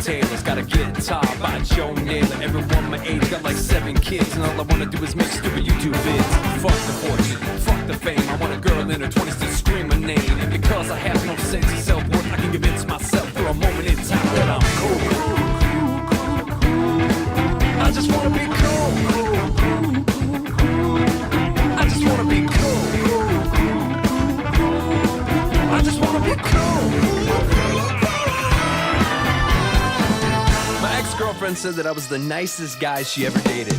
Taylor's got a guitar by Joe Naylor. Everyone my age got like 7 kids, and all I wanna do is make stupid YouTube vids. Fuck the fortune, fuck the fame. I want a girl in her 20s to scream her name. And because I have no sense of self-worth, I can convince myself for a moment in time that I'm cool. I just wanna be cool. I just wanna be cool. I just wanna be cool. My ex-girlfriend said that I was the nicest guy she ever dated.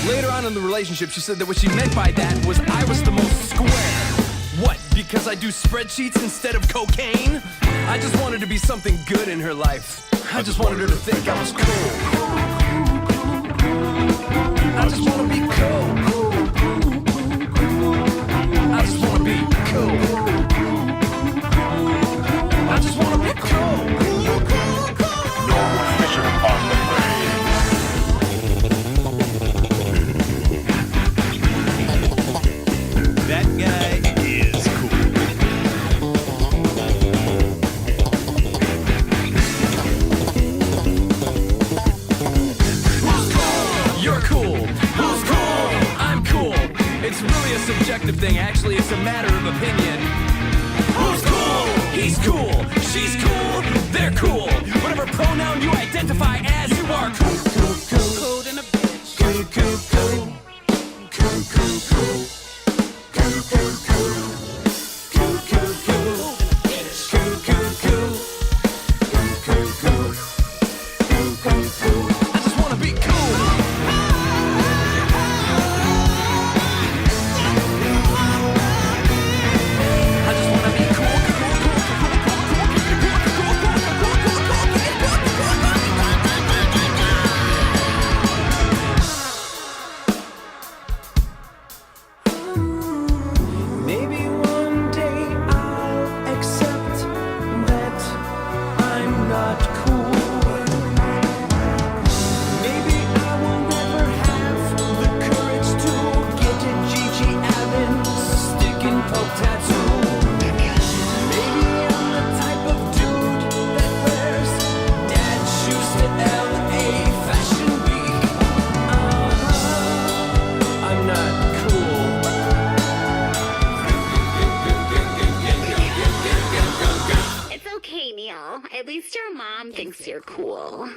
Later on in the relationship, she said that what she meant by that was I was the most square. What, because I do spreadsheets instead of cocaine? I just wanted to be something good in her life. I just wanted her to think I was cool. I just wanna be cool. I just wanna be cool. I just wanna be cool. No fishing on the brain. That guy is cool. Who's cool? You're cool. Who's cool? I'm cool. It's really a subjective thing. Actually, it's a matter of opinion. Who's cool? He's cool. She's cool. They're cool. Whatever pronoun you identify as, you are cool. Cool, cool, cool. In a bitch. Cool, cool, cool. Cool, cool, cool. Cool, cool, cool. Cool, cool, cool. Cool, cool, cool. Cool, cool, cool. Cool, cool, cool. I just wanna be cool. I just wanna be cool. Maybe one day I'll accept that I'm not cool. Maybe I will never have the courage to get a Gigi Allen stick and poke tattoo. Maybe I'm the type of dude that wears dad shoes to LA Fashion Week. I'm not cool. It's okay, Neil. At least your mom thinks you're cool.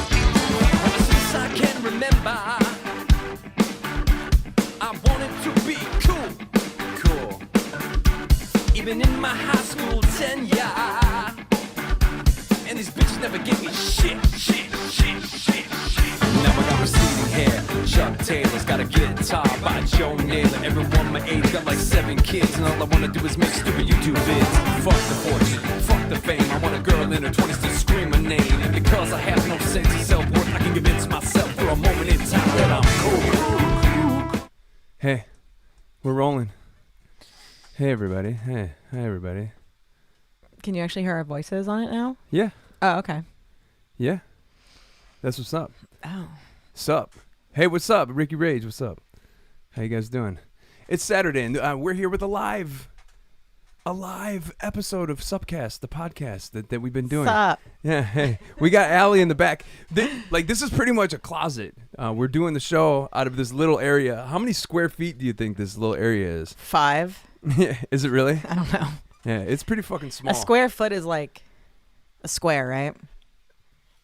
Since I can remember, I wanted to be cool. Cool. Even in my high school tenure. And these bitches never give me shit. Now I got receding hair. Chuck Taylor's got a guitar by Joe Naylor. Everyone my age got like 7 kids, and all I wanna do is make stupid YouTube vids. Fuck the fortune, fuck the fame. I want a girl in her 20s to scream her name. And because I have no sense of self-worth, I can convince myself for a moment in time that I'm cool. Hey, we're rolling. Hey, everybody. Hi, everybody. Can you actually hear our voices on it now? Yeah, Oh, okay. yeah. That's what's up. Oh. Sup? Hey, what's up? Ricky Rage, what's up? How you guys doing? It's Saturday, and we're here with a live episode of SUPcast, the podcast that we've been doing. Sup? Yeah, hey. We got Allie in the back. This is pretty much a closet. We're doing the show out of this little area. How many square feet do you think this little area is? 5. Is it really? I don't know. Yeah, it's pretty fucking small. A square foot is like a square, right?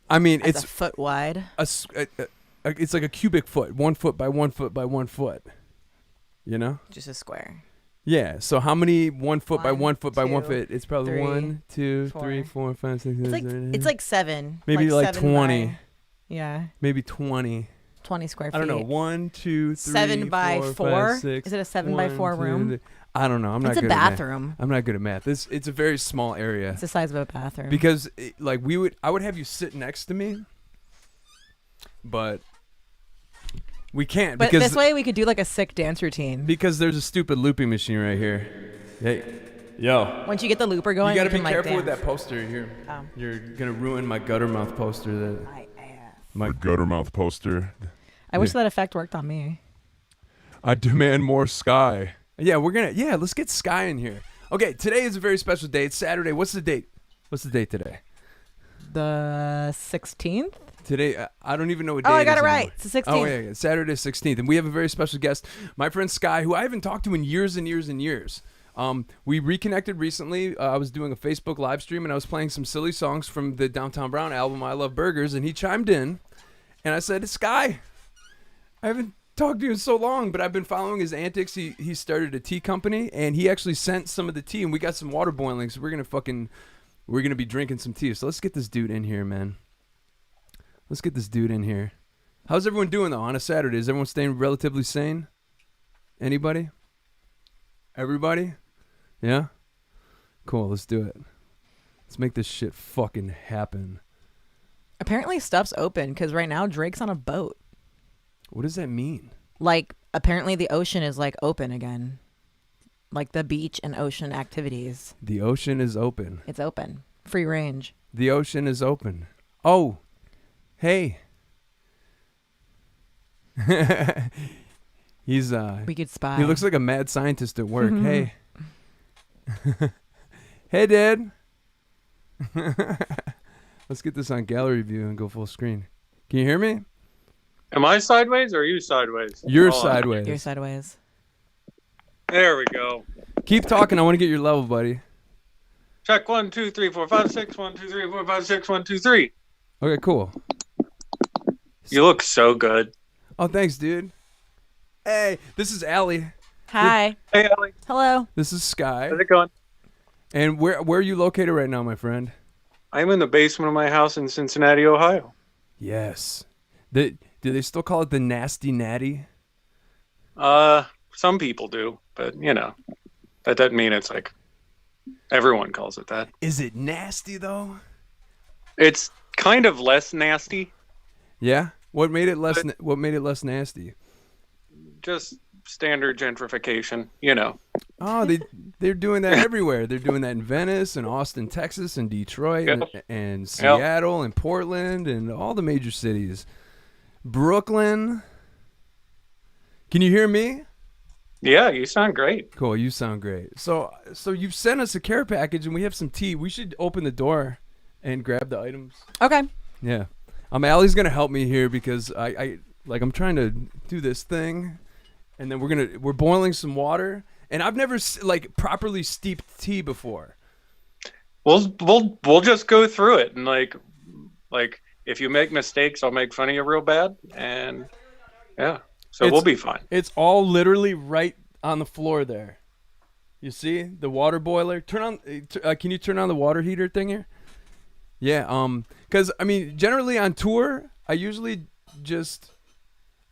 I mean, It's it's a foot wide. it's like a cubic foot, 1 foot by 1 foot by 1 foot. You know? Just a square. Yeah. So how many 1 foot by 1 foot by 1 2, foot? It's probably 3, 1, 2, 4. 3, 4, 5, 6, 7, It's like 8, 9, it's like 7. maybe like 7 20. by- yeah. Maybe 20. 20 square feet. I don't know. 1, 2, 3, 7 by 4, 4? 5, 6. Is it a 7 by 4 1, 2, room? 3. I don't know. I'm not It's a good at math. bathroom. I'm not good at math. It's a very small area. It's the size of a bathroom. Because like I would have you sit next to me, but we can't But because this way we could do like a sick dance routine. because there's a stupid looping machine right here. Hey, yo. Once you get the looper going, You gotta you be can, careful like, with dance. that poster here. Oh. You're gonna ruin my gutter mouth poster. That My ass. The Guttermouth poster. I wish that effect worked on me. I demand more sky. yeah, let's get Sky in here. Okay, today is a very special day. It's Saturday. What's the date? What's the date today? The 16th? Today, I don't even know what day Oh, I it got is it right. anymore. It's the 16th. Oh, yeah, Saturday 16th. And we have a very special guest, my friend Sky, who I haven't talked to in years and years and years. We reconnected recently. I was doing a Facebook live stream, and I was playing some silly songs from the Downtown Brown album, I Love Burgers, and he chimed in, and I said, Sky, I haven't talked to you in so long, but I've been following his antics. He started a tea company, and he actually sent some of the tea, and we got some water boiling, so we're gonna be drinking some tea. So let's get this dude in here, man. Let's get this dude in here. How's everyone doing, though, on a Saturday? Is everyone staying relatively sane? Anybody? Everybody? Yeah? Cool, let's do it. Let's make this shit fucking happen. Apparently stuff's open because right now Drake's on a boat. What does that mean? Like, apparently the ocean is, like, open again. Like the beach and ocean activities. The ocean is open. It's open. Free range. The ocean is open. Oh, hey. He's We could spy. he looks like a mad scientist at work. Hey. Hey, Dad. Let's get this on gallery view and go full screen. Can you hear me? Am I sideways or are you sideways? You're Hold on. sideways. You're sideways. There we go. Keep talking. I want to get your level, buddy. Check 1, 2, 3, 4, 5, 6. 1, 2, 3, 4, 5, 6. 1, 2, 3. Okay, cool. You look so good. Oh, thanks, dude. Hey, this is Allie. Hi. Hey, Ellie. Hello. This is Sky. How's it going? And where are you located right now, my friend? I'm in the basement of my house in Cincinnati, Ohio. Yes. Do they still call it the Nasty Natty? Some people do, but you know, that doesn't mean it's like everyone calls it that. Is it nasty though? It's kind of less nasty. Yeah. What made it less? What made it less nasty? Just standard gentrification, you know. Oh, they're doing that everywhere. They're doing that in Venice and Austin, Texas, and Detroit, Yep. and Seattle, and Portland, and all the major cities. Brooklyn. Can you hear me? Yeah, you sound great. Cool. You sound great. So you've sent us a care package, and we have some tea. We should open the door and grab the items. Okay. Yeah. Allie's gonna help me here because I'm trying to do this thing, and then we're boiling some water, and I've never properly steeped tea before. We'll just go through it and like if you make mistakes, I'll make fun of you real bad, and yeah, so we'll be fine. It's all literally right on the floor there. You see the water boiler? Turn on. Can you turn on the water heater thing here? Yeah. Because I mean, generally on tour, I usually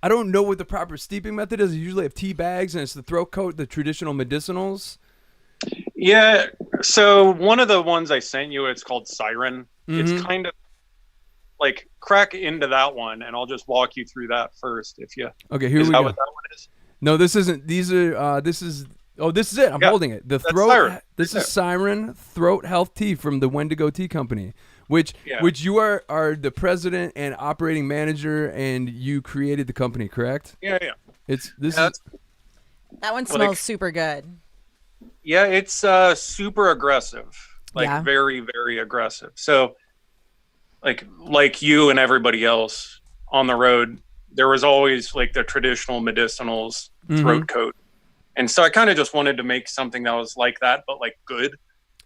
I don't know what the proper steeping method is. I usually have tea bags, and it's the throat coat, the traditional medicinals. Yeah. So one of the ones I sent you, it's called Siren. Mm-hmm. It's kind of like crack into that one, and I'll just walk you through that first. If you Okay, here is we that go. what that one is? No, this isn't. These are. This is. Oh, this is it. I'm Yeah, holding it. The that's throat. Siren. This Right is Siren Throat Health Tea from the Wendigo Tea Company, which Yeah. you are the president and operating manager, and you created the company, correct? Yeah. It's this Yeah, is. That one Like- smells super good. Yeah, it's super aggressive, like Yeah. very, very aggressive. So, like you and everybody else on the road, there was always like the traditional medicinals throat coat, and so I kind of just wanted to make something that was like that, but like good,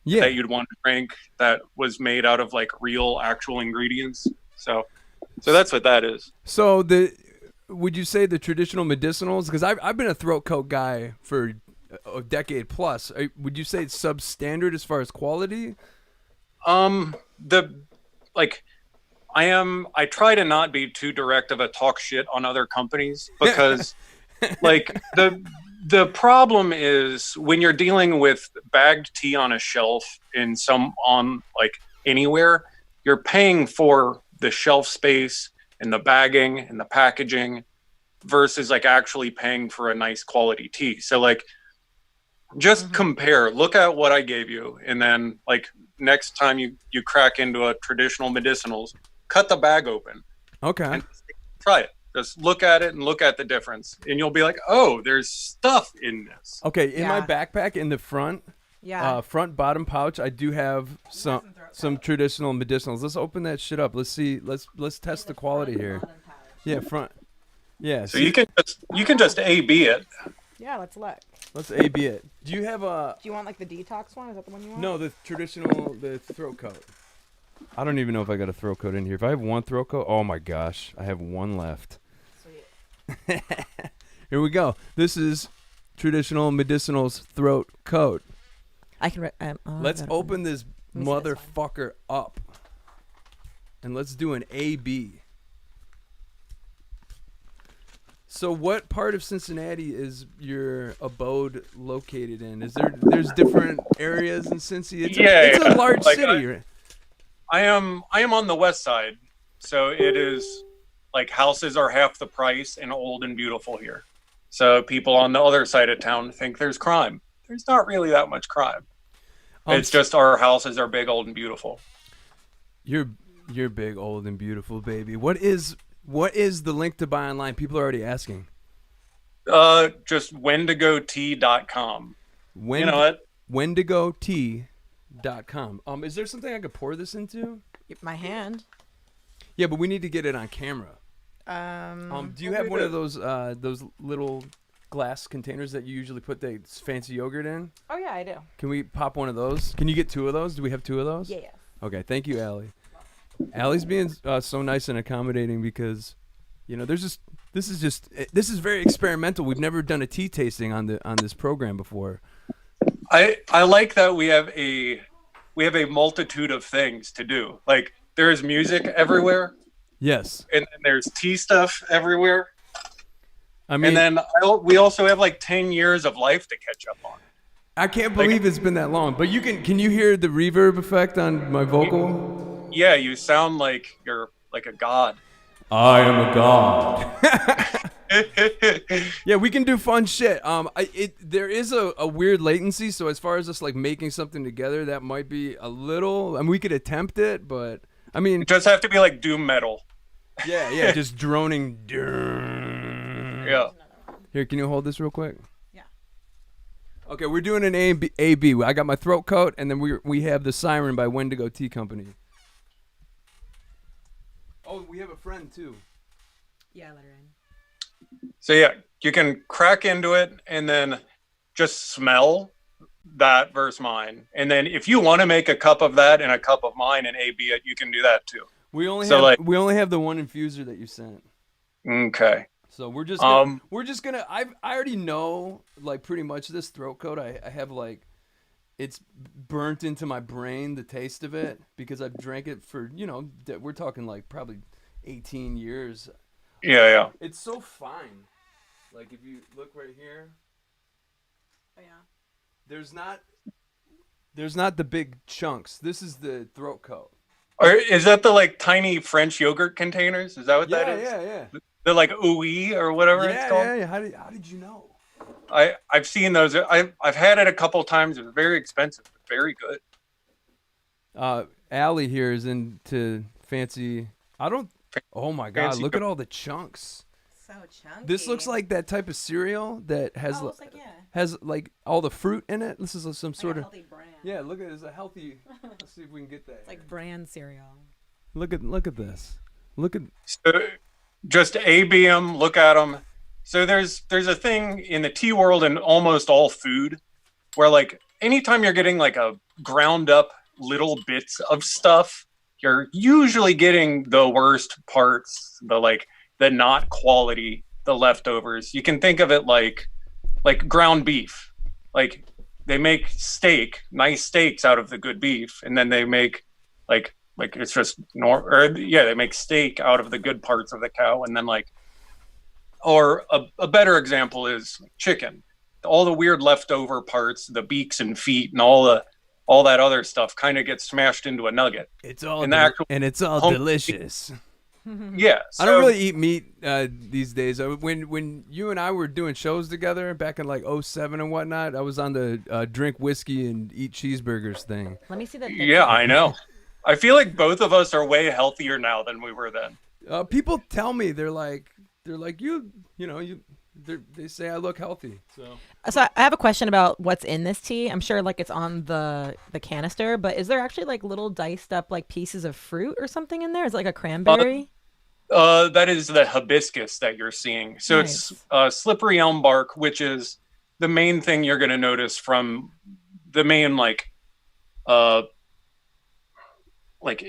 Yeah. that you'd want to drink, that was made out of like real, actual ingredients. So that's what that is. So would you say the traditional medicinals? Because I've been a throat coat guy for a decade plus. Would you say it's substandard as far as quality? The like I try to not be too direct of a talk shit on other companies because like the problem is when you're dealing with bagged tea on a shelf on like anywhere, you're paying for the shelf space and the bagging and the packaging versus like actually paying for a nice quality tea. So like just compare, look at what I gave you, and then like next time you crack into a traditional medicinals, cut the bag open. Okay. And try it. Just look at it and look at the difference, and you'll be like, "Oh, there's stuff in this." Okay, in my Yeah. backpack in the front, Yeah. front bottom pouch, I do have some traditional medicinals. Let's open that shit up. Let's see. Let's test the quality here. Yeah, front. Yeah. So see, you can just A/B it. Yeah, let's look. let's A/B it. Do you have a? Do you want like the detox one? Is that the one you want? No, the traditional, the throat coat. I don't even know if I got a throat coat in here. If I have one throat coat, oh my gosh, I have one left. Sweet. Here we go. This is traditional medicinals throat coat. I can. Let's open this me see this one. motherfucker up, and let's do an A/B. So, what part of Cincinnati is your abode located in? There's different areas in Cincy? It's a large Like, city. Right? I am on the west side, so it is like houses are half the price and old and beautiful here. So people on the other side of town think there's crime. There's not really that much crime. It's just our houses are big, old, and beautiful. You're big, old, and beautiful, baby. What is the link to buy online? People are already asking. Just wendigotea.com. You know what? wendigotea.com. Is there something I could pour this into? My hand. Yeah, but we need to get it on camera. Do you have one of those little glass containers that you usually put the fancy yogurt in? Oh yeah, I do. Can we pop one of those? Can you get two of those? Do we have two of those? Yeah. Okay, thank you, Allie. Allie's being so nice and accommodating because, you know, this is very experimental. We've never done a tea tasting on this program before. I like that we have a multitude of things to do. Like there is music everywhere. Yes. And then there's tea stuff everywhere. I mean, and then we also have like 10 years of life to catch up on. I can't believe it's been that long. But can you hear the reverb effect on my vocal? Yeah, you sound like you're like a god. I am a god. Yeah, we can do fun shit. There is a weird latency, so as far as us like making something together, that might be a little. I mean, we could attempt it, but I mean, It just have to be like doom metal. yeah, just droning. Yeah. Here, can you hold this real quick? Yeah. Okay, we're doing an A/B. I got my throat coat, and then we have the Siren by Wendigo Tea Company. Oh, we have a friend too. Yeah, let her in. So yeah, you can crack into it and then just smell that versus mine. And then if you want to make a cup of that and a cup of mine and A/B it, you can do that too. We only So, have the one infuser that you sent. Okay. So we're just gonna I already know like pretty much this throat coat. I have like it's burnt into my brain, the taste of it, because I've drank it for, you know, we're talking like probably 18 years. Yeah. It's so fine. Like if you look right here, Oh yeah. there's not the big chunks. This is the throat coat. Or is that the like tiny French yogurt containers? Is that what that is? Yeah. They're like ooey or whatever it's called. Yeah. How did you know? I've seen those. I've had it a couple times. It's very expensive, but very good. Allie here is into fancy. Oh my God! Fancy Look at all the chunks. So chunky. This looks like that type of cereal that has has like all the fruit in it. This is some sort of healthy brand. yeah. Look at it. It's a healthy. Let's see if we can get that. It's like brand cereal. Look at this. Look at So just A/B 'em, look at them. So there's a thing in the tea world and almost all food where like anytime you're getting like a ground up little bits of stuff, you're usually getting the worst parts, the not quality, the leftovers. You can think of it like ground beef. Like they make nice steaks out of the good beef, and then they make like Like it's just they make steak out of the good parts of the cow, and then or a better example is chicken. All the weird leftover parts, the beaks and feet, and all that other stuff kind of gets smashed into a nugget. It's all and it's all delicious. Yeah, I don't really eat meat these days. When you and I were doing shows together back in like 2007 and whatnot, I was on the drink whiskey and eat cheeseburgers thing. Let me see that. Yeah, I know. I feel like both of us are way healthier now than we were then. People tell me they say I look healthy. So I have a question about what's in this tea. I'm sure like it's on the canister, but is there actually like little diced up like pieces of fruit or something in there? Is it like a cranberry? That is the hibiscus that you're seeing. So Nice. It's slippery elm bark, which is the main thing you're going to notice from the main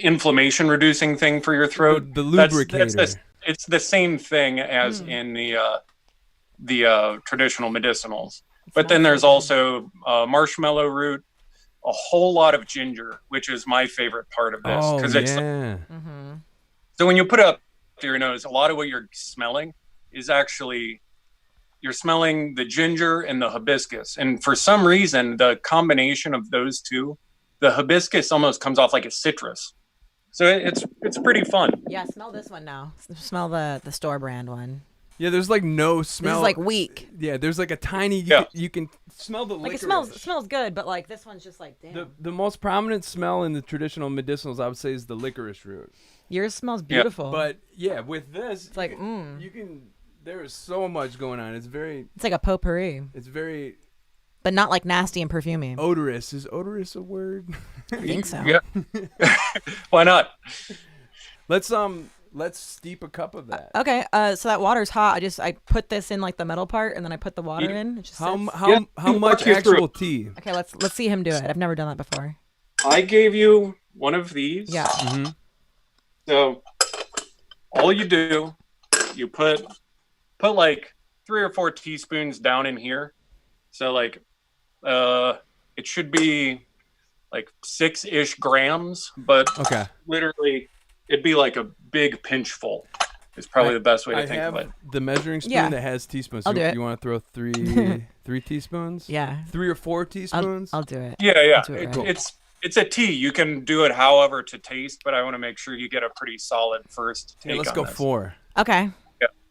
inflammation reducing thing for your throat. The lubricator. It's the same thing as in the traditional medicinals. But then there's also marshmallow root, a whole lot of ginger, which is my favorite part of this. It's so when you put it up to your nose, a lot of what you're smelling is actually you're smelling the ginger and the hibiscus. And for some reason, the combination of those two, the hibiscus almost comes off like a citrus. So it's pretty fun. Yeah, smell this one now. Smell the store brand one. Yeah, there's like no smell. This is like weak. Yeah, there's like a tiny. You can smell the Like licorice. it smells good, but like this one's just like damn. The most prominent smell in the traditional medicinals, I would say, is the licorice root. Yours smells beautiful. But yeah, with this, it's like you can. There is so much going on. It's like a potpourri. It's very. But not like nasty and perfumey. Odorous. Is odorous a word? I think so. Yeah. Why not? Let's steep a cup of that. Okay. So that water's hot. I put this in like the metal part, and then I put the water in. It just How sits. much you through actual it. tea? Okay, let's see him do it. I've never done that before. I gave you one of these. Yeah. Mm-hmm. So all you do, you put like 3 or 4 teaspoons down in here. So like it should be like 6-ish grams, but Okay. literally it'd be like a big pinch full is probably the best way to think of it. The measuring spoon Yeah. that has teaspoons. I'll do it. You want to throw three teaspoons? Yeah. 3 or 4 teaspoons? I'll do it. Yeah. do it right. It's a tea. You can do it however to taste, but I want to make sure you get a pretty solid first take Yeah, let's on go this. 4. Okay.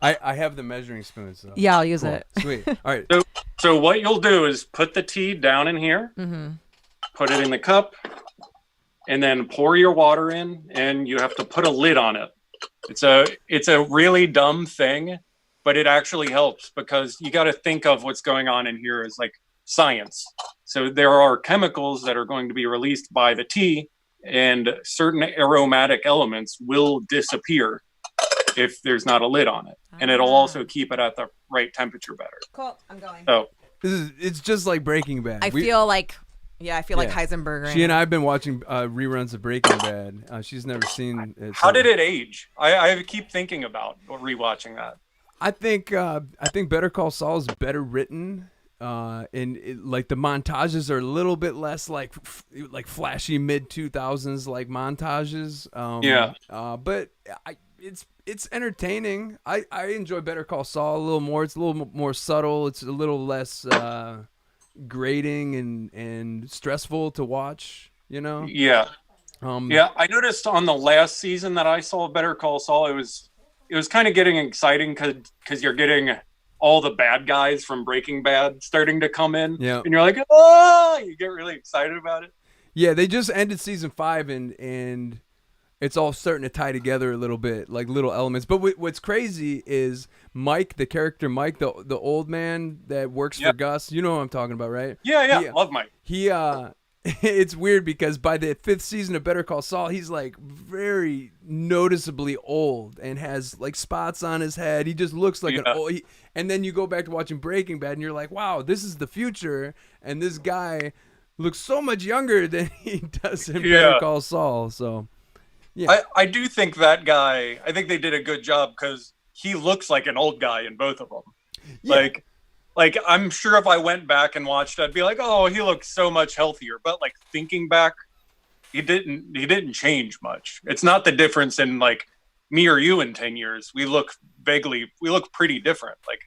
I have the measuring spoons. So. Yeah, I'll use Cool. it. Sweet. All right. So what you'll do is put the tea down in here, put it in the cup, and then pour your water in, and you have to put a lid on it. It's a really dumb thing, but it actually helps because you got to think of what's going on in here as like science. So there are chemicals that are going to be released by the tea, and certain aromatic elements will disappear if there's not a lid on it, and it'll also keep it at the right temperature better. Cool. I'm going. So It's just like Breaking Bad. I feel like Heisenberg. Right She and now. I have been watching reruns of Breaking Bad. She's never seen it. how did it age? I keep thinking about rewatching that. I think Better Call Saul is better written. Like the montages are a little bit less like flashy mid 2000s like montages. But it's entertaining. I enjoy Better Call Saul a little more. It's a little more subtle. It's a little less grating and stressful to watch. You know. Yeah. I noticed on the last season that I saw Better Call Saul, it was kind of getting exciting because you're getting all the bad guys from Breaking Bad starting to come in. Yeah. And you're like, oh, you get really excited about it. Yeah, they just ended season 5 and it's all starting to tie together a little bit, like little elements. But what's crazy is Mike, the character Mike, the old man that works for Gus. You know what I'm talking about, right? Yeah. Love Mike. It's weird because by the 5th season of Better Call Saul, he's like very noticeably old and has like spots on his head. He just looks like an old. And then you go back to watching Breaking Bad, and you're like, wow, this is the future, and this guy looks so much younger than he does in Better Call Saul. So, yeah, I do think that guy. I think they did a good job because he looks like an old guy in both of them. Yeah. Like I'm sure if I went back and watched, I'd be like, oh, he looks so much healthier. But like thinking back he didn't change much. It's not the difference in like me or you in 10 years. We look pretty different. Like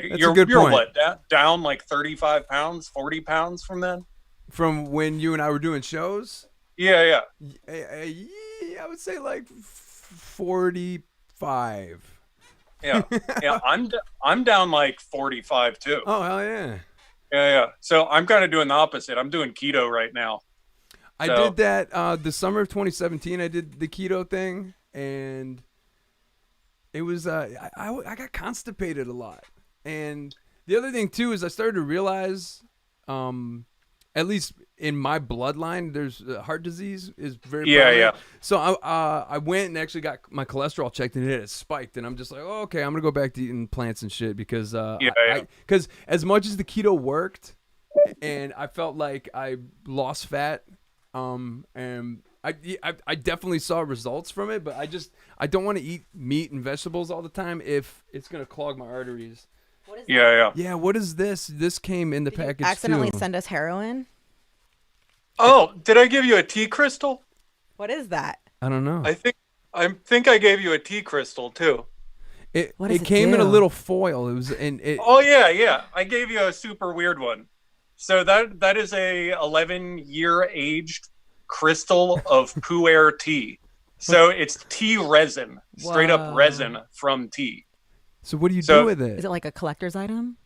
That's a you're good point. what, down like 35 pounds, 40 pounds from then? From when you and I were doing shows? Yeah. I would say like 45. Yeah. I'm down like 45 too. Oh, hell yeah. Yeah. So I'm kind of doing the opposite. I'm doing keto right now. I did that the summer of 2017. I did the keto thing, and it was I got constipated a lot. And the other thing too is I started to realize, at least in my bloodline, there's heart disease is very prevalent. Yeah. So I went and actually got my cholesterol checked, and it had spiked. And I'm just like, oh, okay, I'm gonna go back to eating plants and shit because because as much as the keto worked, and I felt like I lost fat, and I definitely saw results from it, but I don't want to eat meat and vegetables all the time if it's gonna clog my arteries. What is Yeah. Yeah, what is this? This came in the Did you package accidentally too. send us heroin? Oh, did I give you a tea crystal? What is that? I don't know. I think I gave you a tea crystal too. What does It it came in a do? little foil. It was and it. Oh yeah. I gave you a super weird one. So that is a 11-year aged crystal of pu'er tea. So it's tea resin, straight Wow. up resin from tea. So what do you So- do with it? Is it like a collector's item?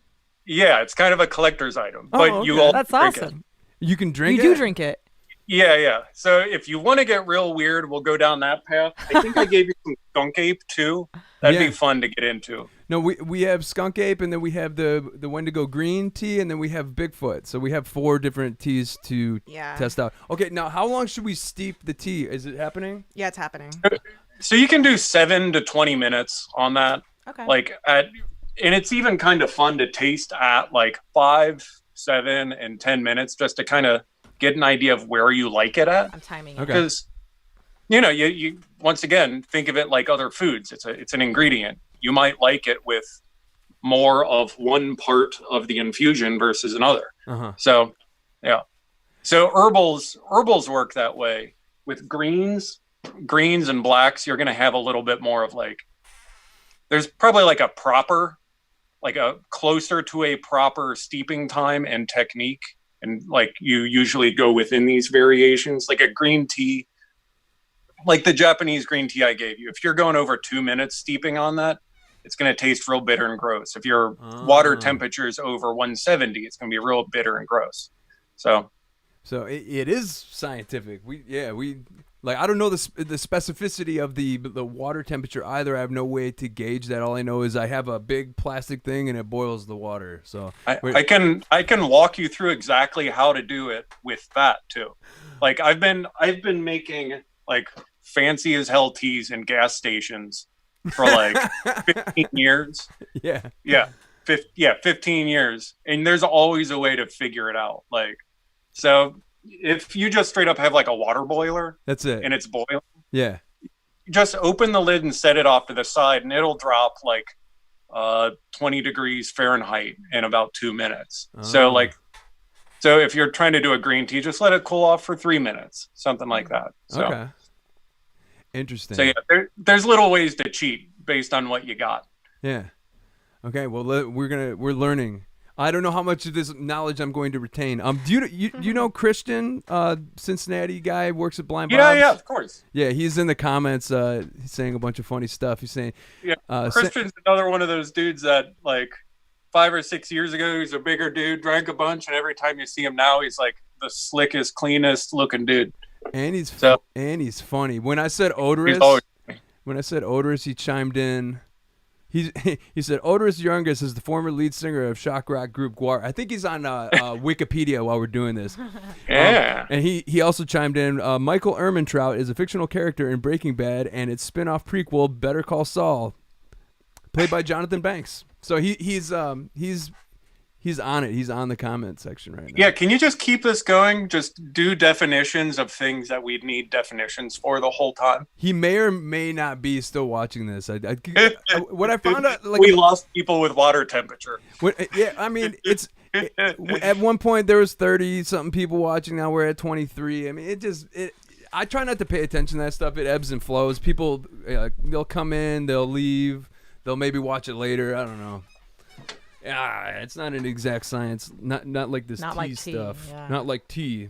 Yeah, it's kind of a collector's item, Oh, but you okay. all That's drink it. awesome. You can drink You it. do drink it. Yeah. So if you want to get real weird, we'll go down that path. I think I gave you some skunk ape too. That'd Yeah. be fun to get into. No, we have skunk ape, and then we have the Wendigo green tea, and then we have Bigfoot. So we have 4 different teas to Yeah. test out. Okay, now how long should we steep the tea? Is it happening? Yeah, it's happening. So you can do 7 to 20 minutes on that. Okay. And it's even kind of fun to taste at like 5, 7, and 10 minutes just to kind of get an idea of where you like it at. I'm timing it. Okay. Because, you once again, think of it like other foods. It's an ingredient. You might like it with more of one part of the infusion versus another. Uh-huh. So, yeah. So herbals work that way. With greens and blacks, you're going to have a little bit more of like, there's probably like a closer to a proper steeping time and technique. And like you usually go within these variations, like a green tea, like the Japanese green tea I gave you. If you're going over 2 minutes steeping on that, it's going to taste real bitter and gross. If your water temperature is over 170, it's going to be real bitter and gross. So it is scientific. We like I don't know the specificity of the water temperature either. I have no way to gauge that. All I know is I have a big plastic thing and it boils the water. So I can walk you through exactly how to do it with that too. Like I've been making like fancy as hell teas in gas stations for like 15 years. Yeah. 15 years. And there's always a way to figure it out. Like, so if you just straight up have like a water boiler That's it. and it's boiling, Yeah. just open the lid and set it off to the side and it'll drop like 20 degrees Fahrenheit in about 2 minutes. So if you're trying to do a green tea, just let it cool off for 3 minutes, something like that. So, Okay. Interesting. So yeah, there's little ways to cheat based on what you got. Yeah. Okay. Well, we're learning. I don't know how much of this knowledge I'm going to retain. Do you know Christian, Cincinnati guy, works at Blind Bob's? Yeah, of course. Yeah, he's in the comments. He's saying a bunch of funny stuff. He's saying, Christian's another one of those dudes that like 5 or 6 years ago, he's a bigger dude, drank a bunch, and every time you see him now, he's like the slickest, cleanest looking dude. and he's So- he's funny. When I said odorous, he chimed in. He said Odorous Youngus is the former lead singer of shock rock group Guar. I think he's on Wikipedia while we're doing this. Yeah. And he also chimed in. Michael Ehrmantraut is a fictional character in Breaking Bad and its spin-off prequel Better Call Saul, played by Jonathan Banks. So he's on it. He's on the comment section right now. Yeah, can you just keep this going? Just do definitions of things that we'd need definitions for the whole time. He may or may not be still watching this. What I found out, like, we lost people with water temperature. I mean, at one point there was 30 something people watching. Now we're at 23. I mean, I try not to pay attention to that stuff. It ebbs and flows. People, they'll come in, they'll leave, they'll maybe watch it later. I don't know. Yeah, it's not an exact science. Not like this Not tea like tea, stuff. yeah. Not like tea.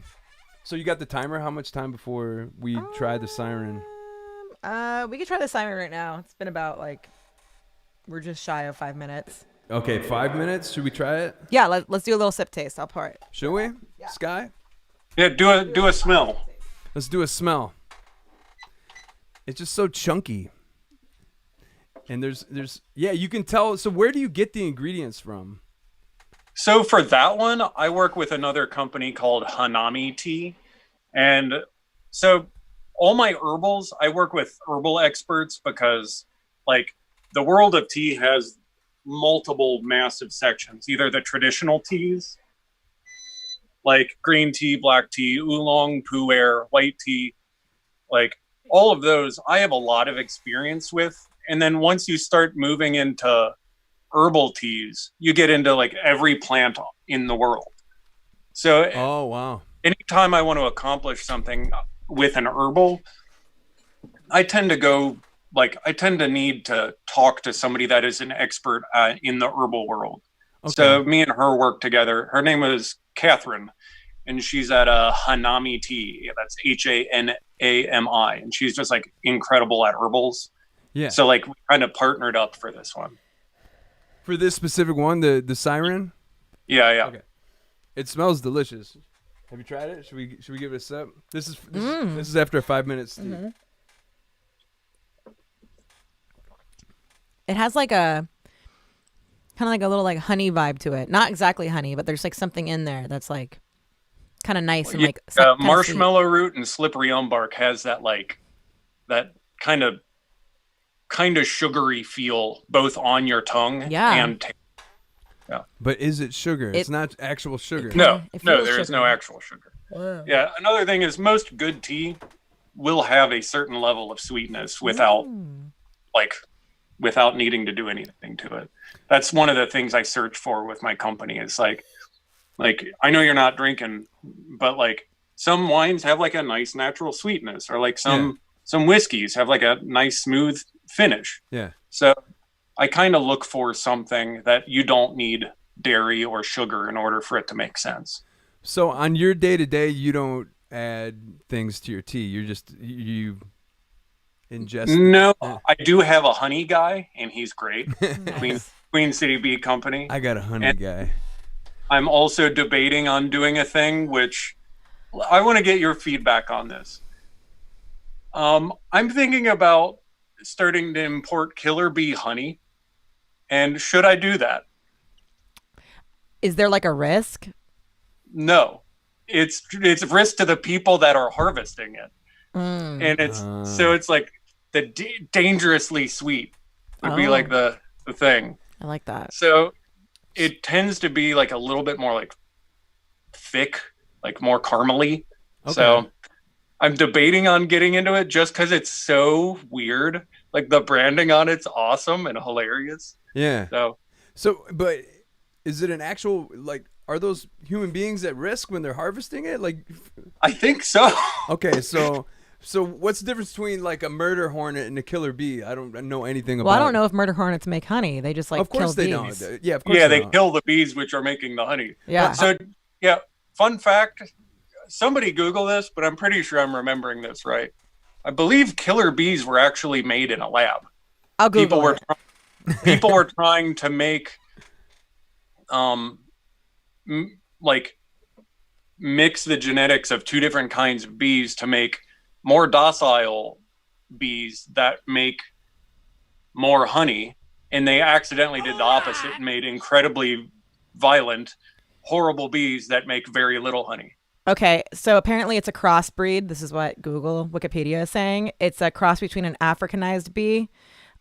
So you got the timer? How much time before we try the siren? We could try the siren right now. It's been about we're just shy of 5 minutes. Okay, 5 minutes. Should we try it? Yeah, let's do a little sip taste. I'll pour it. Should we? Sky? Yeah, do a smell. Let's do a smell. It's just so chunky. And there's you can tell. So where do you get the ingredients from? So for that one, I work with another company called Hanami Tea. And so all my herbals, I work with herbal experts because the world of tea has multiple massive sections. Either the traditional teas, like green tea, black tea, oolong, pu'er, white tea, all of those I have a lot of experience with. And then once you start moving into herbal teas, you get into every plant in the world. So Oh, wow. anytime I want to accomplish something with an herbal, I tend to need to talk to somebody that is an expert in the herbal world. Okay. So me and her work together. Her name is Catherine, and she's at Hanami Tea. That's Hanami, and she's just incredible at herbals. Yeah. So we kind of partnered up for this one. For this specific one, the siren? Yeah. Okay. It smells delicious. Have you tried it? Should we give it a sip? This is after a 5 minute steep. Mm-hmm. It has a kind of a little honey vibe to it. Not exactly honey, but there's something in there that's kind of nice and kinda marshmallow root and slippery elm bark has that that kind of sugary feel both on your tongue and taste. Yeah. But is it sugar? It's not actual sugar. No, It there feels is no sugary. actual sugar. Wow. Yeah, another thing is most good tea will have a certain level of sweetness without without needing to do anything to it. That's one of the things I search for with my company. Is I know you're not drinking, but some wines have a nice natural sweetness, or some whiskeys have a nice smooth finish. Yeah. So I kind of look for something that you don't need dairy or sugar in order for it to make sense. So on your day-to-day, you don't add things to your tea. You're just, you ingest. No, I do have a honey guy, and he's great. Queen City Bee Company. I got a honey guy. I'm also debating on doing a thing, which I want to get your feedback on this. I'm thinking about starting to import killer bee honey. And should I do that? Is there a risk? No, it's risk to the people that are harvesting it. And it's the dangerously sweet would be the thing. I like that. So it tends to be a little bit more thick, more caramely. Okay. So I'm debating on getting into it just because it's so weird. The branding on it's awesome and hilarious. Yeah. So, but is it an actual, are those human beings at risk when they're harvesting it? I think so. Okay, so what's the difference between a murder hornet and a killer bee? I don't know anything about. Well, I don't know if murder hornets make honey. They just Of course kill they bees. don't. Yeah, of course. Yeah, they they don't. kill the bees which are making the honey. Yeah. So, fun fact, somebody Google this, but I'm pretty sure I'm remembering this right. I believe killer bees were actually made in a lab. I'll Google it. People were trying to make mix the genetics of two different kinds of bees to make more docile bees that make more honey, and they accidentally did the opposite and made incredibly violent, horrible bees that make very little honey. Okay, so apparently it's a crossbreed. This is what Wikipedia is saying. It's a cross between an Africanized bee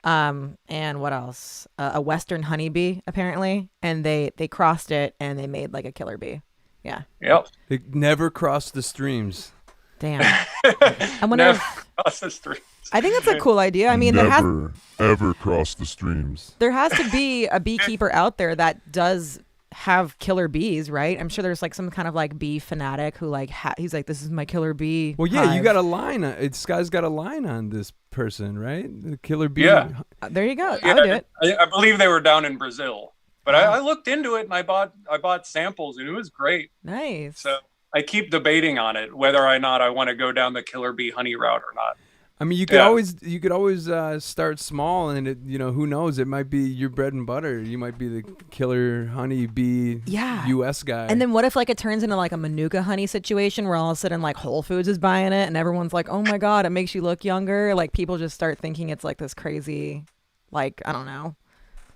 and what else? A Western honeybee, apparently. And they crossed it and they made a killer bee. Yeah. Yep. They never crossed the streams. Damn. I wonder Across the street. I think that's a cool idea. I mean, Never, ever cross the streams. there has to be a beekeeper out there that does have killer bees, right? I'm sure there's like some kind of like bee fanatic who like he's like, this is my killer bee. Well, yeah, you hive. got a line. Sky's got a line on this person, right? The killer bee. Yeah. There you go. Yeah, I'll do it. I believe they were down in Brazil, but I looked into it and I bought samples and it was great. Nice. So I keep debating on it whether or not I want to go down the killer bee honey route or not. I mean, you could always start small, and who knows? It might be your bread and butter. You might be the killer honey bee U.S. guy. And then what if like it turns into like a Manuka honey situation where all of a sudden like Whole Foods is buying it and everyone's like, oh my God, it makes you look younger. Like people just start thinking it's like this crazy, like, I don't know,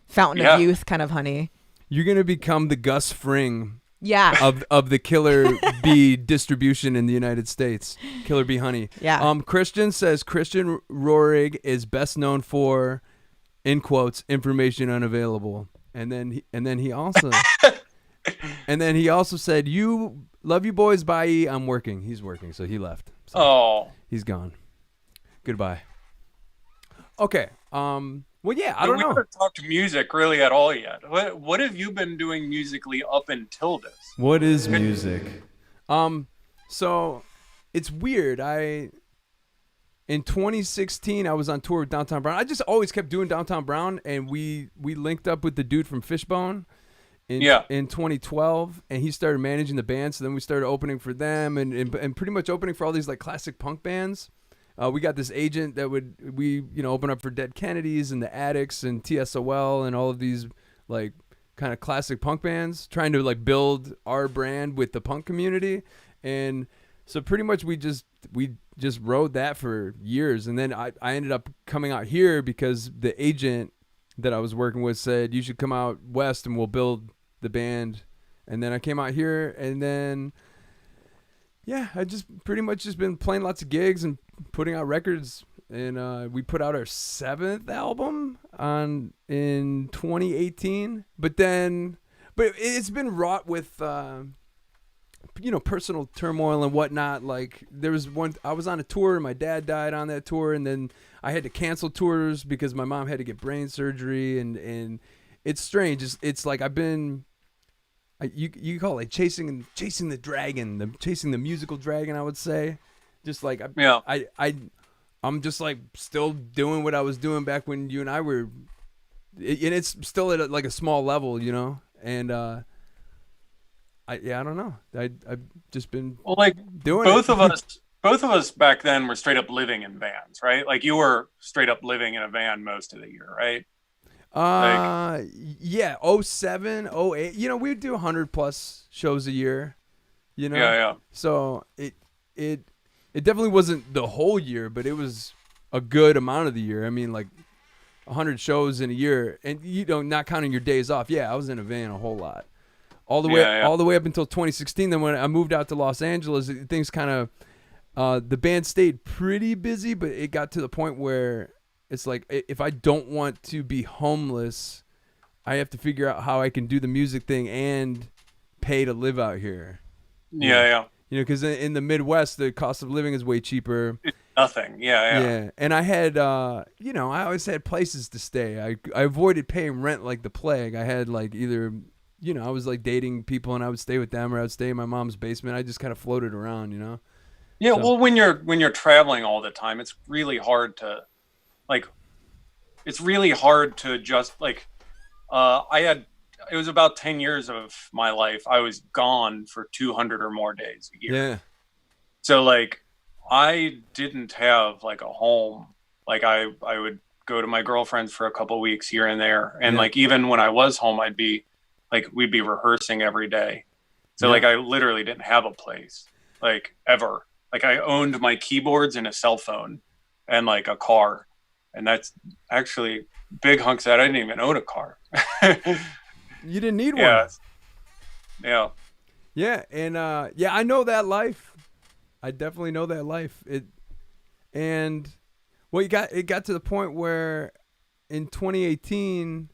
fountain of youth kind of honey. You're going to become the Gus Fring. Yeah. Of the killer bee distribution in the United States. Killer bee honey. Yeah. Christian says Christian Rohrig is best known for, in quotes, information unavailable. And then he also said, "You love you boys, bye. I'm working." He's working, so he left. So he's gone. Goodbye. Okay. Well, yeah, I don't know. We haven't talked music really at all yet. What have you been doing musically up until this? What is music? So it's weird. In 2016, I was on tour with Downtown Brown. I just always kept doing Downtown Brown, and we linked up with the dude from Fishbone in 2012, and he started managing the band. So then we started opening for them, and pretty much opening for all these like classic punk bands. We got this agent that would open up for Dead Kennedys and the Addicts and TSOL and all of these like kind of classic punk bands, trying to like build our brand with the punk community. And so pretty much we just rode that for years. And then I ended up coming out here because the agent that I was working with said, you should come out west and we'll build the band. And then I came out here, and then I just pretty much just been playing lots of gigs and putting out records. And we put out our 7th album in 2018. But it's been wrought with personal turmoil and whatnot. Like there was I was on a tour and my dad died on that tour, and then I had to cancel tours because my mom had to get brain surgery, and it's strange. It's like I've been you call it like chasing the dragon, chasing the musical dragon, I would say. Just like I'm just like still doing what I was doing back when you and I were, and it's still at like a small level, and I don't know. I've just been doing both of us back then were straight up living in vans, right? Like you were straight up living in a van most of the year, right? 07, 08, we'd do 100+ shows a year, So it definitely wasn't the whole year, but it was a good amount of the year. I mean, like 100 shows in a year, and not counting your days off. Yeah, I was in a van a whole lot, all the way up until 2016. Then when I moved out to Los Angeles, things kind of the band stayed pretty busy, but it got to the point where it's like if I don't want to be homeless, I have to figure out how I can do the music thing and pay to live out here. Yeah. Because in the Midwest, the cost of living is way cheaper. It's nothing. Yeah. And I had, I always had places to stay. I avoided paying rent like the plague. I had like either, I was like dating people and I would stay with them, or I would stay in my mom's basement. I just kind of floated around, Yeah. So. Well, when you're traveling all the time, it's really hard to, just like, it was about 10 years of my life I was gone for 200 or more days a year. Yeah. So like I didn't have like a home. Like I would go to my girlfriend's for a couple of weeks here and there. And like even when I was home, we'd be rehearsing every day. So like I literally didn't have a place like ever. Like I owned my keyboards and a cell phone and like a car. And that's actually big hunks that I didn't even own a car. You didn't need one. Yeah. Yeah, and I know that life. I definitely know that life. It got to the point where in 2018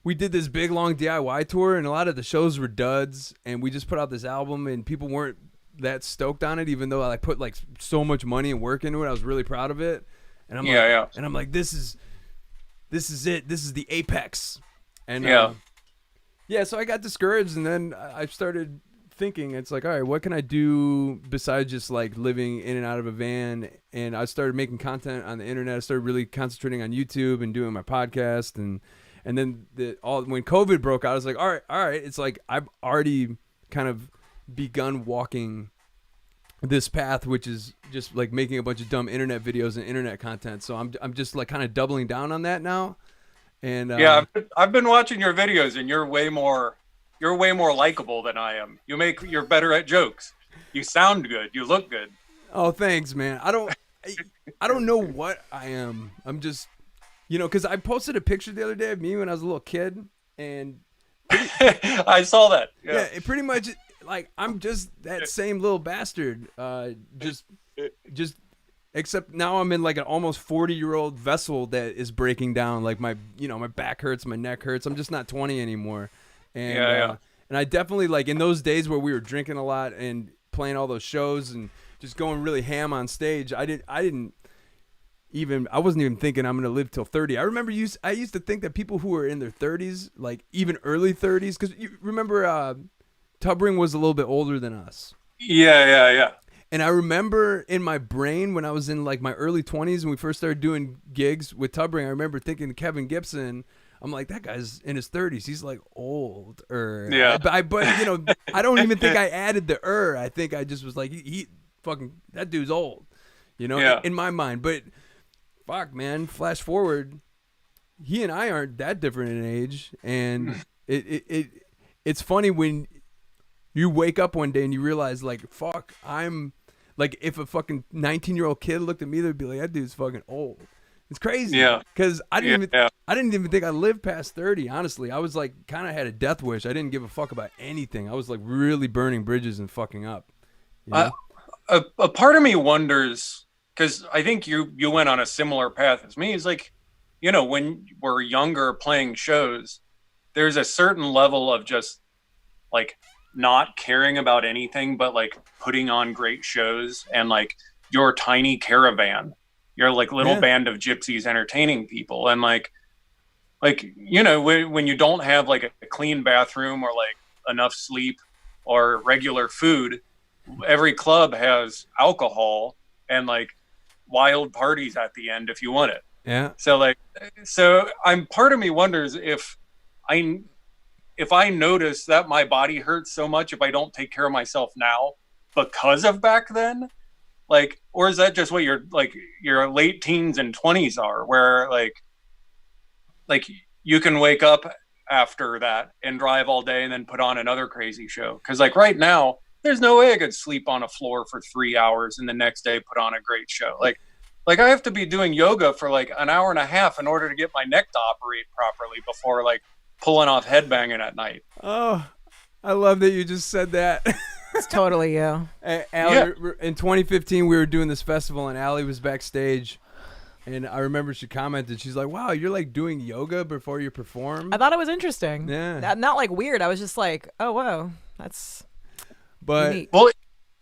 we did this big long DIY tour, and a lot of the shows were duds, and we just put out this album and people weren't that stoked on it, even though I put like so much money and work into it. I was really proud of it. And I'm I'm like, this is it. This is the apex. And Yeah, so I got discouraged, and then I started thinking, it's like, all right, what can I do besides just like living in and out of a van? And I started making content on the internet. I started really concentrating on YouTube and doing my podcast, and then when COVID broke out, I was like, all right, it's like I've already kind of begun walking this path, which is just like making a bunch of dumb internet videos and internet content. So I'm just like kind of doubling down on that now. And yeah, I've been watching your videos, and you're way more likable than I am. You're better at jokes. You sound good. You look good. Oh, thanks, man. I don't know what I am. I'm just, because I posted a picture the other day of me when I was a little kid, and I saw that. Yeah, it pretty much like I'm just that same little bastard. Just except now I'm in like an almost 40-year-old vessel that is breaking down. Like my back hurts, my neck hurts. I'm just not 20 anymore. And and I definitely, like, in those days where we were drinking a lot and playing all those shows and just going really ham on stage, I wasn't even thinking I'm going to live till 30. I remember I used to think that people who were in their 30s, like even early 30s, because you remember Tubbring was a little bit older than us. Yeah. And I remember in my brain when I was in like my early 20s and we first started doing gigs with Tubbring, I remember thinking Kevin Gibson, I'm like, that guy's in his 30s. He's like old. Yeah. But I don't even think I added the I think I just was like, he fucking, that dude's old, in my mind. But fuck, man, flash forward, he and I aren't that different in age. And it's funny when you wake up one day and you realize, like, fuck, I'm like, if a fucking 19-year-old kid looked at me, they'd be like, that dude's fucking old. It's crazy. Yeah. Because I didn't even think I lived past 30. Honestly, I was like, kind of had a death wish. I didn't give a fuck about anything. I was like really burning bridges and fucking up. A part of me wonders, because I think you went on a similar path as me. Is like, when we're younger playing shows, there's a certain level of just like not caring about anything but like putting on great shows and like your tiny caravan, your like little band of gypsies entertaining people. And like when you don't have like a clean bathroom or like enough sleep or regular food, every club has alcohol and like wild parties at the end if you want it. Yeah. So part of me wonders if I notice that my body hurts so much if I don't take care of myself now because of back then, like, or is that just what your late teens and 20s are, where like you can wake up after that and drive all day and then put on another crazy show? Because like right now, there's no way I could sleep on a floor for 3 hours and the next day put on a great show. Like I have to be doing yoga for like an hour and a half in order to get my neck to operate properly before like pulling off headbanging at night. Oh, I love that you just said that. It's totally you. Allie, in 2015, we were doing this festival, and Allie was backstage, and I remember she commented, she's like, wow, you're like doing yoga before you perform? I thought it was interesting. Yeah. Not like weird. I was just like, oh, whoa, that's unique. Well,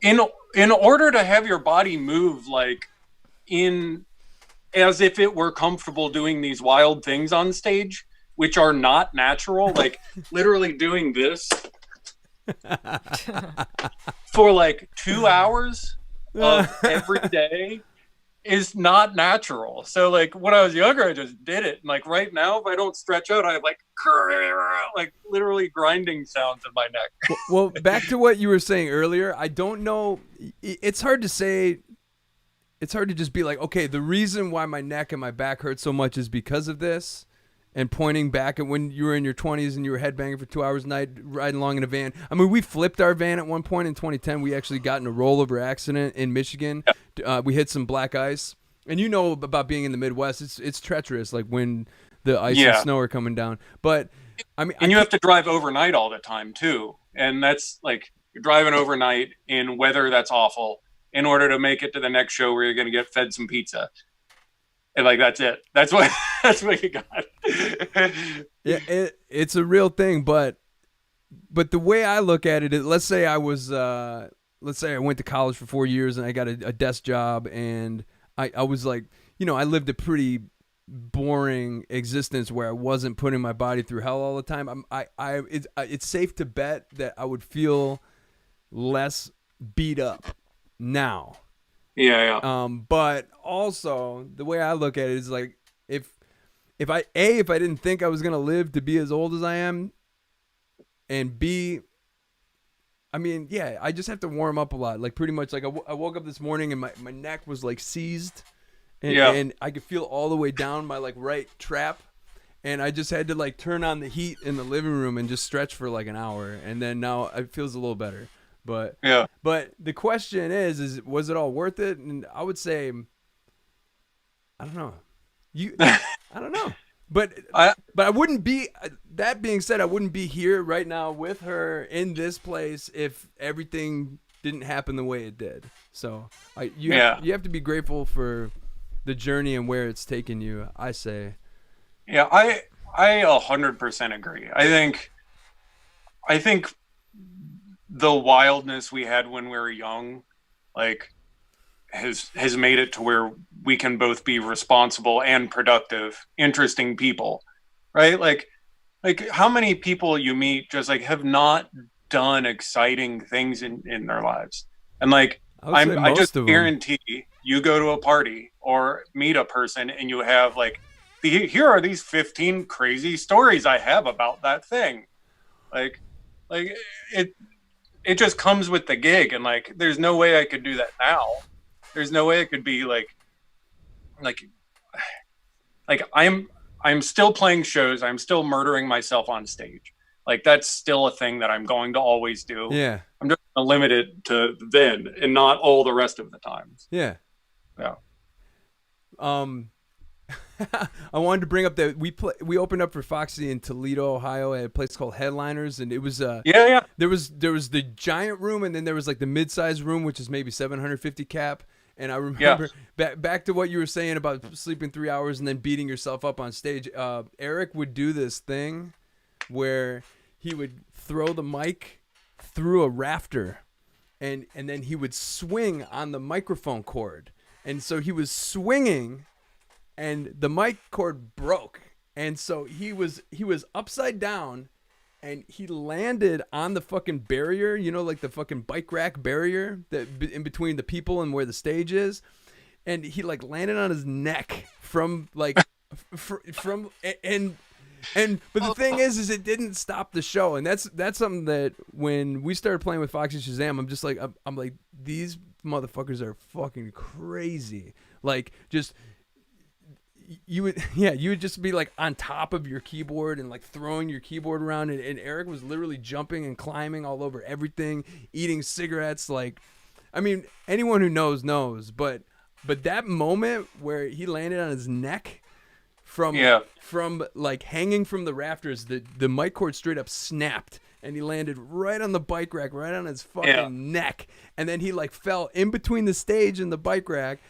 in order to have your body move like as if it were comfortable doing these wild things on stage, which are not natural, like literally doing this for like 2 hours of every day is not natural. So like when I was younger, I just did it. And like right now, if I don't stretch out, I have like literally grinding sounds in my neck. Well, back to what you were saying earlier, I don't know. It's hard to say. It's hard to just be like, okay, the reason why my neck and my back hurt so much is because of this. And pointing back at when you were in your 20s and you were headbanging for 2 hours a night, riding along in a van. I mean, we flipped our van at one point in 2010. We actually got in a rollover accident in Michigan. We hit some black ice. And you know about being in the Midwest, it's treacherous, like when the ice and snow are coming down. But I mean, and you have to drive overnight all the time too. And that's like you're driving overnight in weather that's awful in order to make it to the next show where you're going to get fed some pizza. And like that's it. That's what you got. Yeah, it's a real thing, but the way I look at it is, let's say I went to college for 4 years and I got a desk job, and I was like, I lived a pretty boring existence where I wasn't putting my body through hell all the time, it's safe to bet that I would feel less beat up now. Yeah. But also the way I look at it is like, if I didn't think I was gonna live to be as old as I am, and B, I mean, yeah, I just have to warm up a lot. Like pretty much, like I woke up this morning and my neck was like seized, and I could feel all the way down my like right trap, and I just had to like turn on the heat in the living room and just stretch for like an hour, and then now it feels a little better. But the question is was it all worth it? And I would say, I don't know. I don't know. But I wouldn't be. That being said, I wouldn't be here right now with her in this place if everything didn't happen the way it did. So you have to be grateful for the journey and where it's taken you, I say. Yeah, I 100% agree. I think the wildness we had when we were young, like, has made it to where we can both be responsible and productive, interesting people, right? Like how many people you meet just like have not done exciting things in their lives, and like I just guarantee you go to a party or meet a person and you have like, here are these 15 crazy stories I have about that thing, like it just comes with the gig, and like there's no way I could do that now. There's no way it could be like I'm still playing shows. I'm still murdering myself on stage. Like that's still a thing that I'm going to always do. Yeah. I'm just going to limit it to then and not all the rest of the times. Yeah. Yeah. I wanted to bring up that we opened up for Foxy in Toledo, Ohio, at a place called Headliners, and it was there was the giant room, and then there was like the mid-sized room, which is maybe 750 cap. And I remember back to what you were saying about sleeping 3 hours and then beating yourself up on stage. Eric would do this thing where he would throw the mic through a rafter, and then he would swing on the microphone cord. And so he was swinging, and the mic cord broke. And so he was upside down, and he landed on the fucking barrier, you know, like the fucking bike rack barrier that in between the people and where the stage is. And he like landed on his neck from like, but the thing is it didn't stop the show. And that's something that when we started playing with Foxy Shazam, I'm just like, I'm like, these motherfuckers are fucking crazy. Like just, you would just be like on top of your keyboard and like throwing your keyboard around, and Eric was literally jumping and climbing all over everything, eating cigarettes. Like, I mean, anyone who knows, but that moment where he landed on his neck from like hanging from the rafters, the mic cord straight up snapped, and he landed right on the bike rack, right on his fucking neck, and then he like fell in between the stage and the bike rack,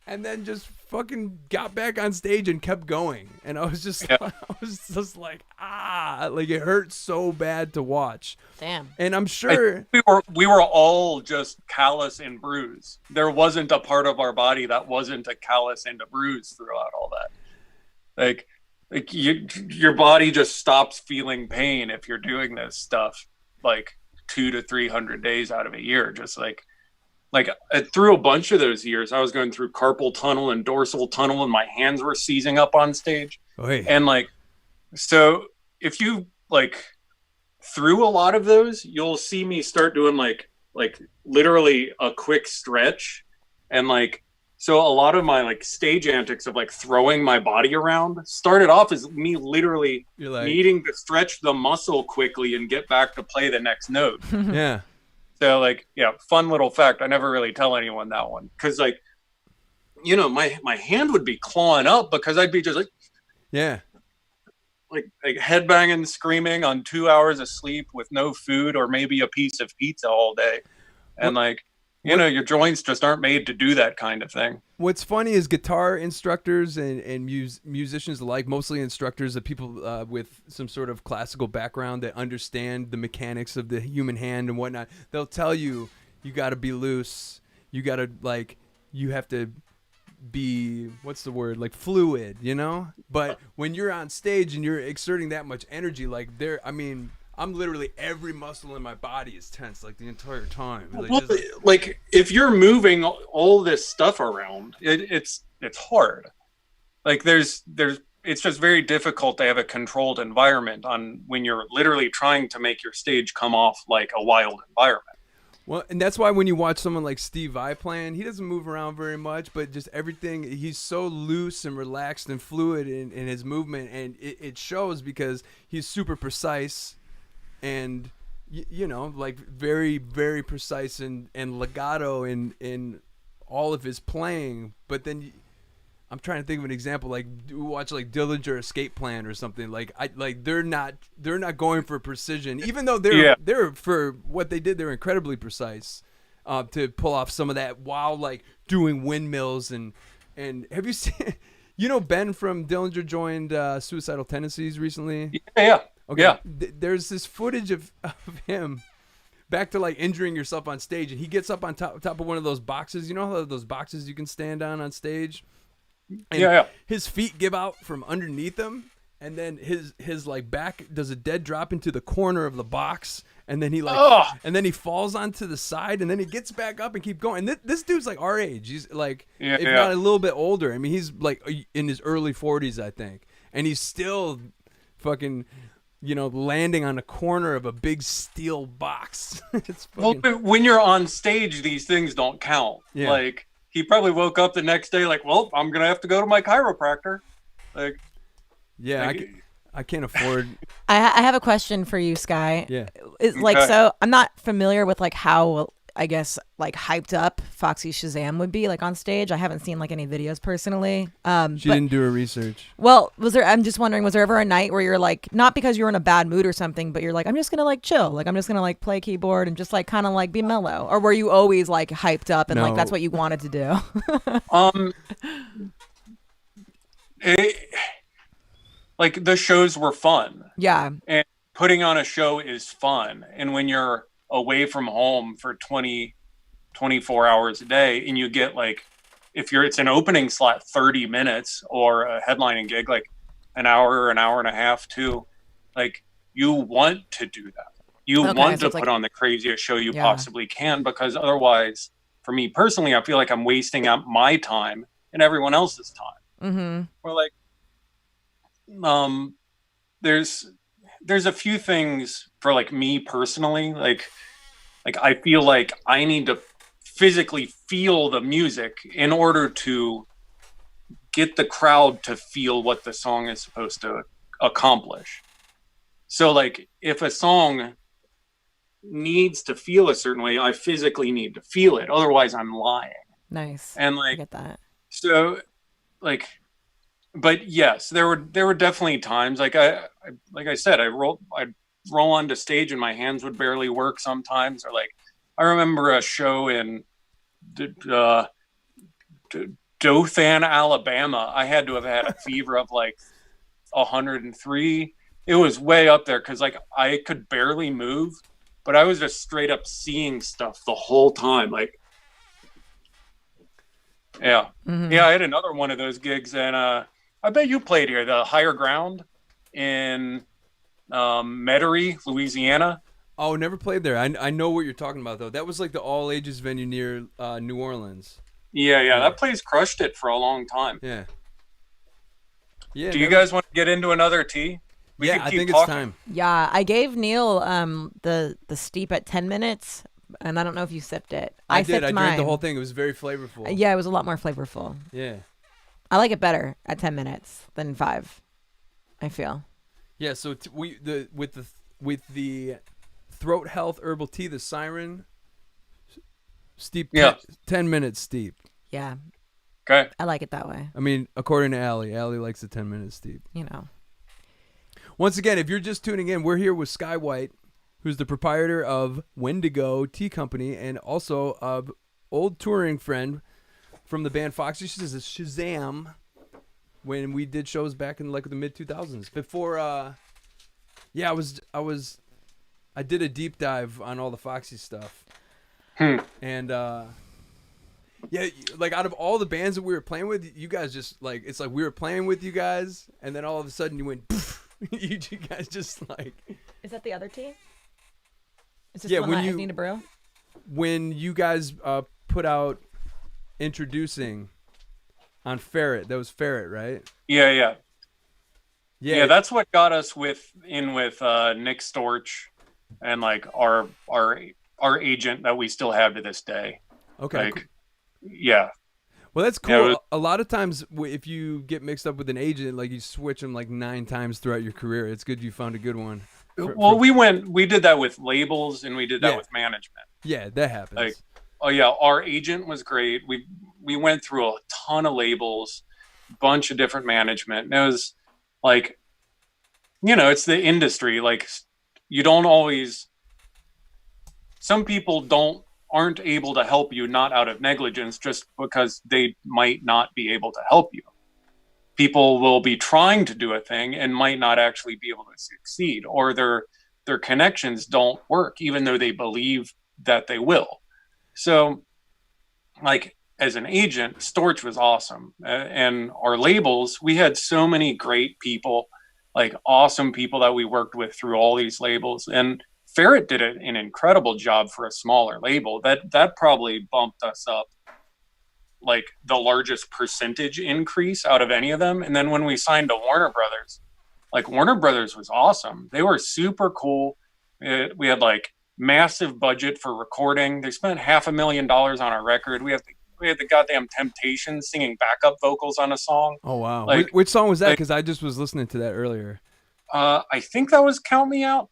and then just fucking got back on stage and kept going. And I was just like, like it hurt so bad to watch. Damn. And I'm sure we were all just callous and bruised. There wasn't a part of our body that wasn't a callous and a bruise throughout all that. Like your body just stops feeling pain if you're doing this stuff like 200 to 300 days out of a year. Just like through a bunch of those years, I was going through carpal tunnel and dorsal tunnel, and my hands were seizing up on stage. Oy. And like, so if you like through a lot of those, you'll see me start doing like literally a quick stretch. And like, so a lot of my like stage antics of like throwing my body around started off as me literally needing to stretch the muscle quickly and get back to play the next note. Yeah. So like, yeah, fun little fact. I never really tell anyone that one. Cause like, you know, my hand would be clawing up because I'd be just like, yeah, like headbanging, screaming on 2 hours of sleep with no food or maybe a piece of pizza all day. And like, you know, your joints just aren't made to do that kind of thing. What's funny is guitar instructors and musicians alike, mostly instructors, of people with some sort of classical background that understand the mechanics of the human hand and whatnot, they'll tell you got to be loose. You got to you have to be, what's the word, like fluid, you know? But when you're on stage and you're exerting that much energy, like I'm literally, every muscle in my body is tense like the entire time. Like, like if you're moving all this stuff around, it's hard. Like it's just very difficult to have a controlled environment on when you're literally trying to make your stage come off like a wild environment. Well, and that's why when you watch someone like Steve Vai playing, he doesn't move around very much, but just everything, he's so loose and relaxed and fluid in his movement, and it shows because he's super precise and, you know, like very, very precise and legato in all of his playing. But then I'm trying to think of an example, like watch like Dillinger Escape Plan or something. Like they're not going for precision, even though they're for what they did, they're incredibly precise to pull off some of that while like doing windmills and have you seen, you know, Ben from Dillinger joined Suicidal Tendencies recently? Yeah. Okay. Yeah. There's this footage of him back to like injuring yourself on stage, and he gets up on top of one of those boxes. You know how those boxes you can stand on stage? And his feet give out from underneath him, and then his like back does a dead drop into the corner of the box, and then he like and then he falls onto the side, and then he gets back up and keep going. And this dude's like our age. He's like if not a little bit older. I mean, he's like in his early 40s, I think, and he's still fucking, you know, landing on the corner of a big steel box. It's fucking... Well, when you're on stage, these things don't count. Yeah. Like, he probably woke up the next day like, well, I'm going to have to go to my chiropractor. Like, yeah, I can't afford. I have a question for you, Sky. Yeah. It's like, so I'm not familiar with like how, I guess, like hyped up Foxy Shazam would be like on stage. I haven't seen like any videos personally. She didn't do her research. Well, I'm just wondering, was there ever a night where you're like, not because you were in a bad mood or something, but you're like, I'm just going to like chill. Like, I'm just going to like play keyboard and just like kind of like be mellow? Or were you always like hyped up and like that's what you wanted to do? Like the shows were fun. Yeah. And putting on a show is fun. And when you're away from home for 24 hours a day, and you get like, it's an opening slot 30 minutes or a headlining gig like an hour and a half too, like you want to do that. You want to put on the craziest show you possibly can, because otherwise, for me personally, I feel like I'm wasting out my time and everyone else's time. Or like there's a few things for like me personally, like I feel like I need to physically feel the music in order to get the crowd to feel what the song is supposed to accomplish. So like if a song needs to feel a certain way, I physically need to feel it. Otherwise I'm lying. Nice. And like, I get that. So like, but yes, there were definitely times like I said, I'd roll onto stage and my hands would barely work sometimes. Or like, I remember a show in Dothan, Alabama. I had to have had a fever of like 103. It was way up there because like I could barely move, but I was just straight up seeing stuff the whole time. Like, yeah. Yeah, I had another one of those gigs, and I bet you played here, the Higher Ground in Metairie, Louisiana. Oh, never played there. I know what you're talking about, though. That was like the all ages venue near New Orleans. Yeah, that place crushed it for a long time. Yeah. Do you guys want to get into another tea? I think it's time. Yeah, I gave Neil the steep at 10 minutes, and I don't know if you sipped it. I did. I mine. drank the whole thing. It was very flavorful. Yeah, it was a lot more flavorful. Yeah. I like it better at 10 minutes than 5, I feel. Yeah, so with the throat health herbal tea, the Siren, steep, 10 minutes steep. Yeah. Okay. I like it that way. I mean, according to Allie likes the 10 minutes steep. You know. Once again, if you're just tuning in, we're here with Sky White, who's the proprietor of Wendigo Tea Company and also an old touring friend from the band Foxy Shazam when we did shows back in like the mid 2000s. Before, I did a deep dive on all the Foxy stuff, and Yeah, like out of all the bands that we were playing with, you guys just like it's like we were playing with you guys, and then all of a sudden you went. Poof, you guys just like. Is that the other tea? Is this Yeah, the one when that I you- need to brew? When you guys put out introducing on Ferret, that was Ferret, right? Yeah. That's what got us with Nick Storch and like our agent that we still have to this day. Okay. Like, yeah. Well, that's Yeah, cool. it was- A lot of times, if you get mixed up with an agent, like you switch them like 9 times throughout your career. It's good you found a good one. Well, we did that with labels and we did that Yeah. with management. Yeah, that happens. Like, oh yeah, our agent was great. We went through a ton of labels, bunch of different management. And it was like, it's the industry. Like, you don't always. Some people aren't able to help you, not out of negligence, just because they might not be able to help you. People will be trying to do a thing and might not actually be able to succeed, or their connections don't work, even though they believe that they will. So, like, as an agent, Storch was awesome. And our labels, we had so many great people, like awesome people that we worked with through all these labels. And Ferret did an incredible job for a smaller label. That probably bumped us up like the largest percentage increase out of any of them. And then when we signed to Warner Brothers, like Warner Brothers was awesome. They were super cool. We had like massive budget for recording. They spent $500,000 on our record. We had the goddamn Temptations singing backup vocals on a song. Oh wow! Like, Which song was that? Because I just was listening to that earlier. I think that was Count Me Out.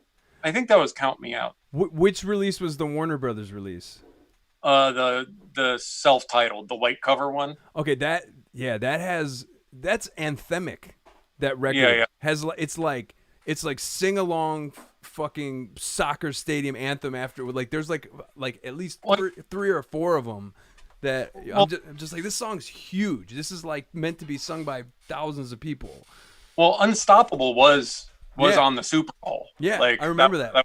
Which release was the Warner Brothers release? The self-titled, the white cover one. Okay, that's anthemic. That record Yeah. has it's like sing along fucking soccer stadium anthem after like there's like at least three or four of them that I'm just like, this song's huge. This is like meant to be sung by thousands of people. Well, Unstoppable was Yeah. on the Super Bowl. Yeah, like I remember that.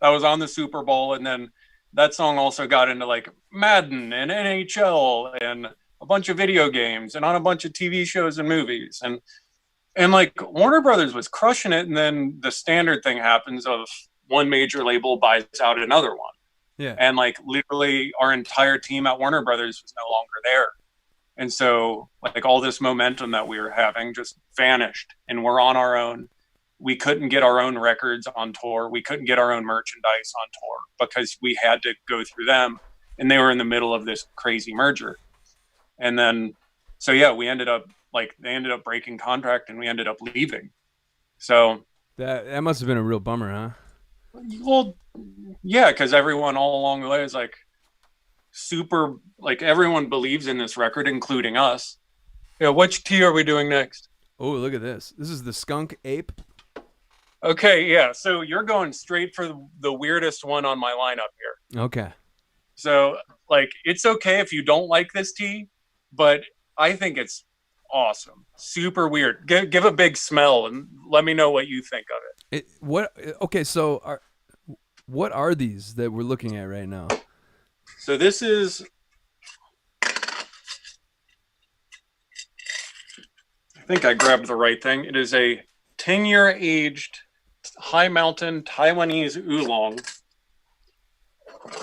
That was on the Super Bowl, and then that song also got into like Madden and NHL and a bunch of video games and on a bunch of TV shows and movies. And like Warner Brothers was crushing it, and then the standard thing happens of one major label buys out another one. Yeah. And like literally our entire team at Warner Brothers was no longer there. And so like all this momentum that we were having just vanished, and we're on our own. We couldn't get our own records on tour. We couldn't get our own merchandise on tour because we had to go through them, and they were in the middle of this crazy merger. And then, so yeah, they ended up breaking contract, and we ended up leaving. So That must have been a real bummer, huh? well, yeah, because everyone all along the way is like super, like everyone believes in this record, including us. Yeah, which tea are we doing next? Oh, look at this. This is the Skunk Ape. Okay, yeah. So you're going straight for the weirdest one on my lineup here. Okay. So, like, it's okay if you don't like this tea, but I think it's awesome. Super weird. Give a big smell and let me know what you think of it. Okay, so what are these that we're looking at right now? So this is, I think I grabbed the right thing. It is a 10-year aged high mountain Taiwanese oolong.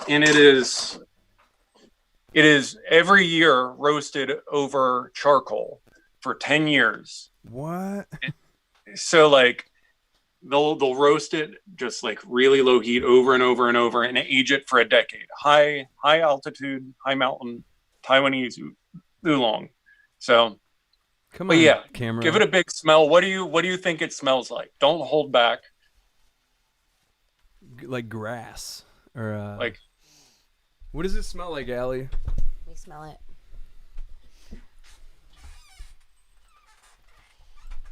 And it is every year roasted over charcoal for 10 years. What? So like they'll roast it just like really low heat over and over and over and age it for a decade. High altitude, high mountain Taiwanese oolong. So Come but on, yeah, camera. give it a big smell. What do you think it smells like? Don't hold back. Like grass or Like, what does it smell like, Allie? Let me smell it.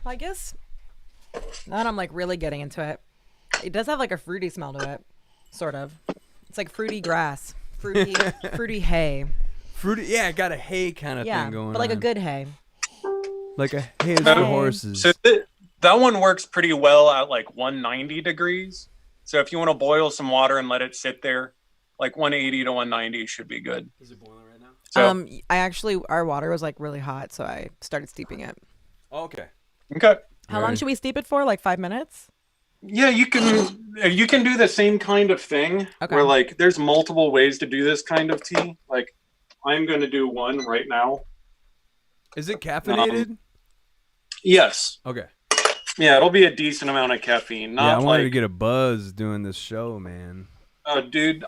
Well, I guess now that I'm like really getting into it, it does have like a fruity smell to it, sort of. It's like fruity grass, fruity hay. Fruity, yeah, I got a hay kind of Yeah, thing going but like on. a good hay. Like a hay is for horses. so that one works pretty well at like 190 degrees. So if you want to boil some water and let it sit there, like 180 to 190 should be good. Is it boiling right now? So our water was like really hot, so I started steeping it. Okay. okay. How long should we steep it for? Like 5 minutes? Yeah, you can do the same kind of thing Okay. where like there's multiple ways to do this kind of tea. Like I'm going to do one right now. Is it caffeinated? Yes. Okay. Yeah, it'll be a decent amount of caffeine. Not Yeah, I wanted like, to get a buzz doing this show, man. Dude,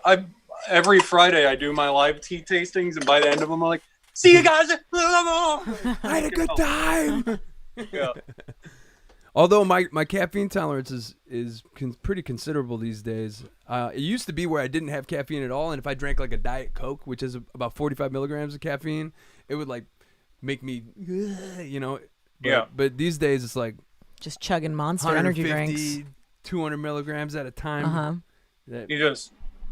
every Friday I do my live tea tastings, and by the end of them I'm like, see you guys. I had a good time. Yeah. Although my caffeine tolerance is pretty considerable these days. It used to be where I didn't have caffeine at all, and if I drank like a Diet Coke, which is about 45 milligrams of caffeine, it would like make me, you know. Yeah. But these days it's like Just chugging Monster energy drinks. 200 milligrams at a time. Uh-huh. You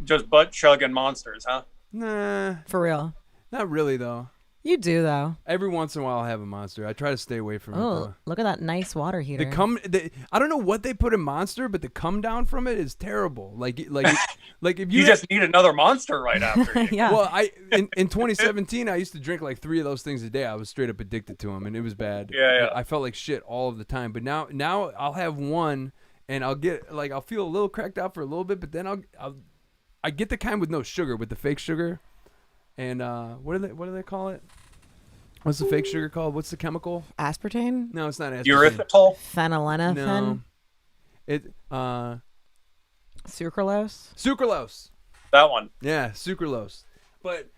just butt chugging monsters, huh? Nah, For real. not really though. You do, though. Every once in a while, I'll have a Monster. I try to stay away from it. Oh, Though. look at that nice water heater. I don't know what they put in Monster, but the come down from it is terrible. Like if you You just need another monster right after you. Yeah. Well, in 2017, I used to drink like 3 of those things a day. I was straight up addicted to them, and it was bad. Yeah. I felt like shit all of the time. But now I'll have one, and I'll feel a little cracked out for a little bit, but then I get the kind with no sugar, with the fake sugar, and what do they call it? What's the fake sugar called? What's the chemical? Aspartame? No, it's not aspartame. Erythritol? Phenylethylamine? No. Sucralose? Sucralose. That one. Yeah, sucralose. But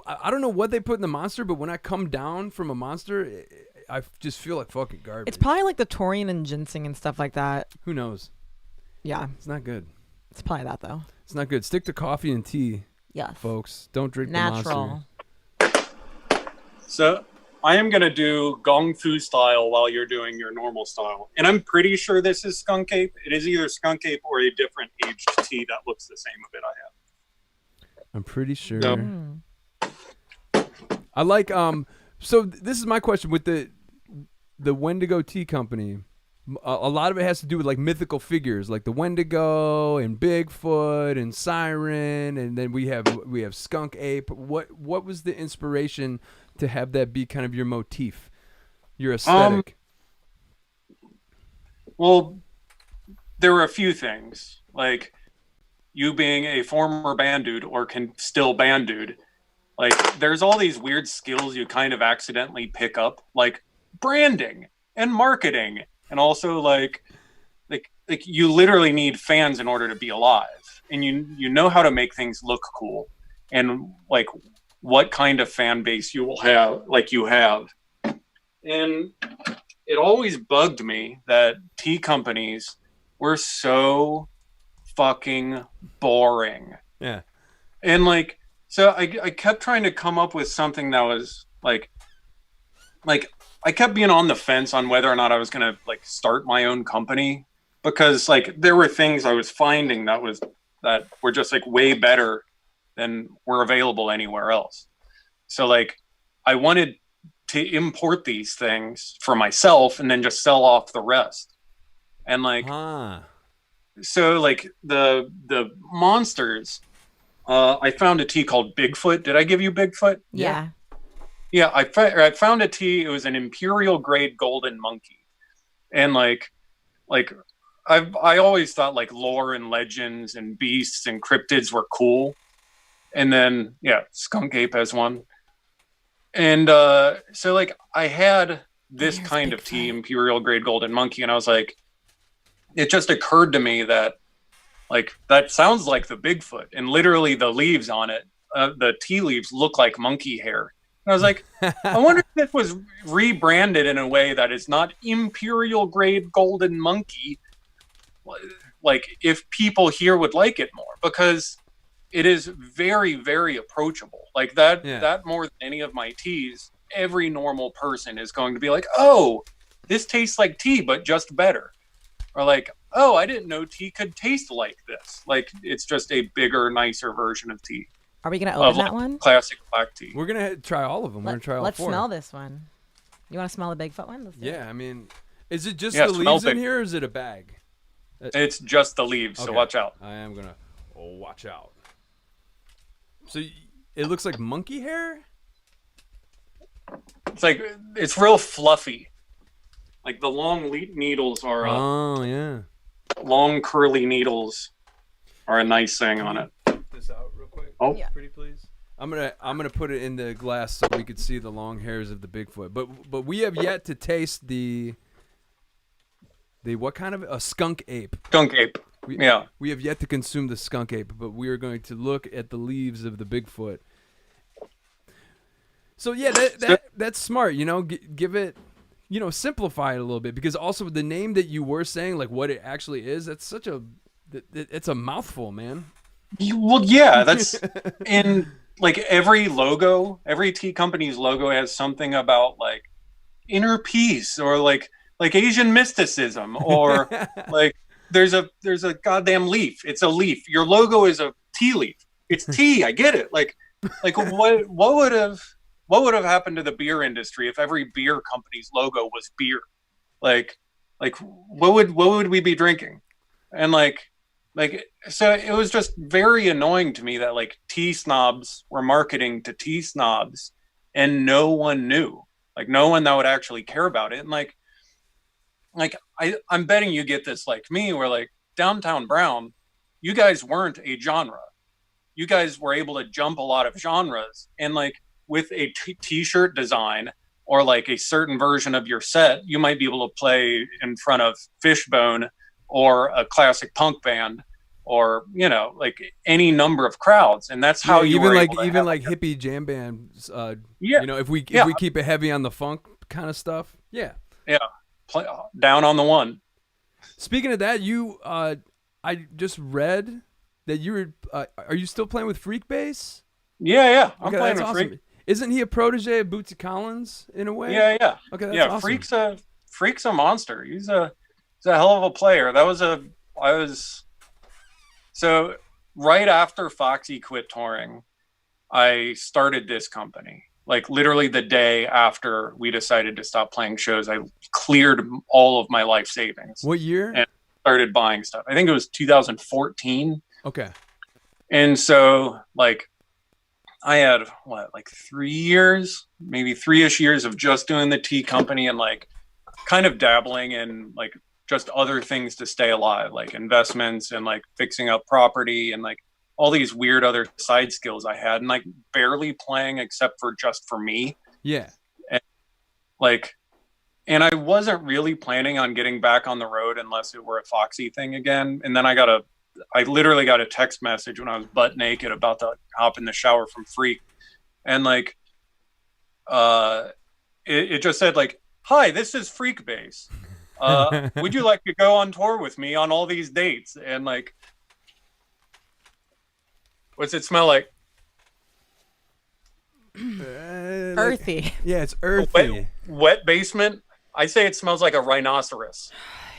I don't know what they put in the Monster, but when I come down from a Monster, I just feel like fucking garbage. It's probably like the taurine and ginseng and stuff like that. Who knows? Yeah. It's not good. It's probably that, though. It's not good. Stick to coffee and tea, Yes. folks. Don't drink the Natural. Monster. So I am going to do Gong Fu style while you're doing your normal style. And I'm pretty sure this is skunk ape. It is either skunk ape or a different aged tea that looks the same of it I have. I'm pretty sure. Nope. I like so this is my question with the Wendigo Tea Company. A lot of it has to do with like mythical figures, like the Wendigo and Bigfoot and Siren, and then we have skunk ape. What was the inspiration to have that be kind of your motif, your aesthetic? Well, there were a few things, like you being a former band dude or can still band dude. Like there's all these weird skills you kind of accidentally pick up, like branding and marketing. And also like you literally need fans in order to be alive, and you know how to make things look cool, and like what kind of fan base you will have, like you have. And it always bugged me that tea companies were so fucking boring. Yeah. And like, so I kept trying to come up with something that was like I kept being on the fence on whether or not I was going to like start my own company, because like there were things I was finding that were just like way better than were available anywhere else. So like I wanted to import these things for myself and then just sell off the rest. And like, so like the monsters, I found a tea called Bigfoot. Did I give you Bigfoot? Yeah. Yeah, I found a tea. It was an imperial grade golden monkey, and like I always thought like lore and legends and beasts and cryptids were cool, and then yeah, skunk ape has one, and so like I had this kind of tea, imperial grade golden monkey, and I was like, it just occurred to me that like that sounds like the Bigfoot, and literally the leaves on it, the tea leaves look like monkey hair. And I was like, I wonder if it was rebranded in a way that is not imperial grade golden monkey. Like if people here would like it more, because it is very, very approachable. Like that more than any of my teas, every normal person is going to be like, oh, this tastes like tea, but just better. Or like, oh, I didn't know tea could taste like this. Like it's just a bigger, nicer version of tea. Are we going to open that one? Classic black tea. We're gonna try all of them. We're gonna try all 4. Let's smell this one. You want to smell the Bigfoot one? Let's do it. Yeah, I mean, is it just the leaves in here, or is it a bag? It's just the leaves, so watch out. I am gonna watch out. So it looks like monkey hair. It's like it's real fluffy. Like the long needles are Oh yeah. long curly needles are a nice thing on it. This out real quick. Oh. Yeah. Pretty please. I'm gonna put it in the glass so we could see the long hairs of the Bigfoot. But we have yet to taste the what kind of a skunk ape? Skunk ape. Yeah. We have yet to consume the skunk ape, but we are going to look at the leaves of the Bigfoot. So yeah, that's smart. You know, give it, you know, simplify it a little bit, because also the name that you were saying, like what it actually is, that's such a, it's a mouthful, man. Well, yeah, that's in like every logo, every tea company's logo has something about like inner peace or like Asian mysticism or like there's a goddamn leaf. It's a leaf. Your logo is a tea leaf. It's tea. I get it. Like what would have happened to the beer industry if every beer company's logo was beer? Like what would we be drinking? And like so it was just very annoying to me that like tea snobs were marketing to tea snobs and no one knew. Like no one that would actually care about it. And like I'm betting you get this like me, where like Downtown Brown, you guys weren't a genre. You guys were able to jump a lot of genres, and like with a t-shirt design or like a certain version of your set, you might be able to play in front of Fishbone or a classic punk band or, you know, like any number of crowds. And that's how you even were like able to even have, like hippie jam bands. Yeah. You know, if we keep it heavy on the funk kind of stuff. Yeah. Yeah. Play, down on the one. Speaking of that, you I just read that you were are you still playing with Freak Bass? Yeah. I'm Okay, playing that's with awesome. Freak. Isn't he a protege of Bootsy Collins in a way? Yeah. Okay, that's yeah, awesome. Freak's a monster. He's a hell of a player. So right after Foxy quit touring, I started this company. Like literally the day after we decided to stop playing shows, I cleared all of my life savings. What year? And started buying stuff. I think it was 2014. Okay. And so like I had like 3 years, maybe 3-ish years of just doing the tea company and like kind of dabbling in like just other things to stay alive, like investments and like fixing up property and like all these weird other side skills I had, and like barely playing except for just for me. Yeah. And I wasn't really planning on getting back on the road unless it were a Foxy thing again. And then I literally got a text message when I was butt naked about to hop in the shower from Freak. And like, it just said like, "Hi, this is Freak Bass. Would you like to go on tour with me on all these dates?" And like, what's it smell like? Earthy. Yeah, it's earthy. Wet basement. I say it smells like a rhinoceros.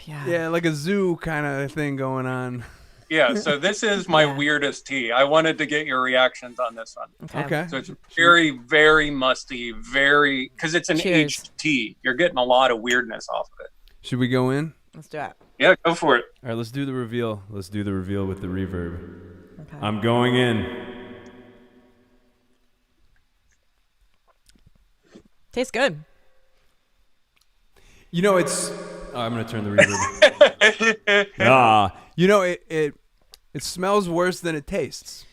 Yeah, like a zoo kind of thing going on. Yeah, so this is my weirdest tea. I wanted to get your reactions on this one. Okay. So it's very, very musty, because it's an Cheers. aged tea. You're getting a lot of weirdness off of it. Should we go in? Let's do it. Yeah, go for it. All right, let's do the reveal. Let's do the reveal with the reverb. Okay. I'm going in. Tastes good. You know, it's. Oh, I'm gonna turn the reverb. You know, it smells worse than it tastes.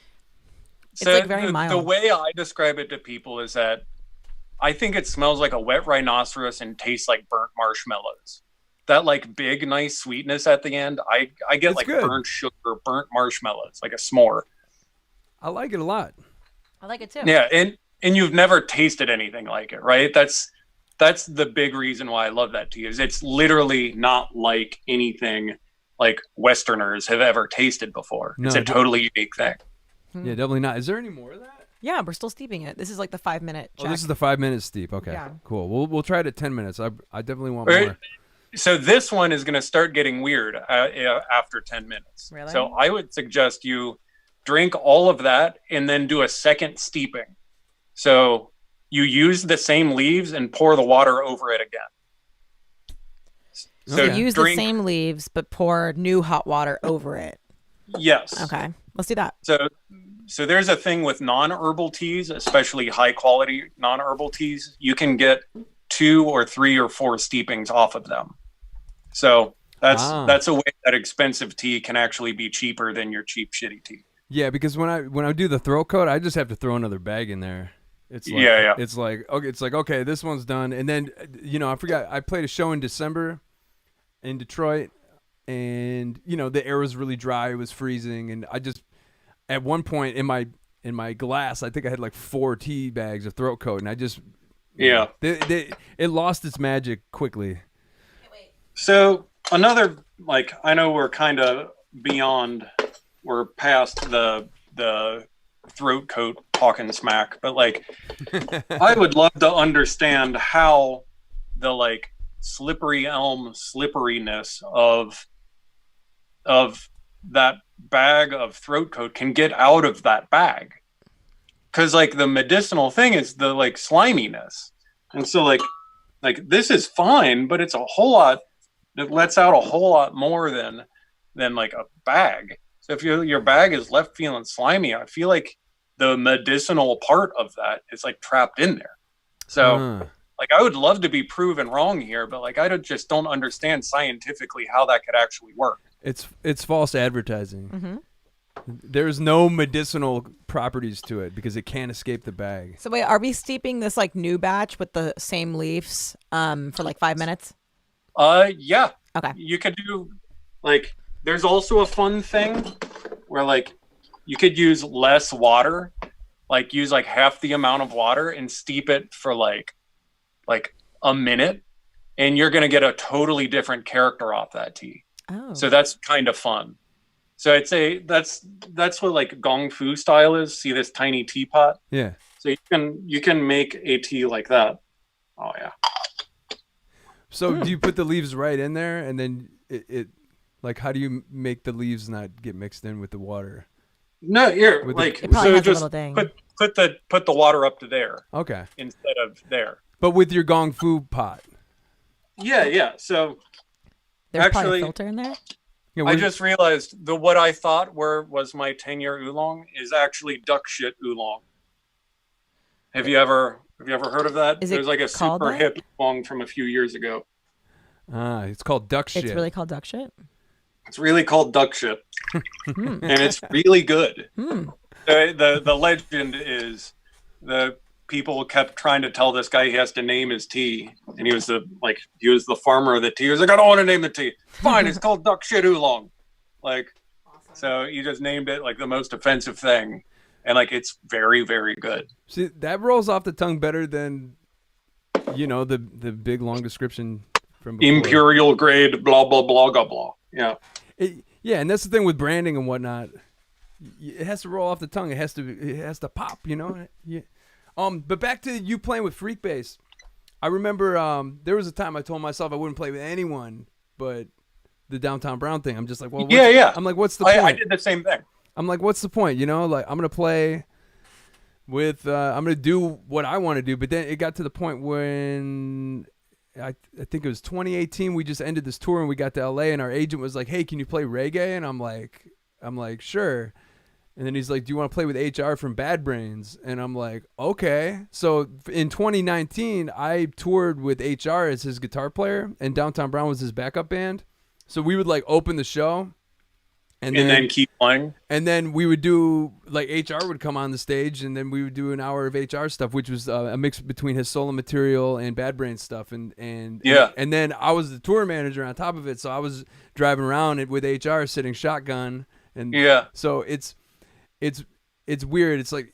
It's like very mild. The way I describe it to people is that I think it smells like a wet rhinoceros and tastes like burnt marshmallows. That like big, nice sweetness at the end. I get It's like good. burnt sugar, burnt marshmallows, like a s'more. I like it a lot. I like it too. Yeah, and you've never tasted anything like it, right? That's the big reason why I love that tea. Is it's literally not like anything like Westerners have ever tasted before. No, it's a totally unique thing. Yeah, definitely not. Is there any more of that? Yeah, we're still steeping it. This is like the 5-minute check. Oh, this is the 5 minutes steep. Okay, Yeah. cool. We'll try it at 10 minutes. I definitely want Right. more. So this one is going to start getting weird after 10 minutes. Really? So I would suggest you drink all of that and then do a second steeping. So you use the same leaves and pour the water over it again. So Okay. use the same leaves, but pour new hot water over it. Yes. Okay, let's do that. So so there's a thing with non-herbal teas, especially high quality non-herbal teas. You can get 2 or 3 or 4 steepings off of them. So that's a way that expensive tea can actually be cheaper than your cheap shitty tea. Yeah, because when I do the throat coat, I just have to throw another bag in there. It's like, It's like okay, this one's done, and then I forgot I played a show in December in Detroit, and the air was really dry, it was freezing, and I just at one point in my glass, I think I had like 4 tea bags of throat coat, and I just it lost its magic quickly. So another, like, I know we're kind of we're past the throat coat talking smack, but like I would love to understand how the like slippery elm slipperiness of that bag of throat coat can get out of that bag, because like the medicinal thing is the like sliminess, and so like this is fine, but it's a whole lot, it lets out a whole lot more than like a bag. So if your bag is left feeling slimy, I feel like the medicinal part of that is like trapped in there. So like I would love to be proven wrong here, but like I just don't understand scientifically how that could actually work. It's false advertising. Mm-hmm. There's no medicinal properties to it because it can't escape the bag. So wait, are we steeping this like new batch with the same leaves for like 5 minutes? Yeah. Okay. You could do like, there's also a fun thing where like you could use less water, like use like half the amount of water and steep it for like a minute, and you're going to get a totally different character off that tea. Oh. So that's kind of fun. So I'd say that's what like gong fu style is. See this tiny teapot? Yeah. So you can make a tea like that. Oh yeah. So do you put the leaves right in there, and then it like, how do you make the leaves not get mixed in with the water? No, here, With like, It probably so has a just little thing. put the water up to there Okay. instead of there. But with your gong fu pot. Yeah. So There's probably actually, a filter in there. Yeah, I just realized what I thought was my 10-year oolong is actually duck shit oolong. Have you ever heard of that? Is it There's like a called super that? hip oolong from a few years ago. it's called duck shit. It's really called duck shit. It's really called duck shit, and it's really good. The legend is the people kept trying to tell this guy he has to name his tea, and he was the farmer of the tea. He was like, I don't want to name the tea. Fine, it's called duck shit oolong. Like, awesome. So he just named it like the most offensive thing, and like it's very, very good. See, that rolls off the tongue better than the big long description from before. Imperial grade, blah blah blah blah blah. Yeah. Yeah, and that's the thing with branding and whatnot. It has to roll off the tongue. It has to pop. Yeah. But back to you playing with Freakbase. I remember there was a time I told myself I wouldn't play with anyone but the Downtown Brown thing. I'm just like, well, yeah. I'm like, what's the point? I did the same thing. I'm like, what's the point? Like I'm gonna play with. I'm gonna do what I want to do. But then it got to the point when I think it was 2018. We just ended this tour and we got to LA, and our agent was like, "Hey, can you play reggae?" And I'm like, sure. And then he's like, "Do you want to play with HR from Bad Brains?" And I'm like, "Okay." So in 2019, I toured with HR as his guitar player, and Downtown Brown was his backup band. So we would like open the show, and then keep playing. And then we would do like HR would come on the stage, and then we would do an hour of HR stuff, which was a mix between his solo material and Bad Brains stuff. And then I was the tour manager on top of it, so I was driving around with HR, sitting shotgun. And so it's weird. It's like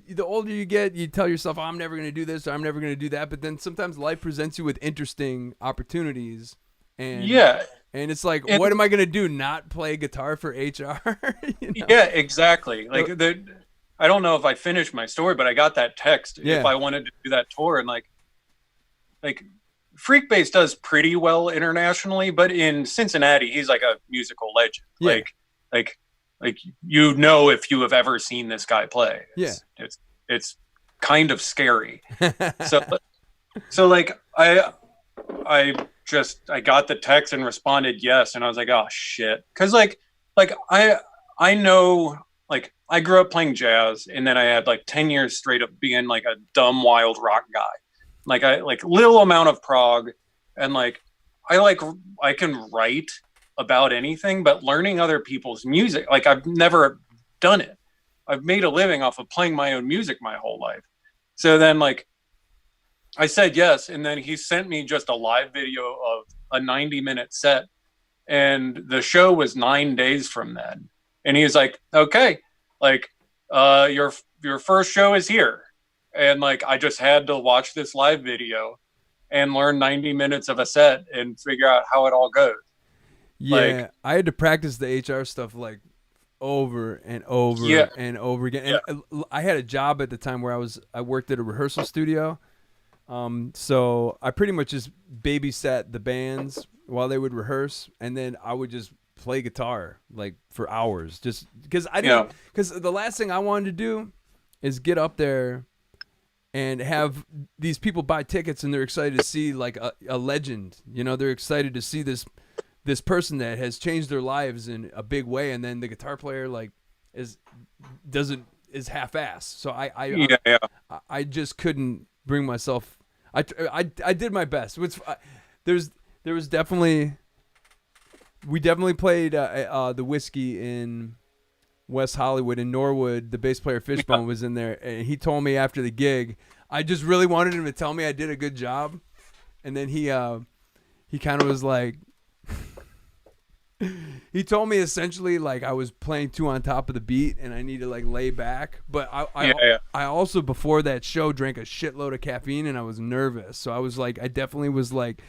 the older you get, you tell yourself, I'm never going to do this or I'm never going to do that. But then sometimes life presents you with interesting opportunities. And it's like, what am I going to do? Not play guitar for HR? Yeah, exactly. Like I don't know if I finished my story, but I got that text if I wanted to do that tour. And like Freakbase does pretty well internationally, but in Cincinnati, he's like a musical legend. Yeah. Like if you have ever seen this guy play. It's kind of scary. So like I got the text and responded yes, and I was like, oh shit, because like I know like I grew up playing jazz, and then I had like 10 years straight of being like a dumb, wild rock guy. Like I like little amount of prog, and like I can write about anything, but learning other people's music, like I've never done it. I've made a living off of playing my own music my whole life. So then like I said yes, and then he sent me just a live video of a 90-minute set, and the show was 9 days from then. And he was like, okay, like your first show is here. And like I just had to watch this live video and learn 90 minutes of a set and figure out how it all goes. Yeah, like, I had to practice the HR stuff like over and over and over again. And I had a job at the time where I worked at a rehearsal studio. So I pretty much just babysat the bands while they would rehearse, and then I would just play guitar like for hours, just because the last thing I wanted to do is get up there and have these people buy tickets and they're excited to see like a legend, they're excited to see this person that has changed their lives in a big way, and then the guitar player like is half-assed. So I just couldn't bring myself. I did my best. There was definitely. We definitely played the Whiskey in West Hollywood. In Norwood, the bass player Fishbone was in there, and he told me after the gig, I just really wanted him to tell me I did a good job, and then he kind of was like, he told me essentially like I was playing too on top of the beat and I need to like lay back. But I also before that show drank a shitload of caffeine and I was nervous, so I was like I definitely was like.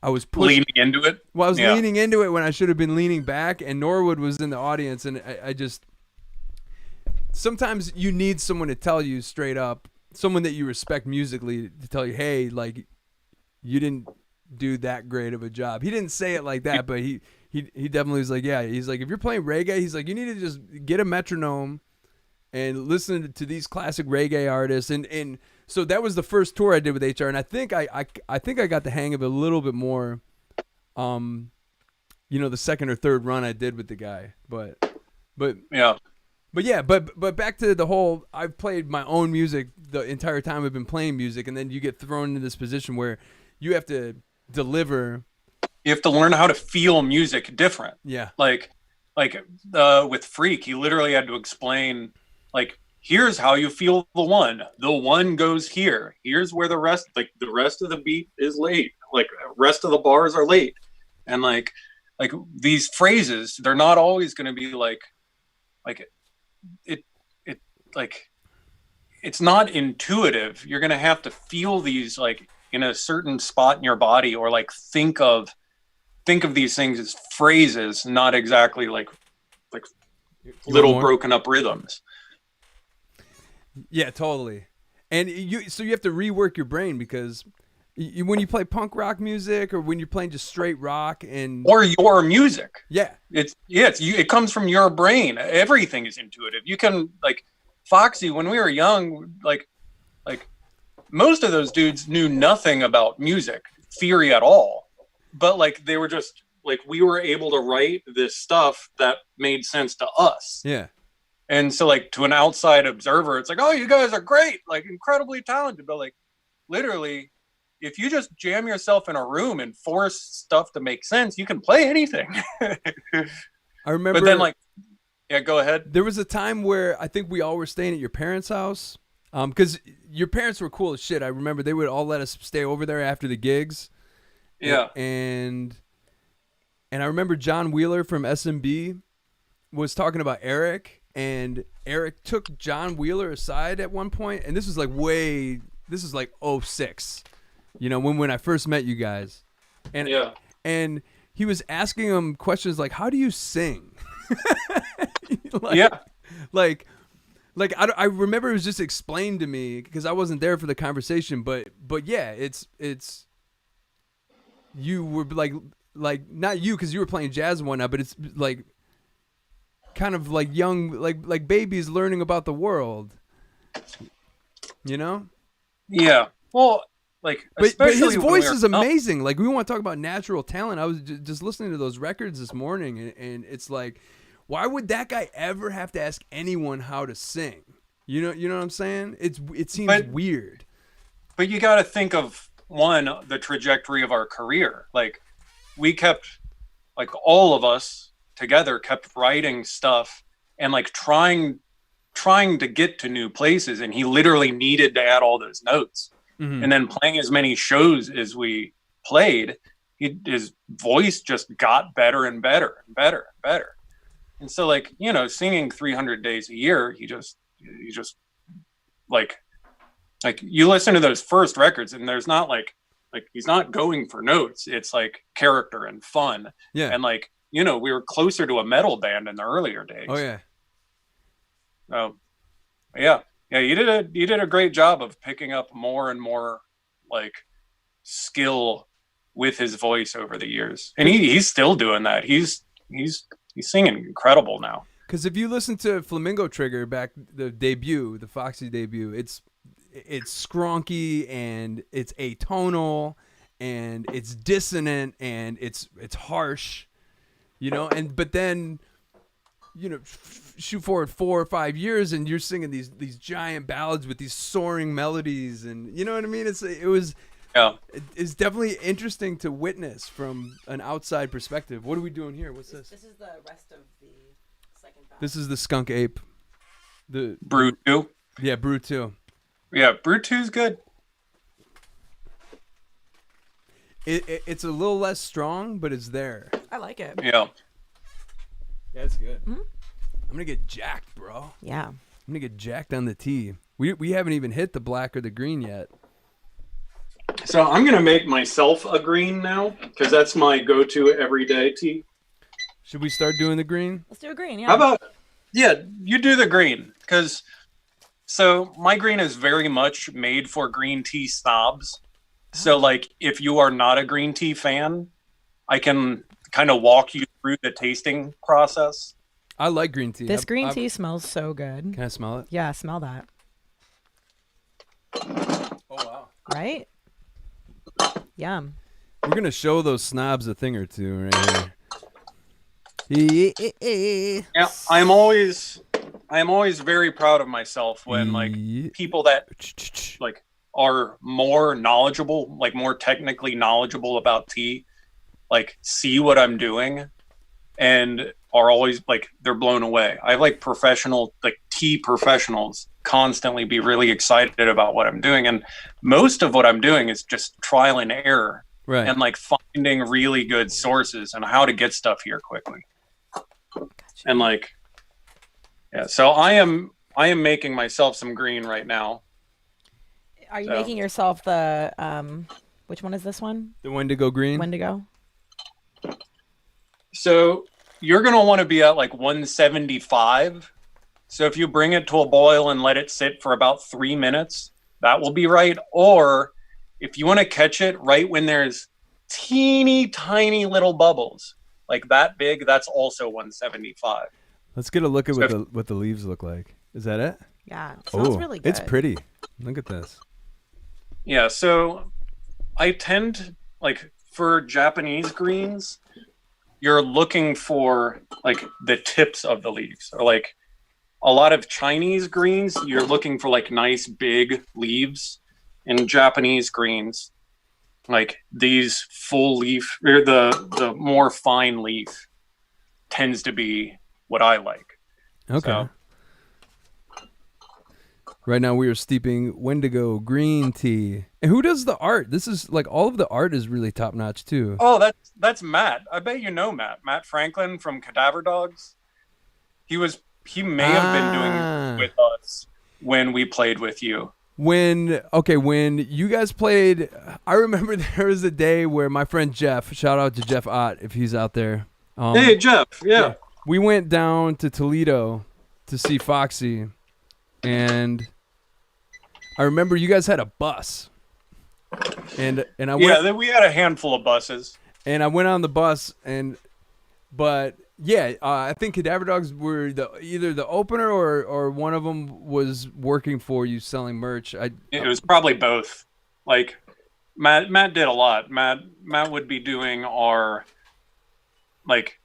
I was leaning into it. Well, I was leaning into it when I should have been leaning back, and Norwood was in the audience, and I just sometimes you need someone to tell you straight up, someone that you respect musically, to tell you, hey, like you didn't do that great of a job. He didn't say it like that, but he definitely was like, yeah. He's like, if you're playing reggae, he's like, you need to just get a metronome and listen to these classic reggae artists, and so that was the first tour I did with HR, and I think I got the hang of it a little bit more, the second or third run I did with the guy, but back to the whole, I've played my own music the entire time I've been playing music, and then you get thrown into this position where you have to deliver. You have to learn how to feel music different. Yeah. Like with Freak, he literally had to explain, like, here's how you feel the one goes here. Here's where the rest of the beat is late. Like rest of the bars are late. And like these phrases, they're not always going to be like it's not intuitive. You're going to have to feel these like in a certain spot in your body, or like think of these things as phrases, not exactly like little broken up rhythms. Yeah, totally. And you have to rework your brain, because when you play punk rock music or when you're playing just straight rock or your music, it comes from your brain. Everything is intuitive. You can like Foxy, when we were young, like most of those dudes knew nothing about music theory at all, but like they were just like, we were able to write this stuff that made sense to us. Yeah. And so like to an outside observer, it's like, oh, you guys are great, like incredibly talented. But like literally, if you just jam yourself in a room and force stuff to make sense, you can play anything. I remember. But then go ahead. There was a time where I think we all were staying at your parents' house. Because your parents were cool as shit. I remember they would all let us stay over there after the gigs. Yeah. And I remember John Wheeler from SMB was talking about Eric. And Eric took John Wheeler aside at one point, and this was like 06, when I first met you guys, and he was asking him questions like, how do you sing? I remember it was just explained to me because I wasn't there for the conversation, but yeah, it's you were like not you because you were playing jazz and whatnot, but it's like kind of like young, like babies learning about the world, Yeah. Well, but his voice is amazing. Like, we want to talk about natural talent. I was just listening to those records this morning, and it's like Why would that guy ever have to ask anyone how to sing? You know what I'm saying? It seems weird. But you got to think of the trajectory of our career. Like we kept, like all of us together kept writing stuff and like trying to get to new places. And he literally needed to add all those notes. Mm-hmm. And then playing as many shows as we played, his voice just got better and better and better and better. And so like, you know, singing 300 days a year, he just like you listen to those first records and there's not like he's not going for notes. It's like character and fun. Yeah. And like, you know, we were closer to a metal band in the earlier days. Oh yeah. So yeah, you did a great job of picking up more and more like skill with his voice over the years. And he's still doing that. He's singing incredible now. Because if you listen to Flamingo Trigger back, the Foxy debut, it's skronky and it's atonal and it's dissonant and it's harsh, you know. But then, you know, shoot forward 4 or 5 years and you're singing these giant ballads with these soaring melodies, and you know what I mean. It's definitely interesting to witness from an outside perspective. What are we doing here? What's this? This is the rest of the second batch. This is the Skunk Ape. The Brew 2. Yeah, Brew 2. Yeah, Brew 2's good. It's a little less strong, but it's there. I like it. Yeah. Yeah, it's good. Mm-hmm. I'm gonna get jacked, bro. Yeah. I'm gonna get jacked on the tea. We haven't even hit the black or the green yet. So I'm gonna make myself a green now because that's my go-to everyday tea. Should we start doing the green? Let's do a green. Yeah. How about you do the green, because so my green is very much made for green tea snobs. So like if you are not a green tea fan, I can kind of walk you through the tasting process. I like green tea. This green tea smells so good. Can I smell it? Yeah, smell that. Oh wow! Right? Yum. We're gonna show those snobs a thing or two right here. Yeah, I'm always very proud of myself when like people that like are more knowledgeable, like more technically knowledgeable about tea, like see what I'm doing and are always like they're blown away. I have like professional, like tea professionals constantly be really excited about what I'm doing, and most of what I'm doing is just trial and error, right? And like finding really good sources and how to get stuff here quickly. Gotcha. And like so I am making myself some green right now. Are you making yourself the which one is this one? The Wendigo green. Wendigo. So you're going to want to be at like 175. So if you bring it to a boil and let it sit for about 3 minutes, that will be right. Or if you want to catch it right when there's teeny tiny little bubbles, like that big, that's also 175. Let's get a look at what the leaves look like. Is that it? Yeah, it smells really good. It's pretty. Look at this. Yeah, so I tend, like, for Japanese greens, you're looking for, like, the tips of the leaves. Or, like, a lot of Chinese greens, you're looking for, like, nice big leaves. In Japanese greens, like, these full leaf, or the more fine leaf tends to be what I like. Okay. So, right now we are steeping Wendigo green tea. And who does the art? This is like all of the art is really top notch too. Oh, that's Matt. I bet you know Matt. Matt Franklin from Cadaver Dogs. He may have been doing it with us when we played with you. When you guys played, I remember there was a day where my friend Jeff, shout out to Jeff Ott if he's out there. Hey Jeff, yeah. We went down to Toledo to see Foxy. And I remember you guys had a bus, and I went, we had a handful of buses, and I went on the bus, but I think Cadaver Dogs were either the opener or one of them was working for you selling merch. It was probably both. Like Matt did a lot. Matt would be doing our like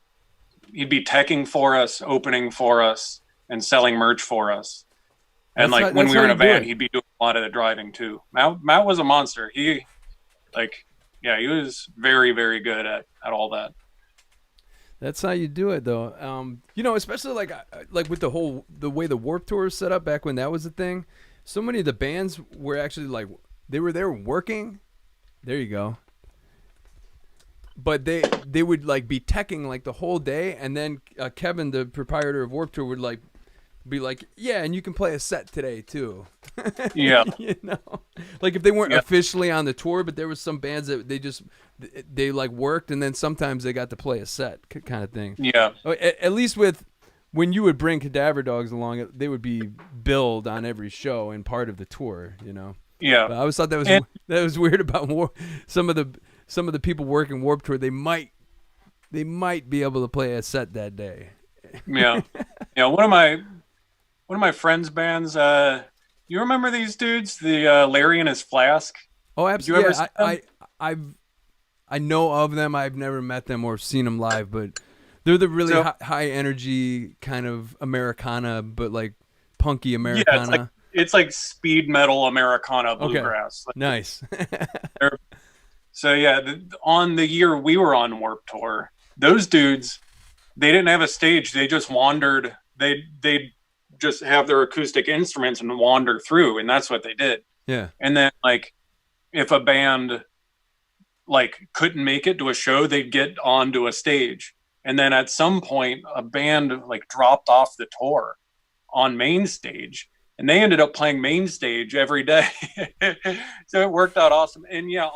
he'd be teching for us, opening for us, and selling merch for us. And That's like how- when that's we were how in a you do band, it. he'd be doing a lot of the driving too. Matt was a monster. He was very, very good at all that. That's how you do it, though. You know, especially like with the way the Warped Tour was set up back when that was a thing. So many of the bands were actually like they were there working. There you go. But they would like be teching like the whole day, and then Kevin, the proprietor of Warped Tour, would like be like, yeah, and you can play a set today too. Yeah. You know, like if they weren't officially on the tour, but there was some bands that they like worked, and then sometimes they got to play a set kind of thing. Yeah. At least with when you would bring Cadaver Dogs along, they would be billed on every show and part of the tour. You know. Yeah. But I always thought that was weird about some of the people working Warped Tour. They might be able to play a set that day. Yeah. Yeah. One of my friends' bands, you remember these dudes? The Larry and his Flask? Oh, absolutely. Did you ever see I know of them. I've never met them or seen them live, but they're the really high energy kind of Americana, but like punky Americana. Yeah, it's like speed metal Americana bluegrass. Okay. Nice. So yeah, on the year we were on Warped Tour, those dudes, they didn't have a stage. They just wandered. They just have their acoustic instruments and wander through, and that's what they did. Yeah. And then like if a band like couldn't make it to a show, they'd get onto a stage. And then at some point a band like dropped off the tour on main stage, and they ended up playing main stage every day. So it worked out awesome. And yeah,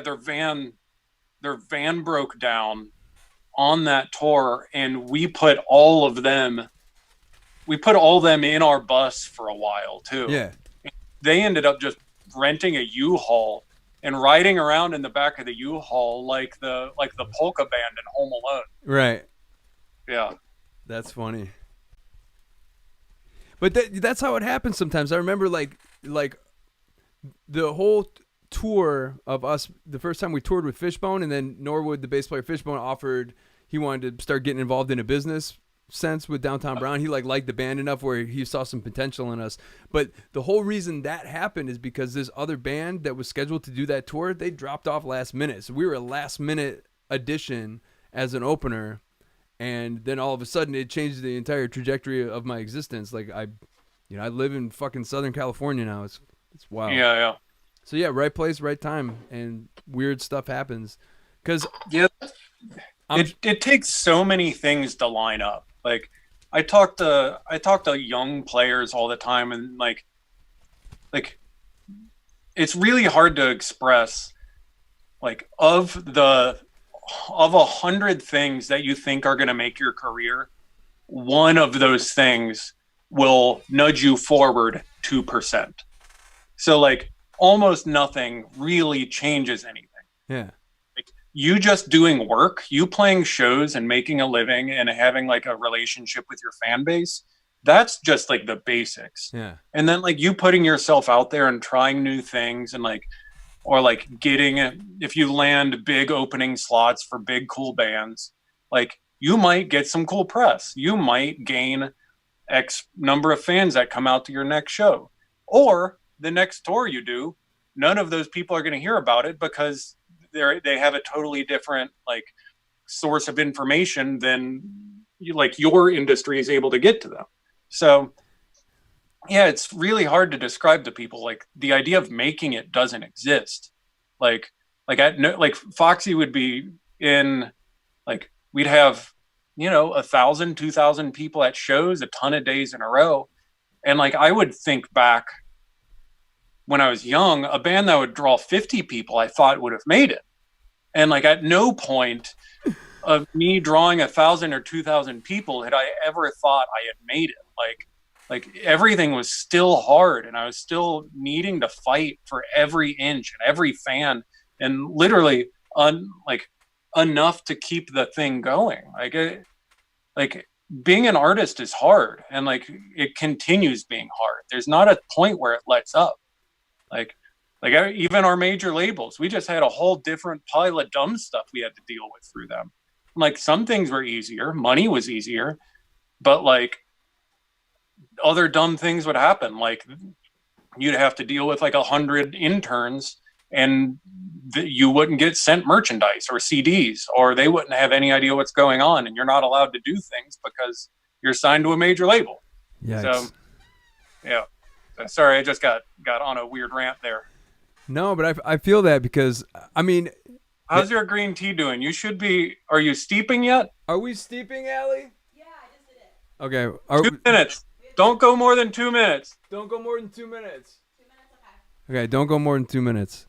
their van broke down on that tour, and we put all of them in our bus for a while too. Yeah. They ended up just renting a U-Haul and riding around in the back of the U-Haul like the polka band in Home Alone. Right. Yeah. That's funny. But that's how it happens sometimes. I remember like the whole tour of us, the first time we toured with Fishbone, and then Norwood, the bass player Fishbone, offered he wanted to start getting involved in a business sense with Downtown Brown. He liked the band enough where he saw some potential in us. But the whole reason that happened is because this other band that was scheduled to do that tour, they dropped off last minute. So we were a last minute addition as an opener. And then all of a sudden it changed the entire trajectory of my existence. Like I live in fucking Southern California now. It's wild. Yeah, yeah. So yeah, right place, right time, and weird stuff happens. Cause it takes so many things to line up. Like I talk to young players all the time, and like it's really hard to express like of 100 things that you think are going to make your career, one of those things will nudge you forward 2%. So like almost nothing really changes anything. Yeah. Like you just doing work, you playing shows and making a living and having like a relationship with your fan base, that's just like the basics. Yeah. And then like you putting yourself out there and trying new things, and like, or like if you land big opening slots for big cool bands, like you might get some cool press. You might gain X number of fans that come out to your next show. Or the next tour you do, none of those people are going to hear about it because they have a totally different like source of information than your industry is able to get to them. So yeah, it's really hard to describe to people. Like the idea of making it doesn't exist. Like Foxy would be in, like we'd have, 1,000, 2,000 people at shows, a ton of days in a row. And like, I would think back when I was young, a band that would draw 50 people, I thought would have made it. And like, at no point of me drawing 1,000 or 2,000 people had I ever thought I had made it. Like everything was still hard, and I was still needing to fight for every inch and every fan, and literally enough to keep the thing going. Like being an artist is hard, and like it continues being hard. There's not a point where it lets up. Like Like even our major labels, we just had a whole different pile of dumb stuff we had to deal with through them. Like some things were easier, money was easier, but like other dumb things would happen. Like you'd have to deal with like 100 interns and you wouldn't get sent merchandise or CDs, or they wouldn't have any idea what's going on, and you're not allowed to do things because you're signed to a major label. Yikes. So yeah, sorry, I just got on a weird rant there. No, but I feel that because, I mean... How's your green tea doing? You should be... Are you steeping yet? Are we steeping, Allie? Yeah, I just did it. Okay. 2 minutes. Don't go more than 2 minutes. Don't go more than 2 minutes. 2 minutes, okay. Okay, don't go more than 2 minutes.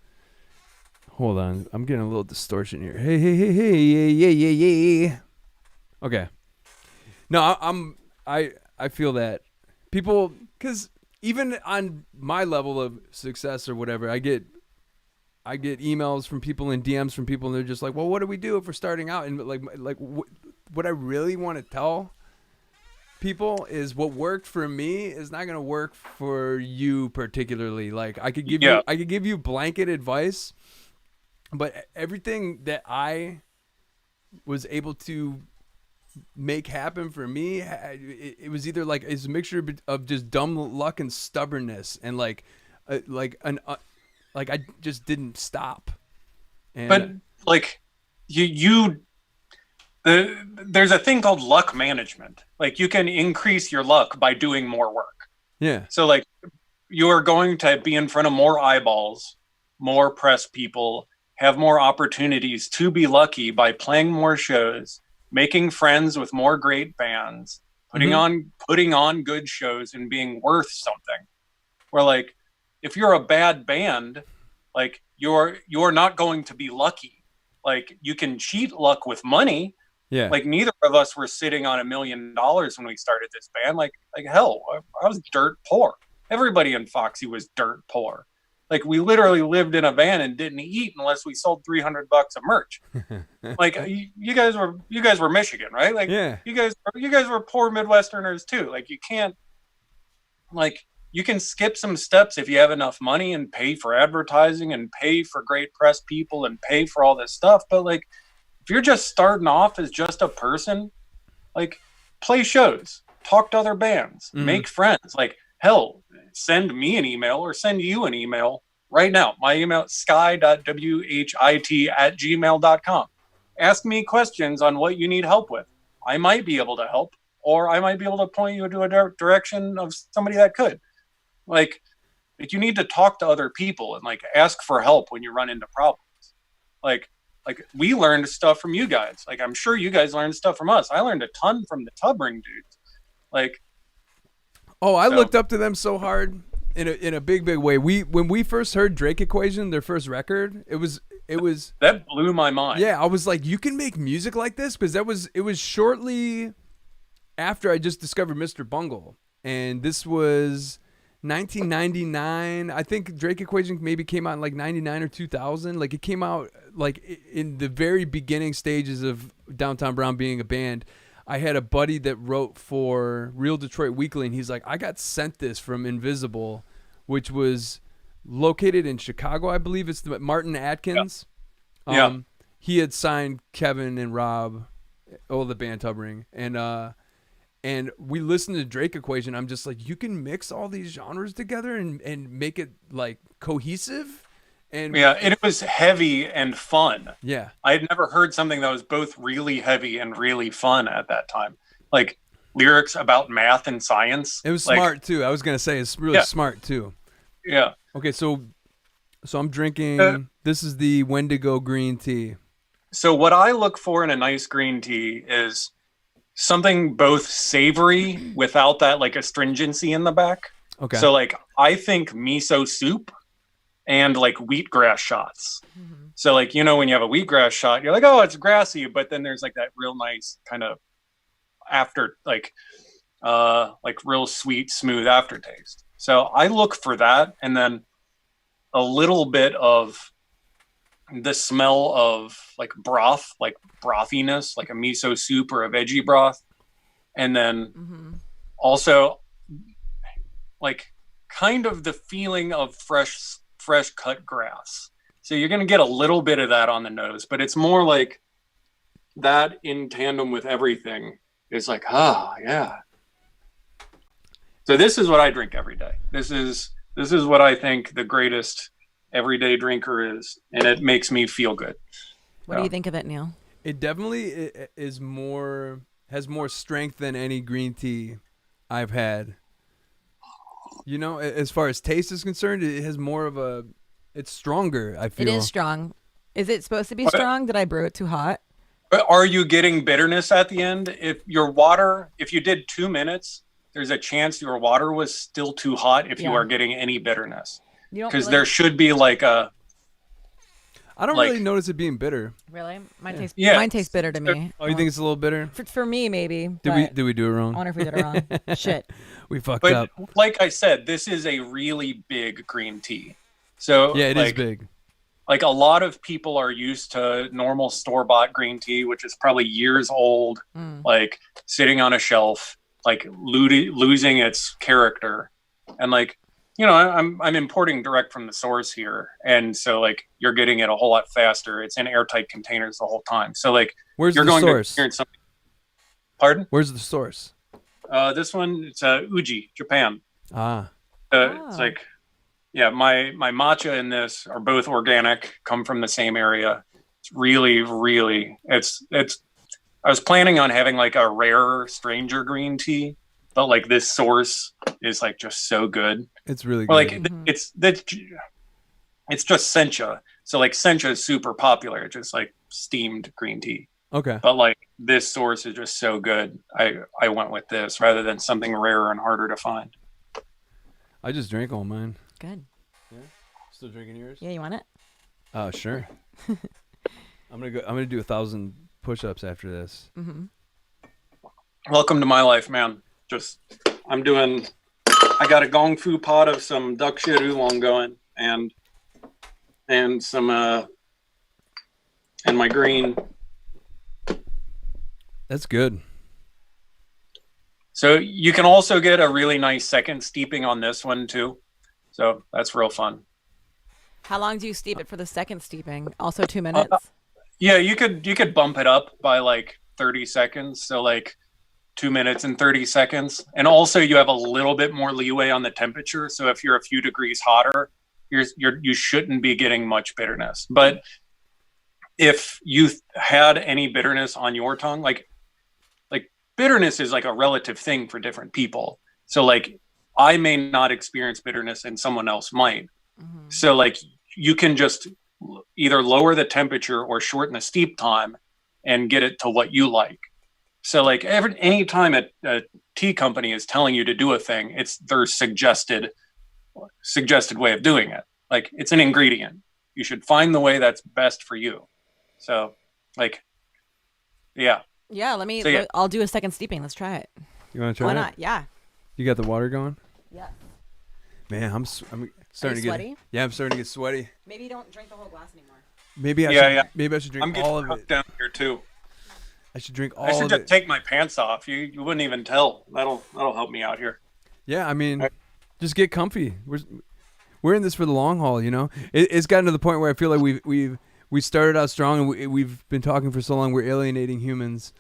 Hold on. I'm getting a little distortion here. Hey, yeah. Okay. No, I feel that. People... Because... Even on my level of success or whatever, I get emails from people and DMs from people, and they're just like, "Well, what do we do if we're starting out?" And what I really want to tell people is what worked for me is not going to work for you particularly. Like I could give you blanket advice, but everything that I was able to make happen for me, it was either like it's a mixture of just dumb luck and stubbornness, and like I just didn't stop. And but like there's a thing called luck management. Like you can increase your luck by doing more work. Yeah. So like you're going to be in front of more eyeballs, more press people, have more opportunities to be lucky by playing more shows, making friends with more great bands, putting on good shows, and being worth something. Where like, if you're a bad band, like you're not going to be lucky. Like you can cheat luck with money. Yeah. Like neither of us were sitting on $1 million when we started this band. Like hell, I was dirt poor. Everybody in Foxy was dirt poor. Like we literally lived in a van and didn't eat unless we sold $300 of merch. Like you guys were Michigan, right? Like yeah. you guys were poor Midwesterners too. Like you can't, like you can skip some steps if you have enough money and pay for advertising and pay for great press people and pay for all this stuff. But like if you're just starting off as just a person, like play shows, talk to other bands, make friends. Like hell, send me an email or send you an email right now. My email is sky.whit@gmail.com. Ask me questions on what you need help with. I might be able to help, or I might be able to point you into a direction of somebody that could. Like you need to talk to other people and like ask for help when you run into problems. Like we learned stuff from you guys. Like I'm sure you guys learned stuff from us. I learned a ton from the Tub Ring dudes. Like, I looked up to them so hard in a big way. When we first heard Drake Equation, their first record, it was that blew my mind. Yeah, I was like, you can make music like this, because it was shortly after I just discovered Mr. Bungle, and this was 1999. I think Drake Equation maybe came out in like 99 or 2000. Like it came out like in the very beginning stages of Downtown Brown being a band. I had a buddy that wrote for Real Detroit Weekly, and he's like, I got sent this from Invisible, which was located in Chicago, I believe. It's the Martin Atkins. Yeah. He had signed Kevin and Rob, the band Tub Ring, and we listened to Drake Equation. I'm just like, you can mix all these genres together and make it like cohesive. And it was heavy and fun. Yeah. I had never heard something that was both really heavy and really fun at that time. Like lyrics about math and science. It was smart too. I was going to say it's really smart too. Yeah. Okay, so I'm drinking, this is the Wendigo green tea. So what I look for in a nice green tea is something both savory without that like astringency in the back. Okay. So like I think miso soup and like wheatgrass shots. Mm-hmm. So like, you know, when you have a wheatgrass shot, you're like, oh, it's grassy, but then there's like that real nice kind of after like real sweet, smooth aftertaste. So I look for that, and then a little bit of the smell of like broth, like brothiness, like a miso soup or a veggie broth. And then also like kind of the feeling of fresh fresh cut grass. So you're going to get a little bit of that on the nose, but it's more like that in tandem with everything is like, yeah. So this is what I drink every day. This is what I think the greatest everyday drinker is, and it makes me feel good. What do you think of it, Neil? It definitely has more strength than any green tea I've had. You know, as far as taste is concerned, it has more of a. It's stronger, I feel. It is strong. Is it supposed to be strong? Did I brew it too hot? But are you getting bitterness at the end? If you did 2 minutes, there's a chance your water was still too hot if you are getting any bitterness. Because there should be like a. I don't really notice it being bitter. Really? Mine tastes bitter to me. Oh, you think it's a little bitter? For me, maybe. Did we do it wrong? I wonder if we did it wrong. Shit. We fucked up. Like I said, this is a really big green tea. So yeah, it is big. Like a lot of people are used to normal store-bought green tea, which is probably years old, like sitting on a shelf, like losing its character. And like, you know, I'm importing direct from the source here, and so like you're getting it a whole lot faster. It's in airtight containers the whole time. So like, where's you're the going source? to experience something. Pardon? Where's the source? This one, it's Uji, Japan. It's like, yeah, my matcha and this are both organic, come from the same area. It's really, really, it's. I was planning on having like a rare stranger green tea, but like this source is like just so good. It's really good. Like it's just sencha. So like sencha is super popular, just like steamed green tea. Okay. But like this source is just so good. I went with this rather than something rarer and harder to find. I just drank all mine. Good. Yeah. Still drinking yours? Yeah, you want it? Oh, sure. I'm gonna do 1,000 push-ups after this. Mm-hmm. Welcome to my life, man. I got a gong fu pot of some duck shit oolong going and some and my green. That's good. So you can also get a really nice second steeping on this one too. So that's real fun. How long do you steep it for the second steeping? Also 2 minutes? Yeah, you could bump it up by like 30 seconds. So like 2 minutes and 30 seconds. And also you have a little bit more leeway on the temperature. So if you're a few degrees hotter, you shouldn't be getting much bitterness. But if you had any bitterness on your tongue, like bitterness is like a relative thing for different people. So like I may not experience bitterness and someone else might. Mm-hmm. So like you can just either lower the temperature or shorten the steep time and get it to what you like. So like any time a tea company is telling you to do a thing, it's their suggested way of doing it. Like it's an ingredient. You should find the way that's best for you. So like, yeah. Yeah, I'll do a second steeping. Let's try it. You want to try Why it? not? Yeah. You got the water going? Yeah. Man, I'm starting to get sweaty? Yeah, I'm starting to get sweaty. Maybe don't drink the whole glass anymore. Maybe I should drink all of it. Down here too. I should drink all of it. I should just take my pants off. You wouldn't even tell. That'll help me out here. Yeah, I mean, just get comfy. We're in this for the long haul, you know. It's gotten to the point where I feel like we started out strong and we've been talking for so long. We're alienating humans,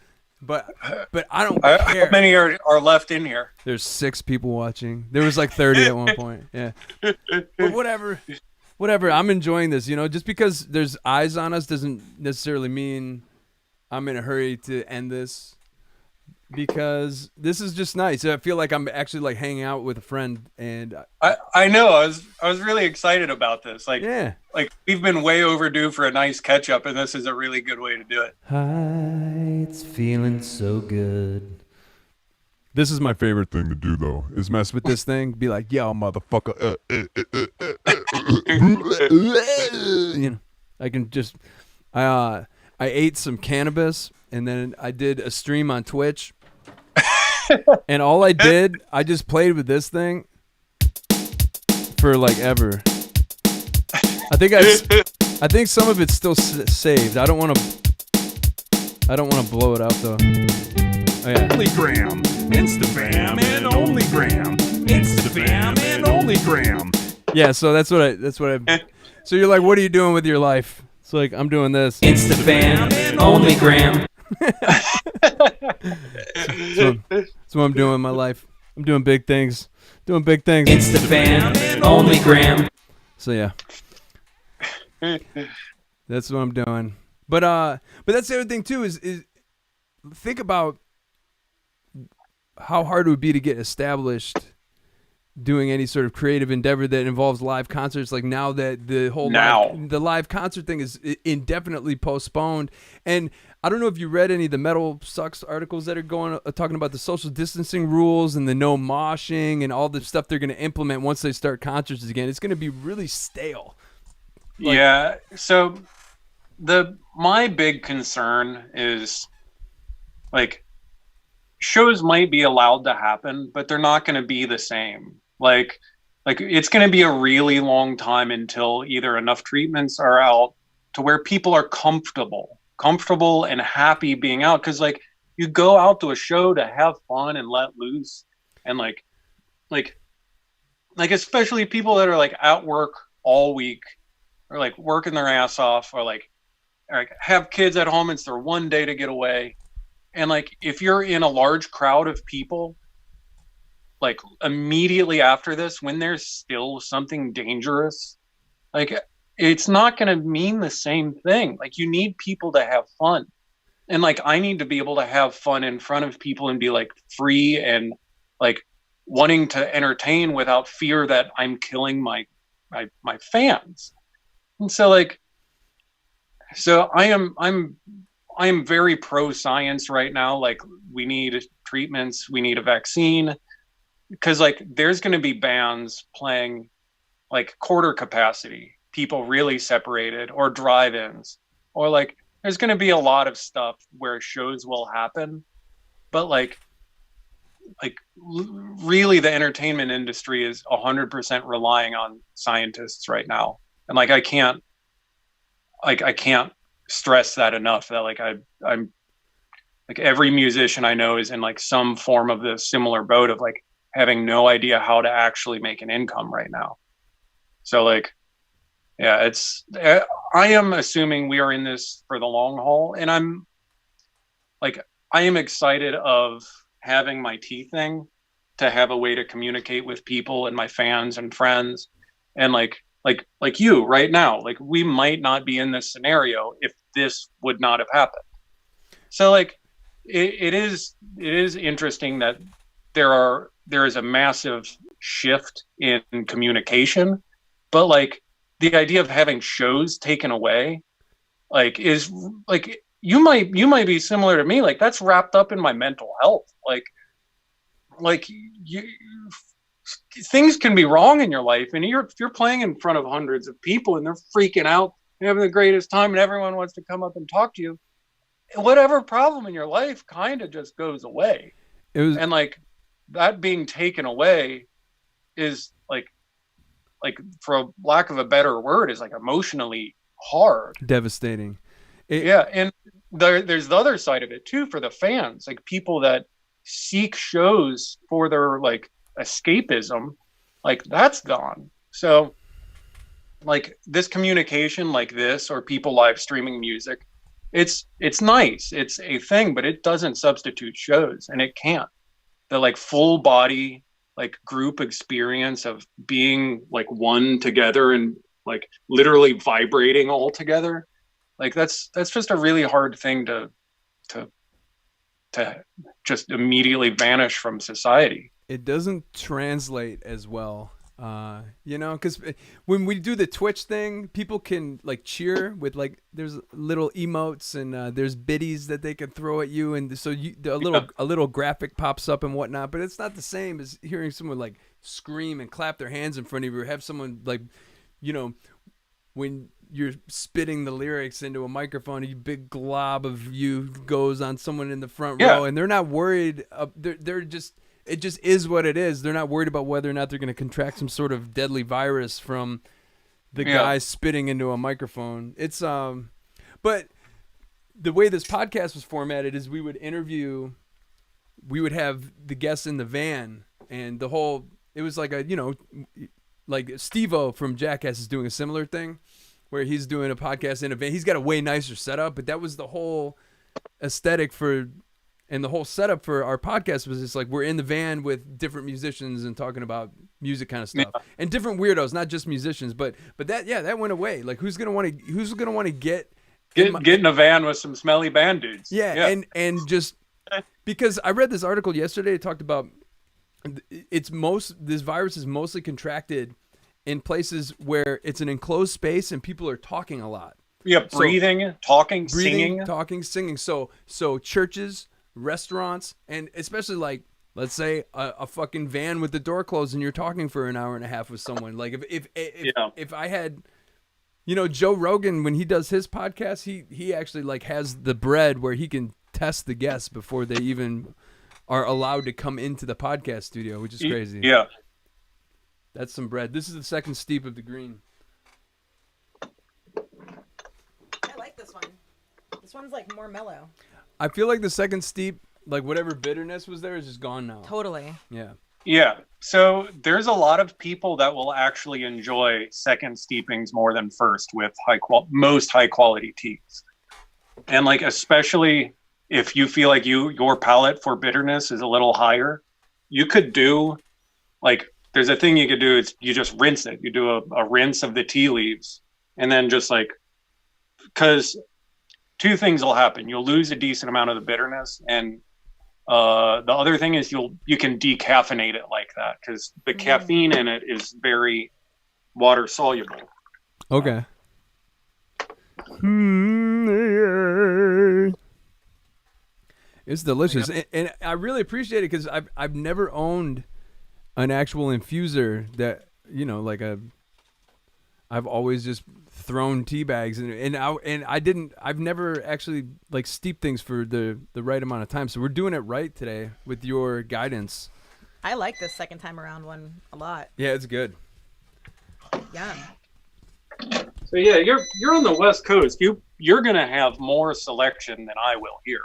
but I don't care. How many are left in here? There's 6 people watching. There was like 30 at one point. Yeah, but whatever. I'm enjoying this. You know, just because there's eyes on us doesn't necessarily mean I'm in a hurry to end this. Because this is just nice. I feel like I'm actually like hanging out with a friend, and I know I was really excited about this. Like, yeah, like we've been way overdue for a nice catch up, and this is a really good way to do it. Hi, it's feeling so good. This is my favorite thing to do, though, is mess with this thing. Be like, yo, motherfucker. You know, I can just, I ate some cannabis, and then I did a stream on Twitch. And all I did, I just played with this thing for like ever. I think some of it's still saved. I don't want to blow it out though. Oh yeah. Onlygram, Instagram and Onlygram, Instagram and Onlygram. Yeah, so that's what I. So you're like, what are you doing with your life? It's like, I'm doing this. Instafan, only gram. That's what I'm doing in my life. I'm doing big things. Doing big things. Instafan, only gram. So yeah. That's what I'm doing. But that's the other thing too is think about how hard it would be to get established doing any sort of creative endeavor that involves live concerts. Like now that the whole the live concert thing is indefinitely postponed. And I don't know if you read any of the Metal Sucks articles that are talking about the social distancing rules and the no moshing and all the stuff they're going to implement once they start concerts again. It's going to be really stale. Yeah. So my big concern is like shows might be allowed to happen, but they're not going to be the same. Like it's going to be a really long time until either enough treatments are out to where people are comfortable and happy being out. Cause like you go out to a show to have fun and let loose. And like especially people that are like at work all week or like working their ass off or like have kids at home. It's their one day to get away. And like, if you're in a large crowd of people, like immediately after this, when there's still something dangerous, like it's not going to mean the same thing. Like you need people to have fun. And like, I need to be able to have fun in front of people and be like free and like wanting to entertain without fear that I'm killing my fans. And so like, I'm very pro science right now. Like we need treatments, we need a vaccine, because like there's going to be bands playing like quarter capacity, people really separated, or drive-ins, or like there's going to be a lot of stuff where shows will happen, but like really the entertainment industry is 100% relying on scientists right now. And like I can't stress that enough, that like I'm like every musician I know is in like some form of the similar boat of like having no idea how to actually make an income right now. So like, yeah, I am assuming we are in this for the long haul, and I am excited of having my tea thing to have a way to communicate with people and my fans and friends. And like you right now, like we might not be in this scenario if this would not have happened. So like it is interesting that there is a massive shift in communication, but like the idea of having shows taken away like is like you might be similar to me. Like that's wrapped up in my mental health. Like you things can be wrong in your life, and if you're playing in front of hundreds of people and they're freaking out, having the greatest time, and everyone wants to come up and talk to you, whatever problem in your life kind of just goes away. And like that being taken away is like for lack of a better word, is like emotionally hard, devastating. Yeah. And there's the other side of it too, for the fans, like people that seek shows for their like escapism, like that's gone. So like this communication like this, or people live streaming music, it's nice, it's a thing, but it doesn't substitute shows, and it can't. The like full body like group experience of being like one together and like literally vibrating all together, like that's just a really hard thing to just immediately vanish from society. It doesn't translate as well, because when we do the Twitch thing, people can like cheer with like there's little emotes and there's biddies that they can throw at you, and so a little graphic pops up and whatnot. But it's not the same as hearing someone like scream and clap their hands in front of you, or have someone like, when you're spitting the lyrics into a microphone, a big glob of you goes on someone in the front row, and they're not worried. They're just. It just is what it is. They're not worried about whether or not they're going to contract some sort of deadly virus from the guy spitting into a microphone. It's but the way this podcast was formatted is we would have the guests in the van, and it was like like Steve-O from Jackass is doing a similar thing where he's doing a podcast in a van. He's got a way nicer setup, but that was the whole aesthetic and the whole setup for our podcast was just like we're in the van with different musicians and talking about music kind of stuff and different weirdos, not just musicians, but that went away. Like who's gonna want to get in a van with some smelly band dudes? Yeah. And just because I read this article yesterday, it talked about this virus is mostly contracted in places where it's an enclosed space and people are talking a lot. Yeah, breathing, singing. Talking, singing. So churches, restaurants, and especially like, let's say a fucking van with the door closed and you're talking for an hour and a half with someone. Like if I had, Joe Rogan, when he does his podcast, he actually like has the bread where he can test the guests before they even are allowed to come into the podcast studio, which is crazy. Yeah. That's some bread. This is the second steep of the green. I like this one. This one's like more mellow. I feel like the second steep, like whatever bitterness was there is just gone now. Totally. Yeah. Yeah. So there's a lot of people that will actually enjoy second steepings more than first with most high quality teas. And like, especially if you feel like your palate for bitterness is a little higher, you could do like, there's a thing you could do. It's you just rinse it. You do a rinse of the tea leaves and then just like, because two things will happen. You'll lose a decent amount of the bitterness. And the other thing is you can decaffeinate it like that because the caffeine in it is very water soluble. Okay. It's delicious. And I really appreciate it because I've never owned an actual infuser that, I've always just thrown tea bags I've never actually like steeped things for the right amount of time. So we're doing it right today with your guidance. I like this second time around one a lot. Yeah, it's good. Yeah. So yeah, you're on the West Coast. You're gonna have more selection than I will here.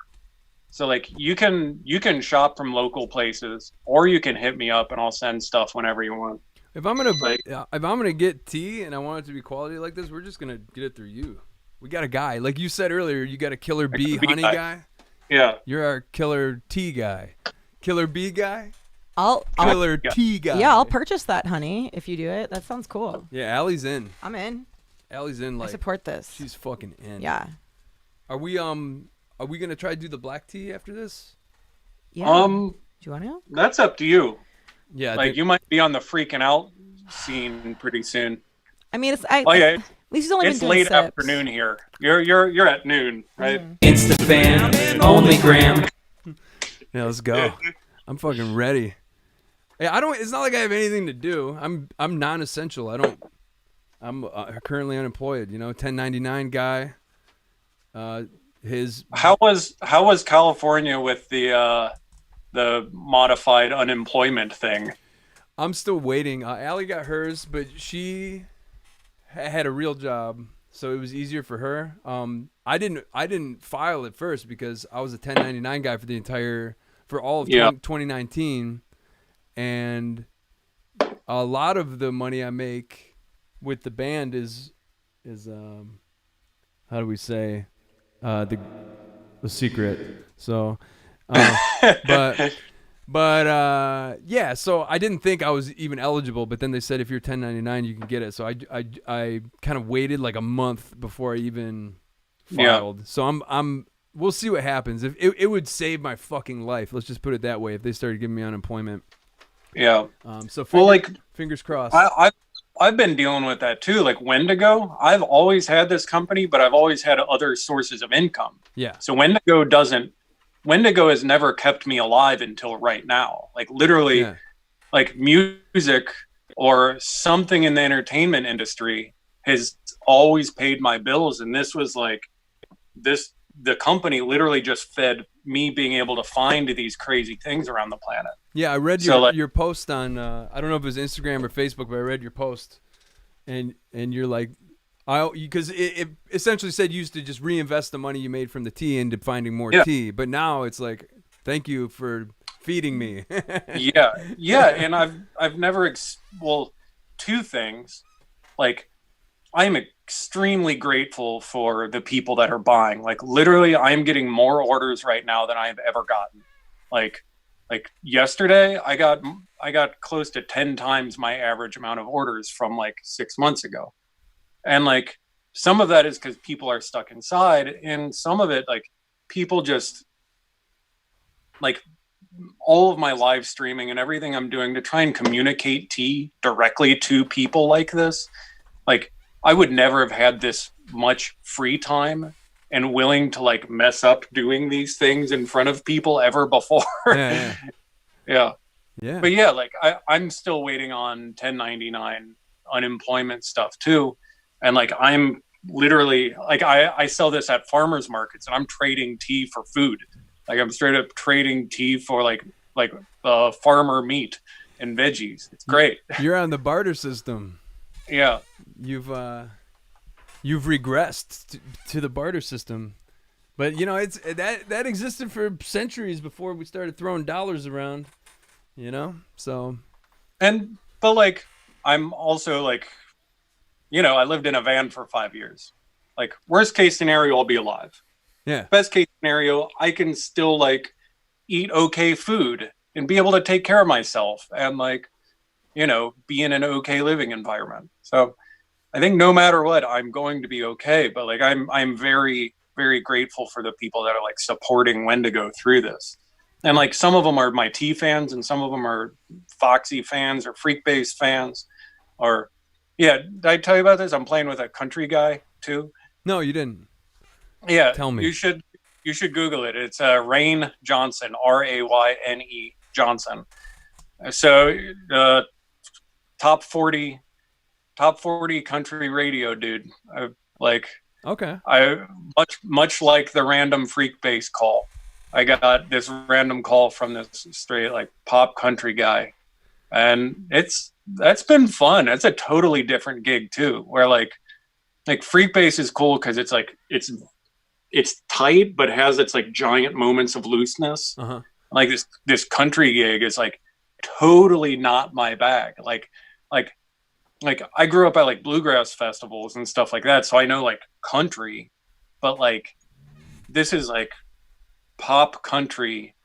So like you can shop from local places, or you can hit me up and I'll send stuff whenever you want. If I'm gonna get tea and I want it to be quality like this, we're just gonna get it through you. We got a guy, like you said earlier. You got a killer bee honey guy. Yeah, you're our killer tea guy, killer bee guy. Killer tea guy. Yeah, I'll purchase that honey if you do it. That sounds cool. Yeah, Allie's in. I'm in. Allie's in. Like I support this. She's fucking in. Yeah. Are we gonna try to do the black tea after this? Yeah. Do you want to? That's up to you. Yeah, like you might be on the freaking out scene pretty soon. I mean, at least he's only been doing late sips. Afternoon here. You're at noon, right? Insta fan, only gram. Yeah, let's go. I'm fucking ready. Yeah, it's not like I have anything to do. I'm non-essential. I'm currently unemployed. 1099 guy. How was California with the modified unemployment thing? I'm still waiting. Allie got hers, but she had a real job, so it was easier for her. I didn't file it first because I was a 1099 guy for all of 2019, and a lot of the money I make with the band is how do we say the secret. So, but yeah. So I didn't think I was even eligible, but then they said if you're 1099, you can get it. So I kind of waited like a month before I even filed. Yeah. So we'll see what happens. If it would save my fucking life. Let's just put it that way. If they started giving me unemployment. Yeah. So fingers crossed. I've been dealing with that too. Like Wendigo, I've always had this company, but I've always had other sources of income. Yeah. So Wendigo has never kept me alive until right now. Like literally, like music or something in the entertainment industry has always paid my bills. And this was like the company literally just fed me being able to find these crazy things around the planet. Yeah, I read your post on I don't know if it was Instagram or Facebook, but I read your post, and you're like, because it essentially said you used to just reinvest the money you made from the tea into finding more tea, but now it's like, thank you for feeding me. yeah, and I've never two things. Like, I'm extremely grateful for the people that are buying. Like, literally, I'm getting more orders right now than I've ever gotten. Like yesterday, I got close to 10 times my average amount of orders from like 6 months ago. And like, some of that is because people are stuck inside, and some of it, like, people just, like, all of my live streaming and everything I'm doing to try and communicate tea directly to people like this, like, I would never have had this much free time and willing to like mess up doing these things in front of people ever before. Yeah. Yeah. But yeah, like I'm still waiting on 1099 unemployment stuff too. And like, I'm literally like, I sell this at farmers markets, and I'm trading tea for food. Like, I'm straight up trading tea for like farmer meat and veggies. It's great. You're on the barter system. Yeah. You've regressed to the barter system, but you know, it's that existed for centuries before we started throwing dollars around. You know, so. But like, I'm also like, you know, I lived in a van for 5 years. Like, worst case scenario, I'll be alive. Yeah. Best case scenario, I can still like eat okay food and be able to take care of myself and like, you know, be in an okay living environment. So I think no matter what, I'm going to be okay. But like, I'm very, very grateful for the people that are like supporting Wendigo through this. And like, some of them are my tea fans, and some of them are Foxy fans or Freak-based fans. Or, yeah, did I tell you about this? I'm playing with a country guy too. No, you didn't. Yeah, tell me. You should Google it. It's Rain Johnson, Rayne Johnson. So top 40 country radio dude. Okay. I much like the random freak bass call. I got this random call from this straight like pop country guy, and that's been fun. It's a totally different gig too, where like freak bass is cool because it's like it's tight but has its like giant moments of looseness. Uh-huh. Like this country gig is like totally not my bag. Like I grew up at like bluegrass festivals and stuff like that, so I know like country, but like this is like pop country,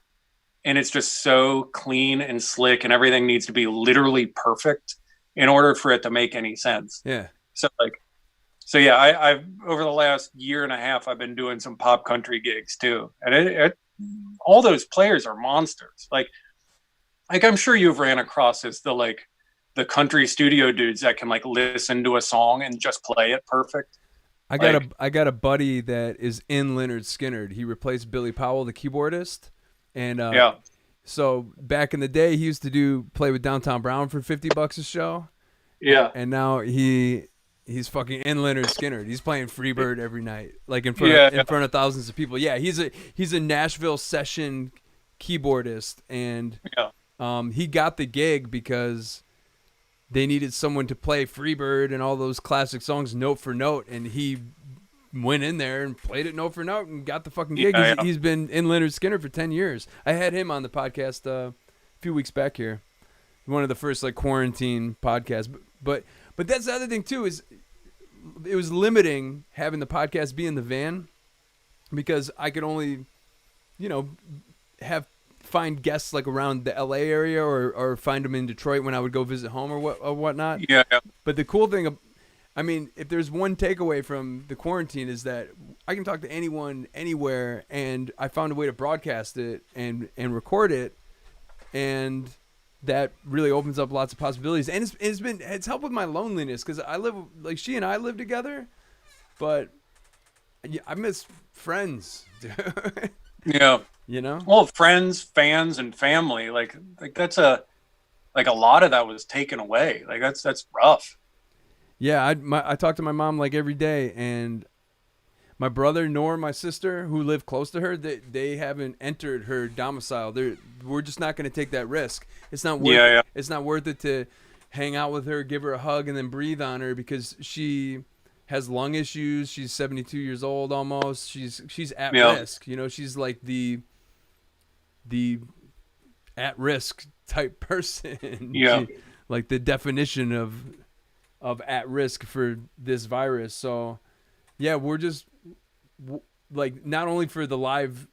and it's just so clean and slick, and everything needs to be literally perfect in order for it to make any sense. Yeah. So yeah, I've over the last year and a half, I've been doing some pop country gigs too, and all those players are monsters. Like I'm sure you've ran across the country studio dudes that can like listen to a song and just play it perfect. I got a buddy that is in Lynyrd Skynyrd. He replaced Billy Powell, the keyboardist, and yeah. So back in the day, he used to play with Downtown Brown for $50 a show. Yeah, and now he's fucking in Lynyrd Skynyrd. He's playing Freebird every night, like in front of thousands of people. Yeah, he's a Nashville session keyboardist, and he got the gig because they needed someone to play Freebird and all those classic songs note for note, and he went in there and played it note for note and got the fucking gig. He's been in Lynyrd Skynyrd for 10 years. I had him on the podcast a few weeks back here, one of the first like quarantine podcasts. But that's the other thing too, is it was limiting having the podcast be in the van, because I could only, you know, find guests like around the LA area or find them in Detroit when I would go visit home or whatnot. Yeah. But the cool thing, I mean, if there's one takeaway from the quarantine, is that I can talk to anyone, anywhere, and I found a way to broadcast it and record it, and that really opens up lots of possibilities. And it's helped with my loneliness, because she and I live together, but I miss friends. Yeah. You know? Well, friends, fans, and family, like that's a lot of that was taken away. Like that's rough. Yeah, I talk to my mom like every day, and my brother nor my sister, who live close to her, they haven't entered her domicile. We're just not going to take that risk. It's not worth It's not worth it to hang out with her, give her a hug, and then breathe on her, because she has lung issues. She's 72 years old almost. She's at risk. You know, she's like the at risk type person. Yeah. Like the definition of at risk for this virus. So yeah, we're just like, not only for the live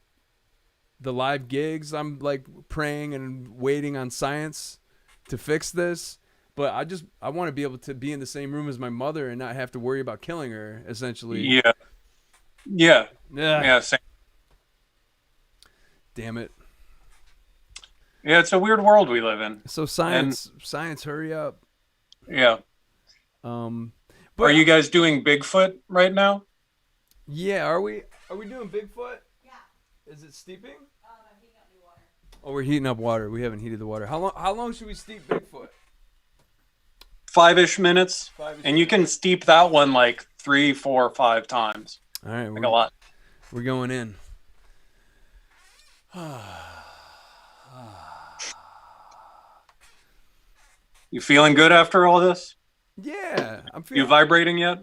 gigs, I'm like praying and waiting on science to fix this, but I want to be able to be in the same room as my mother and not have to worry about killing her, essentially. Yeah. Same. Damn it. Yeah, it's a weird world we live in. So science, hurry up. Yeah. But are you guys doing Bigfoot right now? Yeah, are we doing Bigfoot? Yeah. Is it steeping? I'm heating up new water. Oh, we're heating up water. We haven't heated the water. How long should we steep Bigfoot? 5-ish minutes. And you can steep that one like 3, 4, 5 times. All right, like a lot. We're going in. You feeling good after all this? Yeah, I'm feeling. You vibrating yet?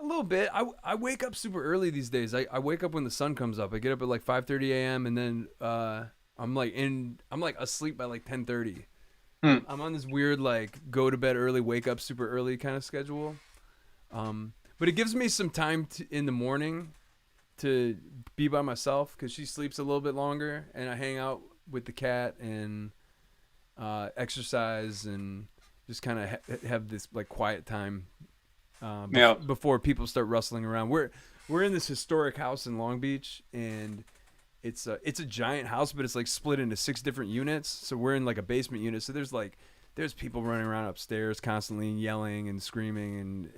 A little bit. I wake up super early these days. I wake up when the sun comes up. I get up at like 5:30 a.m. and then I'm like asleep by like 10:30. I'm on this weird like go to bed early, wake up super early kind of schedule. But it gives me some time in the morning to be by myself because she sleeps a little bit longer, and I hang out with the cat and exercise and just kind of have this like quiet time before people start rustling around. We're in this historic house in Long Beach, and it's a giant house, but it's like split into 6 different units. So we're in like a basement unit. So there's people running around upstairs constantly yelling and screaming, and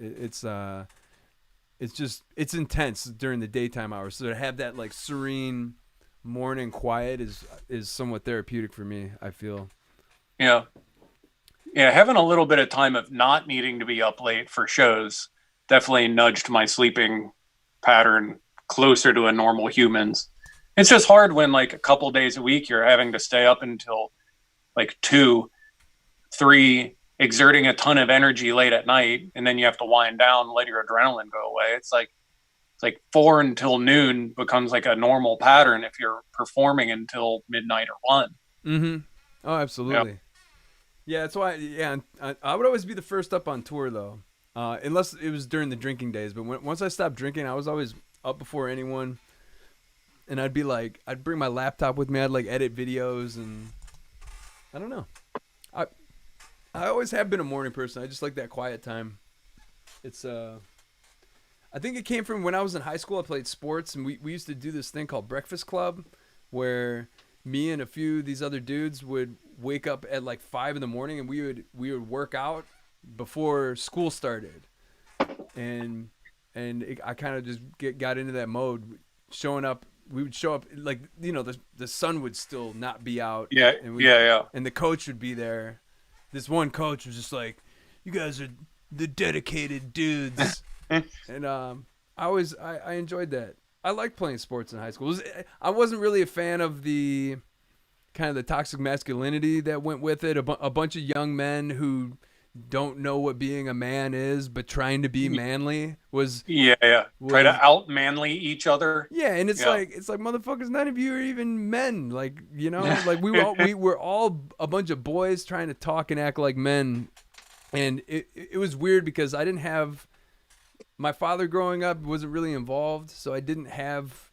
it's intense during the daytime hours. So to have that like serene morning quiet is somewhat therapeutic for me, I feel. Yeah, having a little bit of time of not needing to be up late for shows definitely nudged my sleeping pattern closer to a normal human's. It's just hard when like a couple days a week you're having to stay up until like 2, 3, exerting a ton of energy late at night, and then you have to wind down, let your adrenaline go away. It's like 4 until noon becomes like a normal pattern if you're performing until midnight or 1. Mm-hmm. Oh, absolutely. Yeah, that's why. Yeah, I would always be the first up on tour though, unless it was during the drinking days. But once I stopped drinking, I was always up before anyone, and I'd bring my laptop with me. I'd like edit videos, and I don't know. I always have been a morning person. I just like that quiet time. It's I think it came from when I was in high school. I played sports, and we used to do this thing called Breakfast Club, where me and a few of these other dudes would wake up at like 5 in the morning, and we would work out before school started, and I kind of just got into that mode. We would show up like, you know, the sun would still not be out. Yeah, and the coach would be there. This one coach was just like, "You guys are the dedicated dudes," and I enjoyed that. I liked playing sports in high school. I wasn't really a fan of the kind of the toxic masculinity that went with it. A bunch of young men who don't know what being a man is, but trying to be manly was try to out manly each other. Yeah, and it's like motherfuckers, none of you are even men. Like, you know, like we were all a bunch of boys trying to talk and act like men, and it was weird because I didn't have. My father growing up wasn't really involved, so I didn't have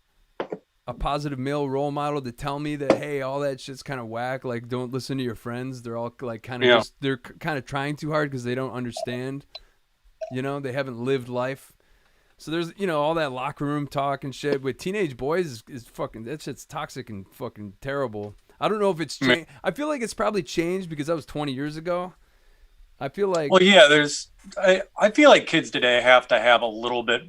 a positive male role model to tell me that, hey, all that shit's kind of whack. Like, don't listen to your friends. They're all like kind of they're kind of trying too hard because they don't understand. You know, they haven't lived life. So there's, you know, all that locker room talk and shit with teenage boys is fucking, that shit's toxic and fucking terrible. I don't know if it's changed. I feel like it's probably changed because that was 20 years ago. I feel like... Well, yeah, I feel like kids today have to have a little bit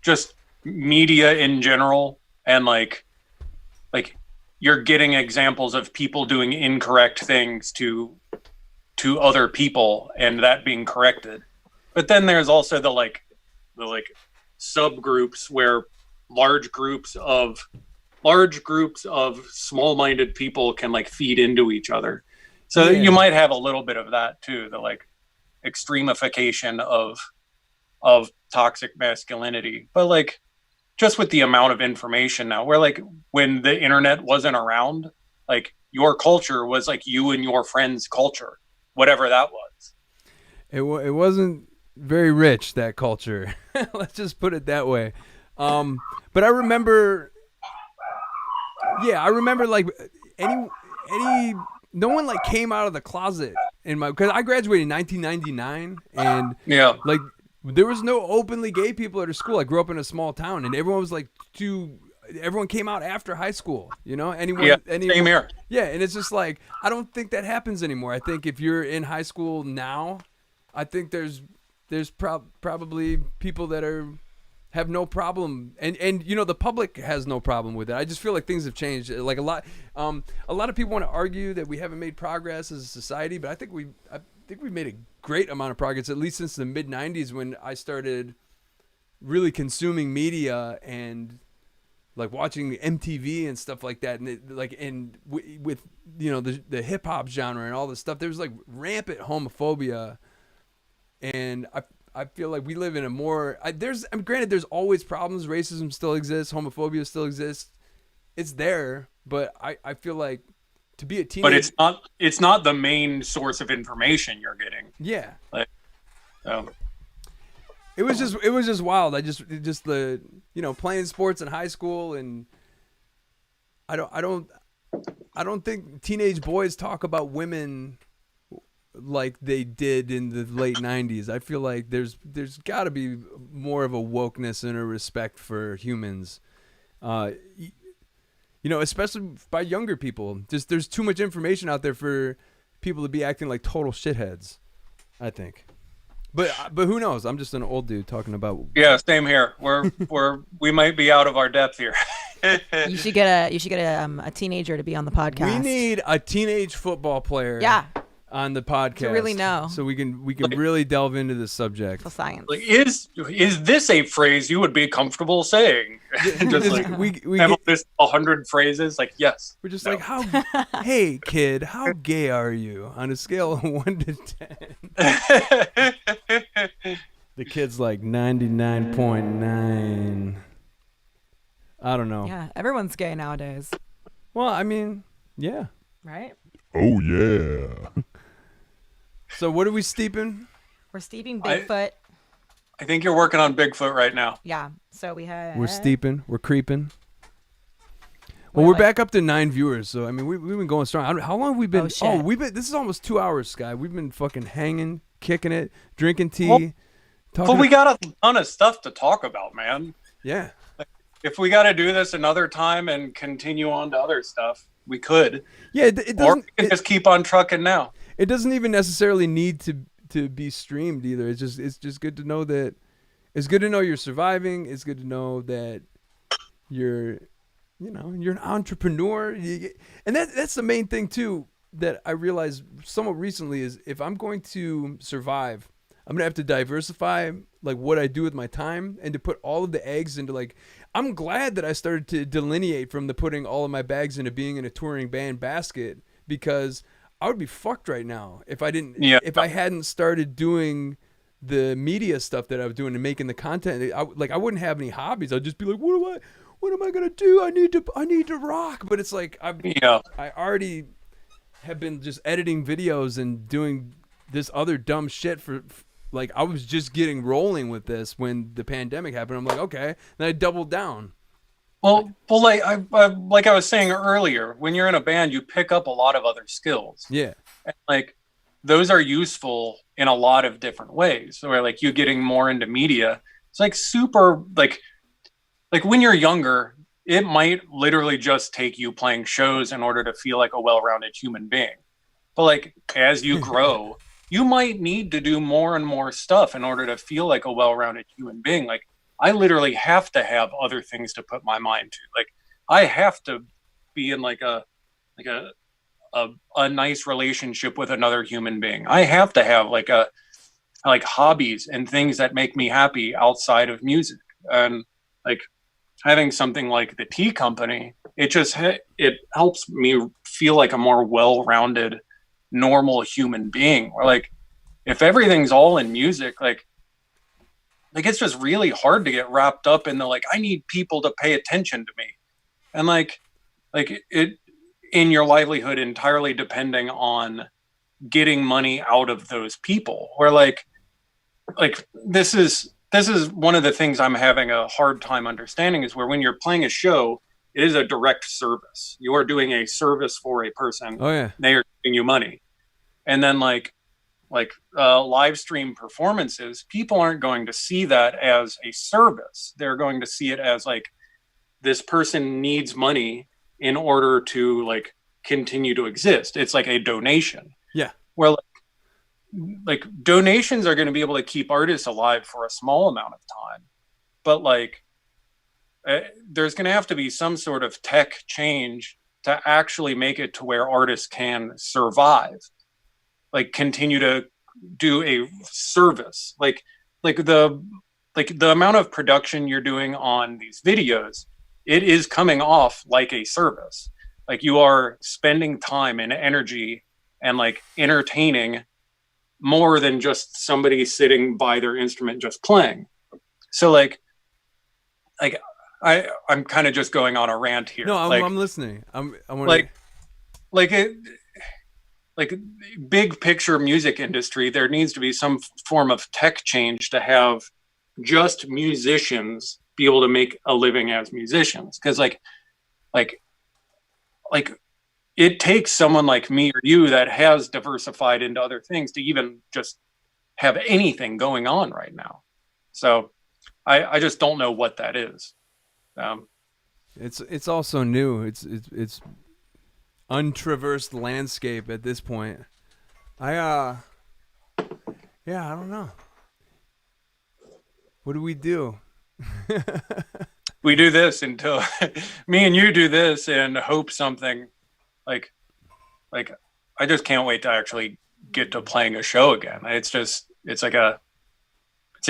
just media in general, and like you're getting examples of people doing incorrect things to other people and that being corrected. But then there's also the subgroups where large groups of small-minded people can like feed into each other. So you might have a little bit of that too, the like extremification of toxic masculinity. But like just with the amount of information now, where like when the internet wasn't around, like your culture was like you and your friends' culture, whatever that was. It wasn't very rich, that culture. Let's just put it that way. But I remember, like any no one like came out of the closet because I graduated in 1999, and like there was no openly gay people at our school. I grew up in a small town, and everyone was like everyone came out after high school, anyone, same here. Yeah, and it's just like, I don't think that happens anymore. I think if you're in high school now, I think there's probably people that have no problem, and the public has no problem with it. I just feel like things have changed. Like a lot of people want to argue that we haven't made progress as a society, but I think we made a great amount of progress, at least since the mid 90s, when I started really consuming media and like watching MTV and stuff like that, and with the hip hop genre and all this stuff, there was like rampant homophobia, and I feel like we live in a more granted there's always problems. Racism still exists, homophobia still exists. It's there, but I feel like to be a teenager, but it's not the main source of information you're getting. Yeah. Like, It was just wild. I just the playing sports in high school, and I don't think teenage boys talk about women like they did in the late 90s. I feel like there's got to be more of a wokeness and a respect for humans. Especially by younger people. Just there's too much information out there for people to be acting like total shitheads, I think. But who knows? I'm just an old dude talking about. Yeah, same here. We might be out of our depth here. You should get a teenager to be on the podcast. We need a teenage football player. Yeah. On the podcast to really know, so we can really delve into this subject. The science. Like, is this a phrase you would be comfortable saying? Just like we have this 100 phrases. Like, yes. We're just like, hey kid, how gay are you on a scale of 1 to 10? The kid's like 99.9. I don't know. Yeah, everyone's gay nowadays. Well, I mean, yeah. Right. Oh yeah. So what are we steeping? We're steeping Bigfoot. I think you're working on Bigfoot right now. Yeah. So we're steeping. We're creeping. Well, we're back up to 9 viewers. So I mean, we've been going strong. How long have we been? Oh, we've been. This is almost 2 hours, Sky. We've been fucking hanging, kicking it, drinking tea. But we got a ton of stuff to talk about, man. Yeah. If we got to do this another time and continue on to other stuff, we could. Yeah, it doesn't. Or we can just keep on trucking now. It doesn't even necessarily need to be streamed either. It's just good to know that. It's good to know you're surviving. It's good to know that you're an entrepreneur. And that's the main thing too that I realized somewhat recently is if I'm going to survive, I'm gonna have to diversify like what I do with my time and to put all of the eggs into like. I'm glad that I started to delineate from the putting all of my bags into being in a touring band basket, because I would be fucked right now if I didn't. Yeah. If I hadn't started doing the media stuff that I was doing and making the content, I wouldn't have any hobbies. I'd just be like, what am I gonna do? I need to rock. But it's like I already have been just editing videos and doing this other dumb shit for like I was just getting rolling with this when the pandemic happened. I'm like, okay, then I doubled down. Well, like I was saying earlier, when you're in a band, you pick up a lot of other skills. Yeah, and, like those are useful in a lot of different ways. Where like you getting more into media, it's like super like when you're younger, it might literally just take you playing shows in order to feel like a well-rounded human being. But like as you grow, you might need to do more and more stuff in order to feel like a well-rounded human being. Like I literally have to have other things to put my mind to. Like I have to be in like a nice relationship with another human being. I have to have like hobbies and things that make me happy outside of music. And like having something like the Tea Company, it helps me feel like a more well-rounded, normal human being. Or like if everything's all in music, like it's just really hard to get wrapped up in the like I need people to pay attention to me, and like it in your livelihood entirely depending on getting money out of those people. Where like this is one of the things I'm having a hard time understanding, is where when you're playing a show, it is a direct service. You are doing a service for a person. Oh yeah. They are giving you money. And then like live stream performances, people aren't going to see that as a service. They're going to see it as like, this person needs money in order to like continue to exist. It's like a donation. Yeah. Where like donations are going to be able to keep artists alive for a small amount of time, but like there's going to have to be some sort of tech change to actually make it to where artists can survive, like continue to do a service, like the amount of production you're doing on these videos, it is coming off like a service. Like you are spending time and energy and like entertaining more than just somebody sitting by their instrument just playing. So like I'm kind of just going on a rant here. No, like, I'm listening. Like big picture music industry, there needs to be some form of tech change to have just musicians be able to make a living as musicians. Because like it takes someone like me or you that has diversified into other things to even just have anything going on right now. So I just don't know what that is. It's also new. It's untraversed landscape at this point. I don't know. What do we do? We do this until me and you do this and hope something like I just can't wait to actually get to playing a show again. It's a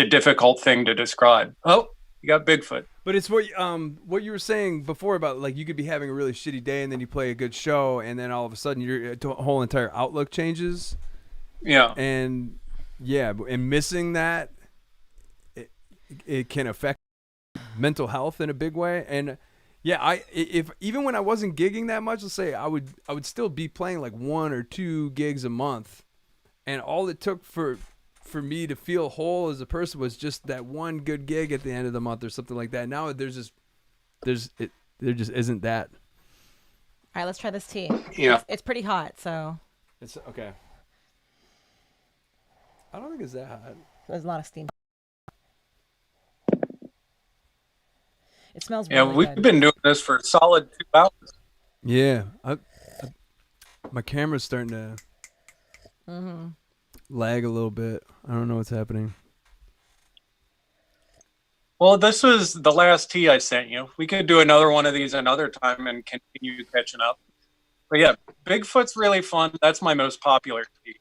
difficult thing to describe. Oh, you got Bigfoot. But it's what you were saying before about like you could be having a really shitty day and then you play a good show and then all of a sudden your whole entire outlook changes. Yeah. And missing that, it can affect mental health in a big way. And if even when I wasn't gigging that much, let's say I would still be playing like 1 or 2 gigs a month, and all it took for me to feel whole as a person was just that one good gig at the end of the month or something like that. Now there just isn't that. All right, let's try this tea. Yeah. It's pretty hot, so. It's okay. I don't think it's that hot. There's a lot of steam. It smells really really good. good. We've been doing this for a solid 2 hours. Yeah. My camera's starting to lag a little bit. I don't know what's happening. Well, this was the last tea I sent you. We could do another one of these another time and continue catching up. But yeah, Bigfoot's really fun. That's my most popular tea.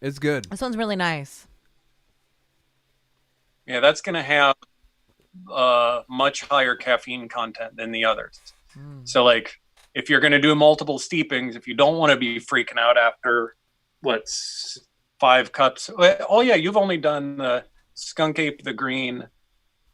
It's good. This one's really nice. Yeah, that's going to have much higher caffeine content than the others. So like if you're going to do multiple steepings, if you don't want to be freaking out after 5 cups. Oh yeah, you've only done the Skunk Ape, the green,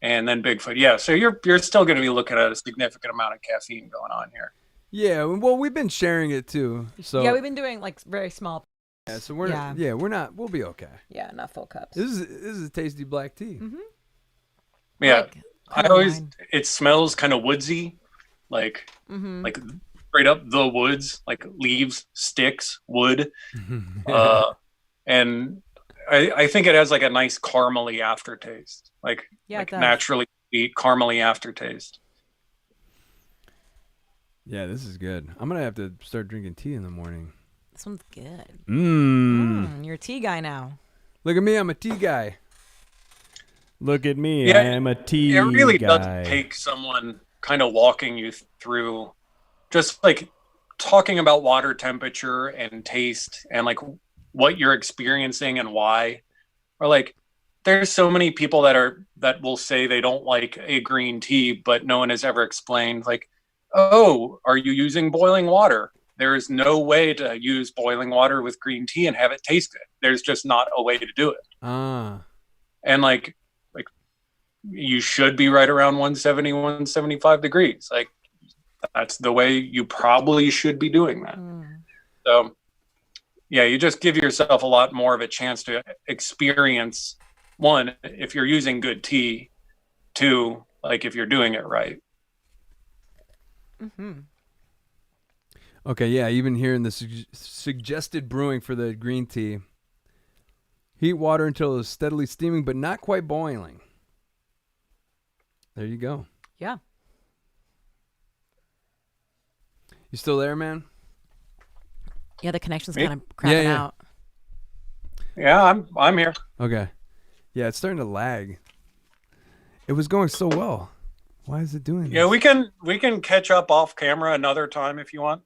and then Bigfoot. Yeah, so you're still going to be looking at a significant amount of caffeine going on here. Yeah, well, we've been sharing it too. So yeah, we've been doing like very small. Yeah, so we're not. We'll be okay. Yeah, not full cups. This is a tasty black tea. Mm-hmm. Yeah, it smells kind of woodsy, like straight up the woods, like leaves, sticks, wood, and I think it has like a nice caramely aftertaste, like naturally sweet caramely aftertaste. Yeah, this is good. I'm gonna have to start drinking tea in the morning. This one's good. You're a tea guy now. Look at me, I'm a tea guy. Look at me, I am a tea guy. It really does take someone kind of walking you through, just like talking about water temperature and taste and like what you're experiencing and why. Or like there's so many people that will say they don't like a green tea, but no one has ever explained like, oh, are you using boiling water? There is no way to use boiling water with green tea and have it taste good. There's just not a way to do it. And like you should be right around 170, 175 degrees. Like that's the way you probably should be doing that. So yeah, you just give yourself a lot more of a chance to experience, one, if you're using good tea, two, like if you're doing it right. Mm-hmm. Okay, yeah, even here in the suggested brewing for the green tea. Heat water until it's steadily steaming, but not quite boiling. There you go. Yeah. You still there, man? Yeah, the connection's Me? kind of crapping Yeah. out. Yeah, I'm here. Okay. Yeah, it's starting to lag. It was going so well. Why is it doing this? Yeah, we can catch up off camera another time if you want.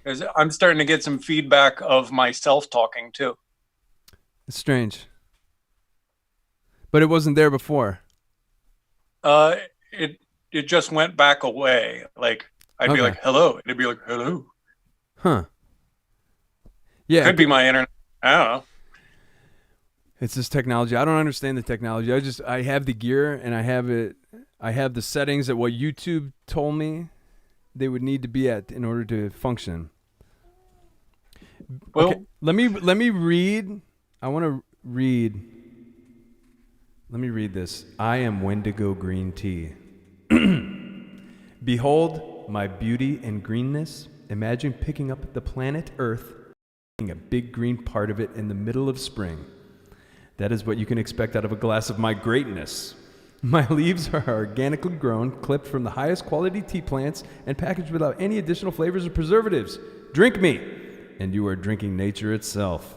'Cause I'm starting to get some feedback of myself talking too. It's strange. But it wasn't there before. It just went back away. Like I'd be Okay. like, hello. It'd be like, hello. Huh. Yeah. Could be my internet. I don't know. It's this technology. I don't understand the technology. I have the gear and I have the settings at what YouTube told me they would need to be at in order to function. Well, Okay, let me read. I want to read. Let me read this. I am Wendigo Green Tea. Behold my beauty and greenness. Imagine picking up the planet Earth, a big green part of it in the middle of spring. That is what you can expect out of a glass of my greatness. My leaves are organically grown, clipped from the highest quality tea plants, and packaged without any additional flavors or preservatives. Drink me, and you are drinking nature itself.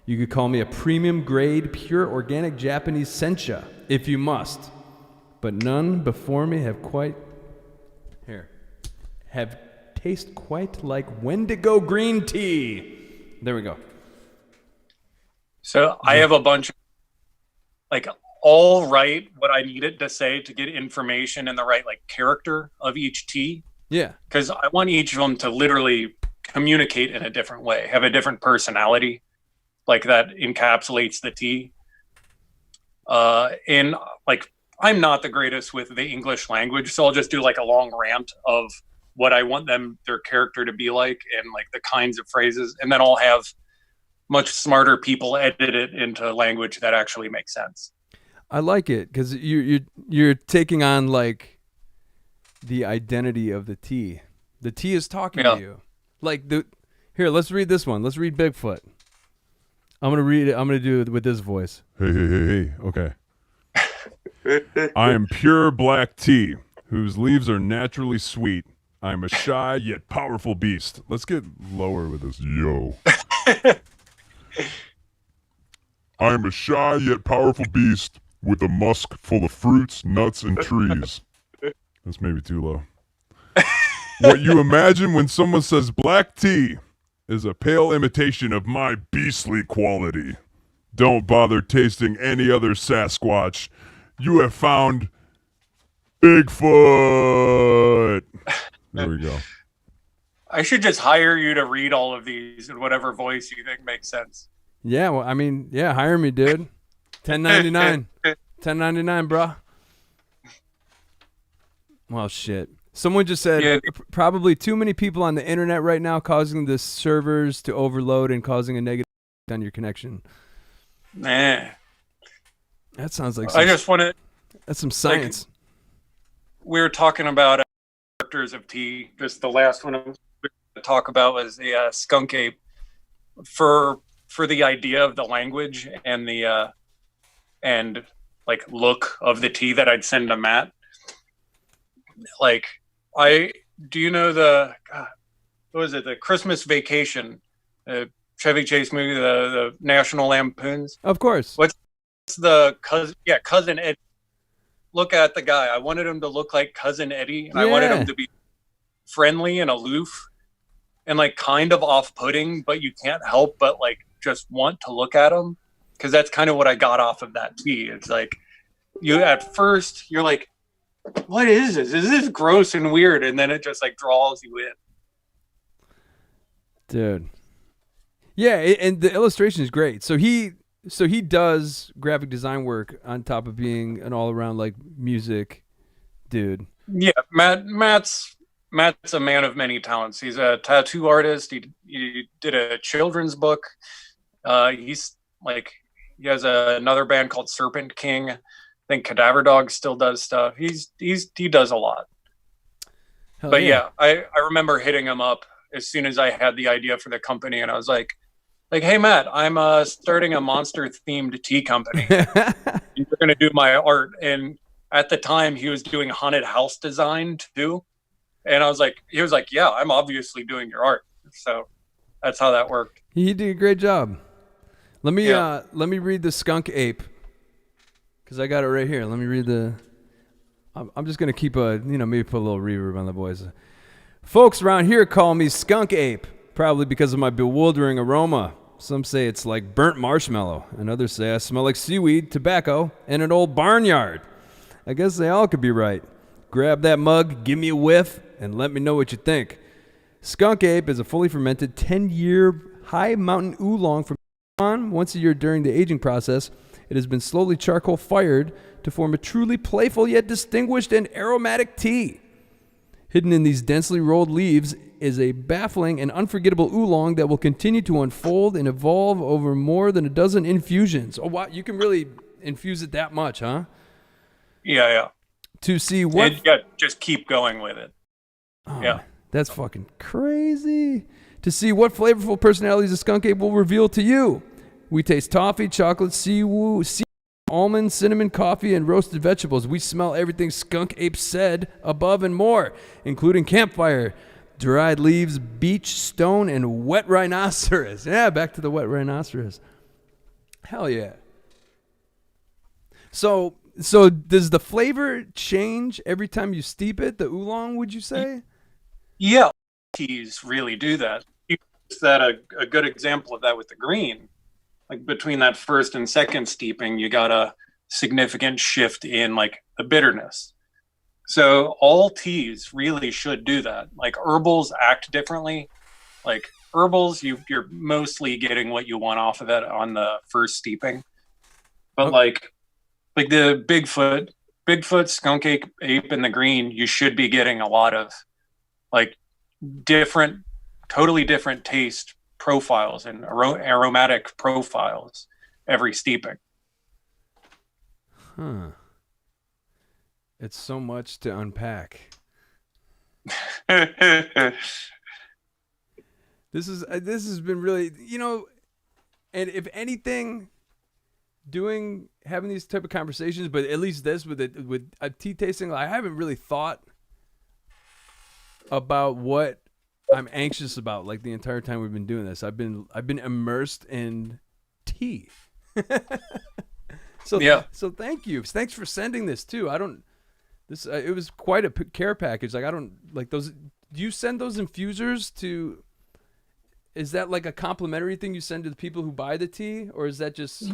You could call me a premium grade, pure organic Japanese sencha, if you must. But none before me have taste quite like Wendigo green tea. There we go. so I have a bunch of like all right what I needed to say to get information in the right like character of each tea. Yeah. Because I want each of them to literally communicate in a different way, have a different personality, like that encapsulates the tea. And like, I'm not the greatest with the English language, so I'll just do like a long rant of what I want their character to be like, and like the kinds of phrases, and then I'll have much smarter people edit it into language that actually makes sense. I like it because you're taking on like the identity of the tea. The tea is talking to you. Like here, let's read this one. Let's read Bigfoot. I'm gonna read it. I'm gonna do it with this voice. Hey. Okay. I am pure black tea, whose leaves are naturally sweet. I am a shy yet powerful beast. Let's get lower with this. Yo. I am a shy yet powerful beast with a musk full of fruits, nuts, and trees. That's maybe too low. What you imagine when someone says black tea is a pale imitation of my beastly quality. Don't bother tasting any other Sasquatch. You have found Bigfoot. There we go. I should just hire you to read all of these in whatever voice you think makes sense. Yeah, well, I mean, yeah, hire me, dude. $10.99. $10.99, bro. Well, shit. Someone just said probably too many people on the internet right now, causing the servers to overload and causing a negative on your connection. Nah. That sounds like I just want to. That's some science. We were talking about characters of tea. Just the last one I was going to talk about was the skunk ape. For the idea of the language and the and like look of the tea that I'd send to Matt. Like, do you know the what was it? The Christmas Vacation, Chevy Chase movie, the National Lampoons. Of course. What's the cousin? Yeah, Cousin Eddie. Look at the guy. I wanted him to look like Cousin Eddie, and I wanted him to be friendly and aloof, and like kind of off-putting, but you can't help but like just want to look at him, because that's kind of what I got off of that tea. It's like you at first you're like, what is this? Is this gross and weird? And then it just like draws you in. Dude. Yeah, and the illustration is great. So he does graphic design work on top of being an all-around like music dude. Yeah, Matt's Matt's a man of many talents. He's a tattoo artist. He did a children's book. He's like, he has another band called Serpent King. I think Cadaver Dog still does stuff. He does a lot. Hell But yeah, I remember hitting him up as soon as I had the idea for the company, and I was like, hey Matt, I'm starting a monster themed tea company. You're gonna do my art. And at the time, he was doing haunted house design too. And he was like, yeah, I'm obviously doing your art. So that's how that worked. He did a great job. Let me read the skunk ape, because I got it right here. Let me read the. I'm just gonna keep maybe put a little reverb on the voice. Folks around here call me skunk ape, probably because of my bewildering aroma. Some say it's like burnt marshmallow, and others say I smell like seaweed, tobacco, and an old barnyard. I guess they all could be right. Grab that mug, give me a whiff, and let me know what you think. Skunk Ape is a fully fermented 10-year high mountain oolong from once a year during the aging process. It has been slowly charcoal fired to form a truly playful yet distinguished and aromatic tea. Hidden in these densely rolled leaves is a baffling and unforgettable oolong that will continue to unfold and evolve over more than a dozen infusions. Oh, wow. You can really infuse it that much, huh? Yeah. To see what... And yeah, just keep going with it. Oh, yeah. That's fucking crazy. To see what flavorful personalities a skunk ape will reveal to you. We taste toffee, chocolate, sea almond, cinnamon, coffee, and roasted vegetables. We smell everything skunk ape said above and more, including campfire, dried leaves, beach, stone, and wet rhinoceros. Yeah, back to the wet rhinoceros. Hell yeah. So does the flavor change every time you steep it, the oolong, would you say? Yeah, teas really do that. Is that a good example of that with the green? Like between that first and second steeping, you got a significant shift in like the bitterness. So all teas really should do that. Like herbals act differently. Like herbals, you're mostly getting what you want off of it on the first steeping. But like the Bigfoot, skunk ape, and the green, you should be getting a lot of like totally different taste profiles and aromatic profiles every steeping. Huh. It's so much to unpack. This has been really, and if anything, having these type of conversations, but at least this with a tea tasting, I haven't really thought about what I'm anxious about like the entire time we've been doing this. I've been immersed in tea. So thank you. Thanks for sending this too. It was quite a care package. Like I don't like those. Do you send those infusers to? Is that like a complimentary thing you send to the people who buy the tea, or is that just?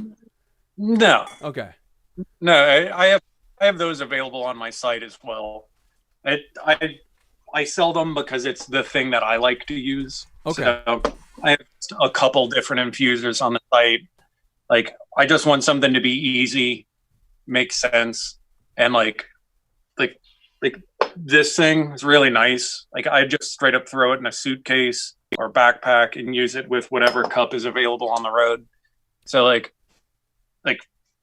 No. Okay. No, I have those available on my site as well. I sell them because it's the thing that I like to use. Okay. So I have a couple different infusers on the site. Like I just want something to be easy, make sense, and like this thing is really nice. Like I just straight up throw it in a suitcase or backpack and use it with whatever cup is available on the road. So like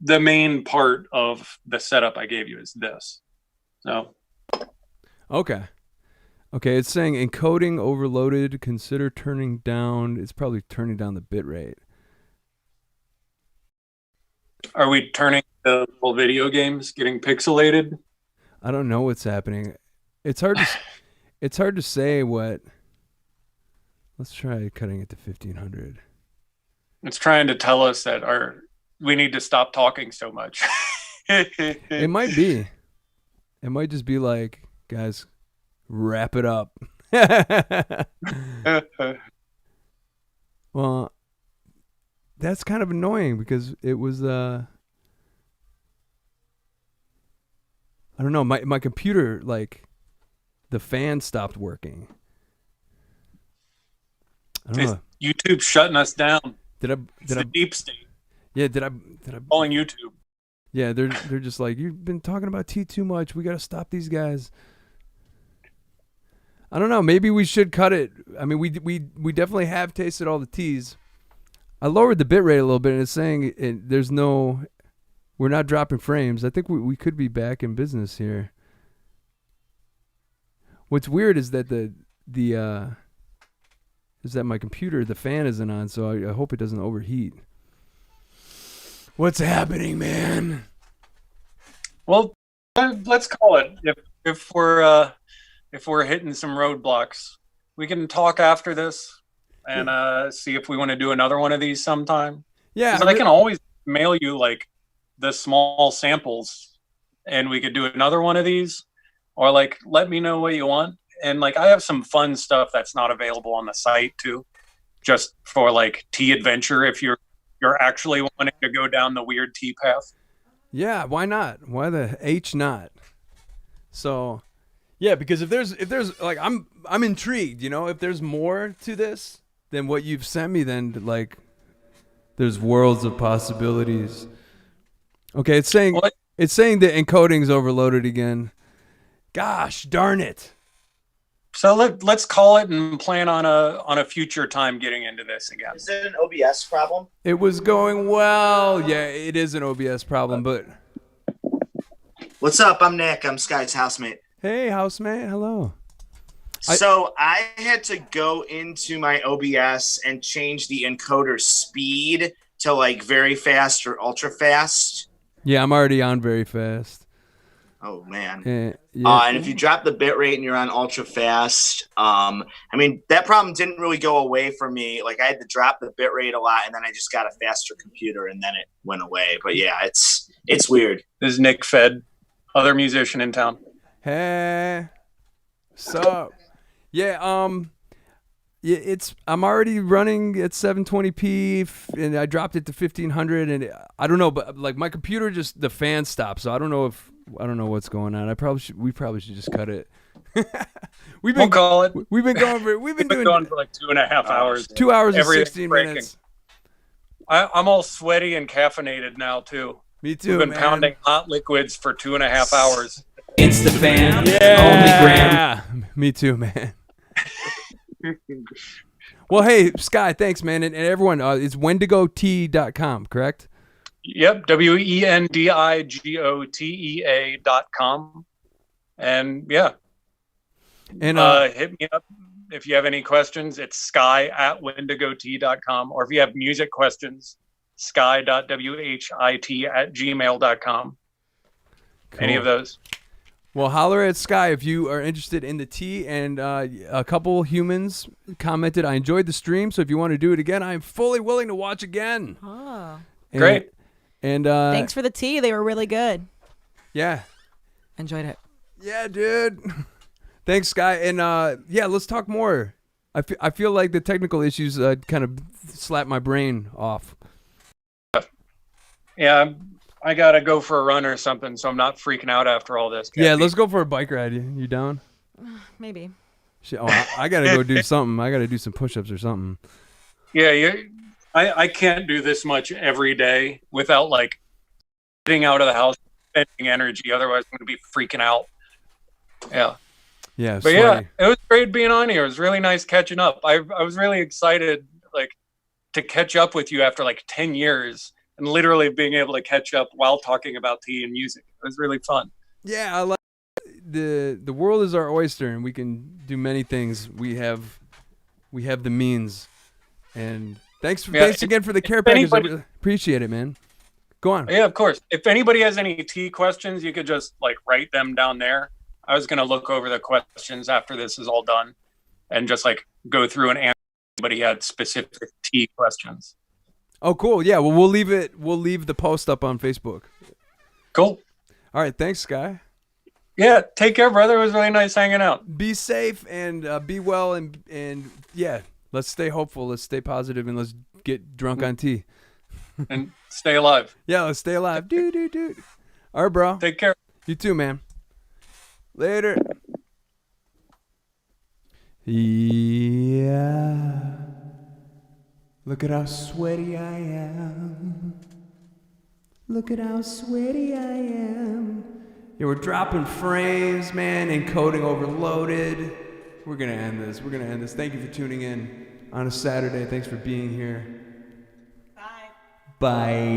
the main part of the setup I gave you is this. So Okay, it's saying encoding overloaded. Consider turning down. It's probably turning down the bit rate. Are we turning the little video games getting pixelated? I don't know what's happening. It's hard to say what. Let's try cutting it to 1500. It's trying to tell us that we need to stop talking so much. It might be. It might just be like, guys, wrap it up. Well, that's kind of annoying because it was I don't know, my computer, like the fan stopped working. I don't know. YouTube shutting us down. Did I deep state? Yeah, did I calling YouTube? Yeah, they're just like, you've been talking about tea too much. We got to stop these guys. I don't know. Maybe we should cut it. I mean, we definitely have tasted all the teas. I lowered the bit rate a little bit, and it's saying we're not dropping frames. I think we could be back in business here. What's weird is that my computer, the fan isn't on, so I hope it doesn't overheat. What's happening, man? Well, let's call it. If we're hitting some roadblocks, we can talk after this and see if we want to do another one of these sometime. Yeah, I can always mail you like the small samples, and we could do another one of these, or like let me know what you want. And like I have some fun stuff that's not available on the site too, just for like tea adventure if you're actually wanting to go down the weird tea path. Yeah, why not? Why the H not? So, yeah, because if there's like I'm intrigued, you know, if there's more to this than what you've sent me, then like there's worlds of possibilities. Okay, it's saying the encoding's overloaded again. Gosh, darn it. So let's call it and plan on a future time getting into this again. Is it an OBS problem? It was going well. Yeah, it is an OBS problem, but What's up? I'm Nick. I'm Sky's housemate. hey, housemate, hello. So I had to go into my OBS and change the encoder speed to like very fast or ultra fast. Yeah, I'm already on very fast. Oh man. Yeah. And if you drop the bit rate and you're on ultra fast, I mean that problem didn't really go away for me. Like I had to drop the bit rate a lot, and then I just got a faster computer, and then it went away. But yeah, it's weird. This is Nick Fed, other musician in town. Hey, sup? Yeah, I'm already running at 720p, and I dropped it to 1500, and I don't know, but like my computer just the fan stopped, so I don't know what's going on. We probably should just cut it. We'll call it. We've been going for like 2.5 hours. 2 hours and Everything's 16 breaking. minutes. I'm all sweaty and caffeinated now too. Me too. We've been man. pounding hot liquids for 2.5 hours. It's the fan. Yeah. Me too, man. Well, hey, Sky, thanks, man. And everyone, it's wendigotea.com, correct? Yep, WENDIGOTEA.com. And yeah. And hit me up if you have any questions. It's sky@wendigotea.com. Or if you have music questions, sky.whit@gmail.com. cool. Any of those. Well, holler at Sky if you are interested in the tea. And a couple humans commented, I enjoyed the stream, so if you want to do it again, I am fully willing to watch again. Oh. Great. And Thanks for the tea. They were really good. Yeah. Enjoyed it. Yeah, dude. Thanks, Sky. And yeah, let's talk more. I feel like the technical issues kind of slapped my brain off. Yeah, I got to go for a run or something, so I'm not freaking out after all this. Yeah, let's go for a bike ride. You down? Maybe. Shit, I got to go do something. I got to do some push-ups or something. Yeah, I can't do this much every day without like getting out of the house, spending energy. Otherwise, I'm going to be freaking out. Yeah. Yeah. But sweaty. yeah, it was great being on here. It was really nice catching up. I was really excited like to catch up with you after like 10 years and literally being able to catch up while talking about tea and music. It was really fun. Yeah, I like the world is our oyster, and we can do many things. We have the means. And thanks again for the care package. I really appreciate it, man. Go on. Yeah, of course. If anybody has any tea questions, you could just like write them down there. I was going to look over the questions after this is all done and just like go through and answer if anybody had specific tea questions. Oh, cool. Yeah, well, we'll leave the post up on Facebook. Cool. All right, thanks, Sky. Yeah, take care, brother. It was really nice hanging out. Be safe and be well, and yeah, let's stay hopeful, let's stay positive, and let's get drunk on tea. And stay alive. Yeah, let's stay alive. Dude. All right, bro. Take care. You too, man. Later. Yeah. Look at how sweaty I am. Look at how sweaty I am. Yeah, we're dropping frames, man. Encoding overloaded. We're gonna end this. Thank you for tuning in on a Saturday. Thanks for being here. Bye.